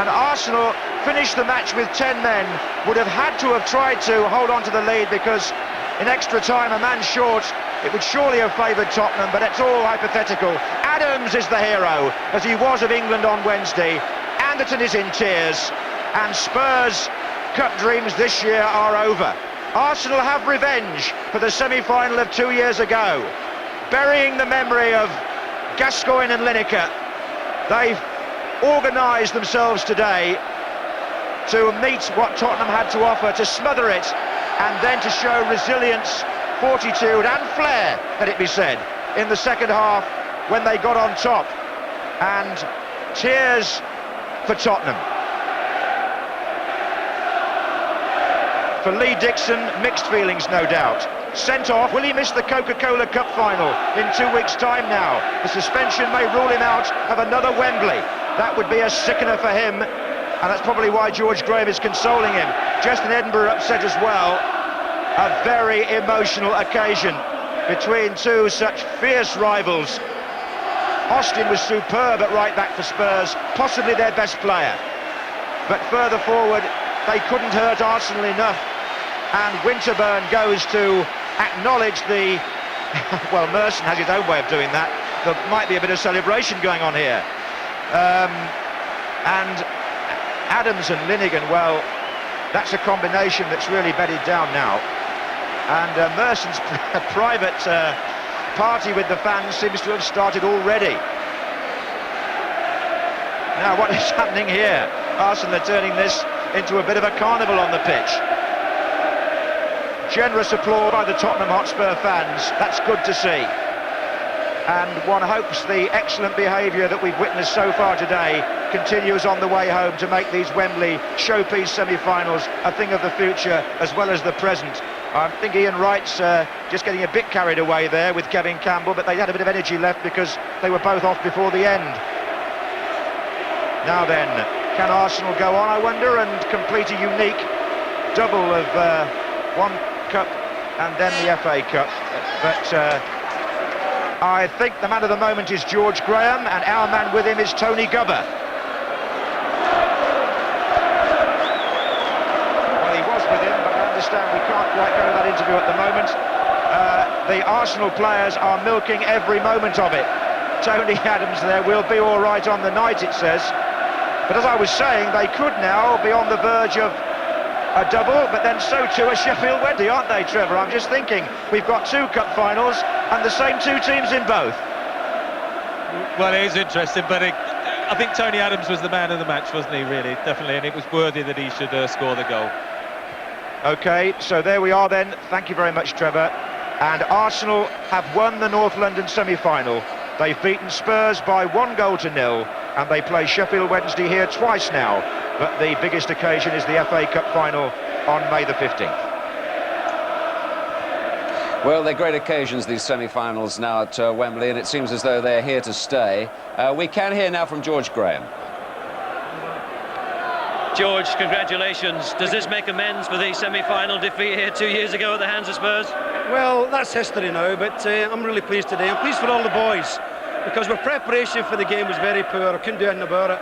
And Arsenal finished the match with 10 men. Would have had to have tried to hold on to the lead, because in extra time, a man short, it would surely have favoured Tottenham, but it's all hypothetical. Adams is the hero, as he was of England on Wednesday. Anderton is in tears, and Spurs' Cup dreams this year are over. Arsenal have revenge for the semi-final of 2 years ago, burying the memory of Gascoigne and Lineker, they've organised themselves today to meet what Tottenham had to offer, to smother it, and then to show resilience, fortitude and flair, let it be said, in the second half when they got on top. And cheers for Tottenham. For Lee Dixon, mixed feelings no doubt. Sent off, will he miss the Coca-Cola Cup final in 2 weeks' time now? The suspension may rule him out of another Wembley. That would be a sickener for him, and that's probably why George Graham is consoling him. Just in Edinburgh upset as well. A very emotional occasion between two such fierce rivals. Austin was superb at right back for Spurs, possibly their best player. But further forward, they couldn't hurt Arsenal enough. And Winterburn goes to acknowledge the... well, Merson has his own way of doing that. There might be a bit of celebration going on here. And Adams and Linnigan, well, that's a combination that's really bedded down now. And Merson's private party with the fans seems to have started already. Now, what is happening here? Arsenal are turning this into a bit of a carnival on the pitch. Generous applause by the Tottenham Hotspur fans. That's good to see. And one hopes the excellent behaviour that we've witnessed so far today continues on the way home to make these Wembley showpiece semi-finals a thing of the future as well as the present. I think Ian Wright's just getting a bit carried away there with Kevin Campbell, but they had a bit of energy left because they were both off before the end. Now then, can Arsenal go on, I wonder, and complete a unique double of one cup and then the FA Cup? But I think the man of the moment is George Graham, and our man with him is Tony Gubber. Well, he was with him, but I understand we can't quite go to that interview at the moment. The Arsenal players are milking every moment of it. Tony Adams there will be all right on the night, it says. But as I was saying, they could now be on the verge of a double, but then so too are Sheffield Wednesday, aren't they, Trevor? I'm just thinking, we've got two cup finals and the same two teams in both. Well, it is interesting, but I think Tony Adams was the man of the match, wasn't he, really? Definitely, and it was worthy that he should score the goal. OK, so there we are then. Thank you very much, Trevor. And Arsenal have won the North London semi-final. They've beaten Spurs by 1-0, and they play Sheffield Wednesday here twice now. But the biggest occasion is the FA Cup final on May the 15th. Well, they're great occasions, these semi-finals now at Wembley, and it seems as though they're here to stay. We can hear now from George Graham. George, congratulations. Does this make amends for the semi-final defeat here 2 years ago at the hands of Spurs? Well, that's history now, but I'm really pleased today. I'm pleased for all the boys, because our preparation for the game was very poor. I couldn't do anything about it.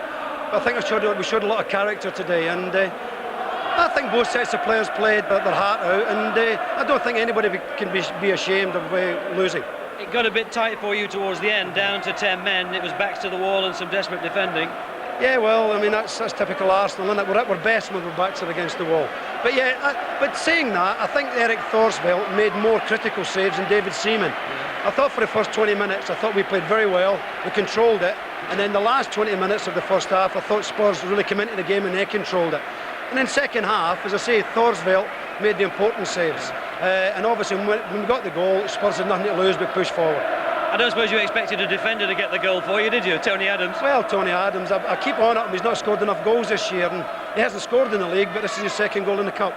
But I think we showed a lot of character today, and I think both sets of players played their heart out, and I don't think anybody can be ashamed of losing. It got a bit tight for you towards the end, down to 10 men. It was backs to the wall and some desperate defending. Yeah, well, I mean, that's typical Arsenal, isn't it? We're at our best when our backs are against the wall. But yeah, but saying that, I think Eric Thorsveld made more critical saves than David Seaman. Yeah. I thought for the first 20 minutes, I thought we played very well, we controlled it, and then the last 20 minutes of the first half, I thought Spurs really came into the game and they controlled it. And then second half, as I say, Thorsveld made the important saves. And obviously, when we got the goal, Spurs had nothing to lose but push forward. I don't suppose you expected a defender to get the goal for you, did you, Tony Adams? Well, Tony Adams, I keep on at him. He's not scored enough goals this year, and he hasn't scored in the league, but this is his second goal in the Cup.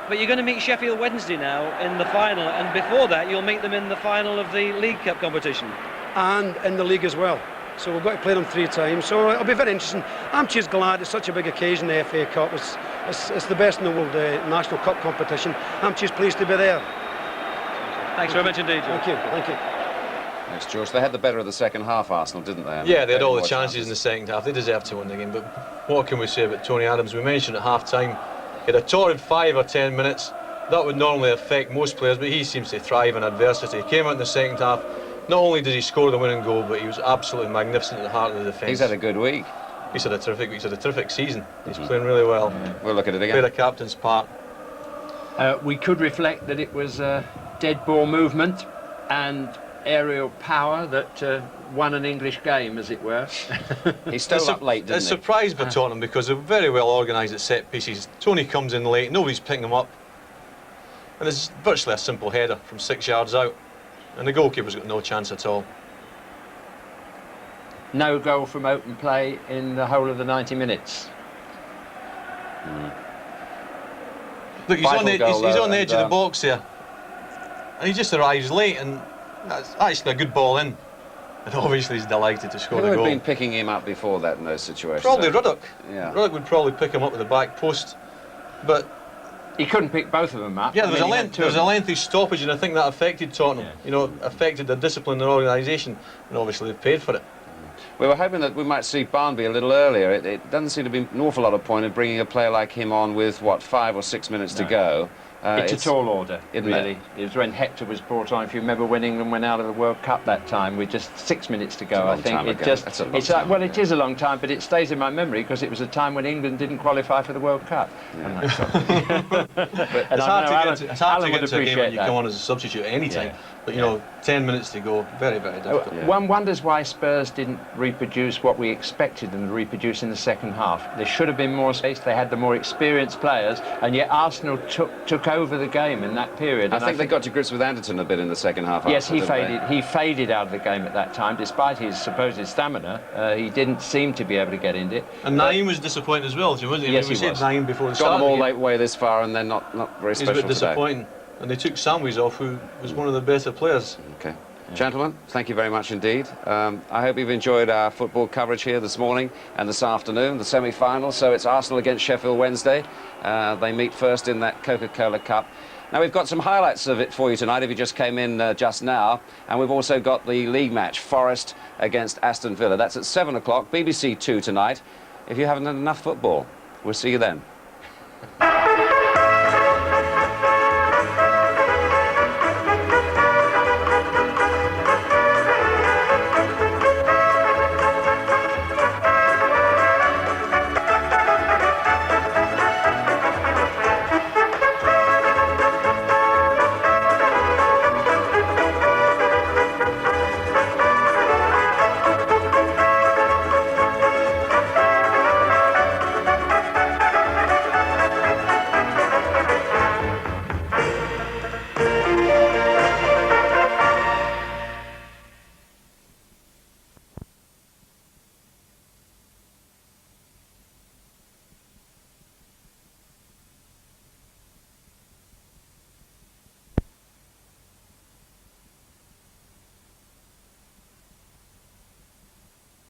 But you're going to meet Sheffield Wednesday now in the final, and before that you'll meet them in the final of the League Cup competition. And in the league as well. So we've got to play them 3 times, so it'll be very interesting. I'm just glad it's such a big occasion, the FA Cup. It's the best in the world, the National Cup competition. I'm just pleased to be there. Thanks very much indeed, George. Thank you. Thanks, George. They had the better of the second half, Arsenal, didn't they? Yeah, they had all the chances in the second half. They deserved to win the game. But what can we say about Tony Adams? We mentioned at half-time, he had a torrid 5 or 10 minutes. That would normally affect most players, but he seems to thrive in adversity. He came out in the second half. Not only did he score the winning goal, but he was absolutely magnificent at the heart of the defence. He's had a good week. He's had a terrific season. He's playing really well. We'll look at it again. Played a captain's part. We could reflect that it was a dead ball movement, and aerial power that won an English game, as it were. He stole up late, didn't It's he? a surprise for Tottenham because they're very well organised at set pieces. Tony comes in late, nobody's picking him up, and it's virtually a simple header from 6 yards out, and the goalkeeper's got no chance at all. No goal from open play in the whole of the 90 minutes. Look, he's on the edge of the and, box there, and he just arrives late, and that's actually a good ball in. And obviously he's delighted to score Who the had goal. been picking him up before that in those situations? Probably Ruddock. Yeah. Ruddock would probably pick him up with the back post, but He couldn't pick both of them up. yeah, there was a lengthy stoppage, and I think that affected Tottenham. Yeah. You know, affected their discipline, their organisation, and obviously they've paid for it. We were hoping that we might see Barnby a little earlier. It doesn't seem to be an awful lot of point in bringing a player like him on with, what, 5 or 6 minutes to go. It's a tall order, isn't really. it? It was when Hector was brought on. If you remember when England went out of the World Cup that time with just 6 minutes to go, I think it just. That's a long time well, ago. it is a long time, but it stays in my memory because it was a time when England didn't qualify for the World Cup. Yeah. It's hard to get to a game when you come on as a substitute at any time. Yeah. But you know, 10 minutes to go, very, very difficult. Yeah. One wonders why Spurs didn't reproduce what we expected them to reproduce in the second half. There should have been more space. They had the more experienced players, and yet Arsenal took over the game in that period. I think they got to grips with Anderton a bit in the second half. Yes, after, he didn't faded. they? He faded out of the game at that time, despite his supposed stamina. He didn't seem to be able to get into it. And Naeem was disappointing as well, wasn't he? Yes, we he said was. Naeem before the Got start them of all the late game. way this far, and then not very He's a special bit disappointing. And they took Samwise off, who was one of the better players. Okay. Gentlemen, thank you very much indeed. I hope you've enjoyed our football coverage here this morning and this afternoon, the semi-final. So it's Arsenal against Sheffield Wednesday. They meet first in that Coca-Cola Cup. Now, we've got some highlights of it for you tonight, if you just came in just now. And we've also got the league match, Forest against Aston Villa. That's at 7 o'clock, BBC 2 tonight. If you haven't had enough football, we'll see you then.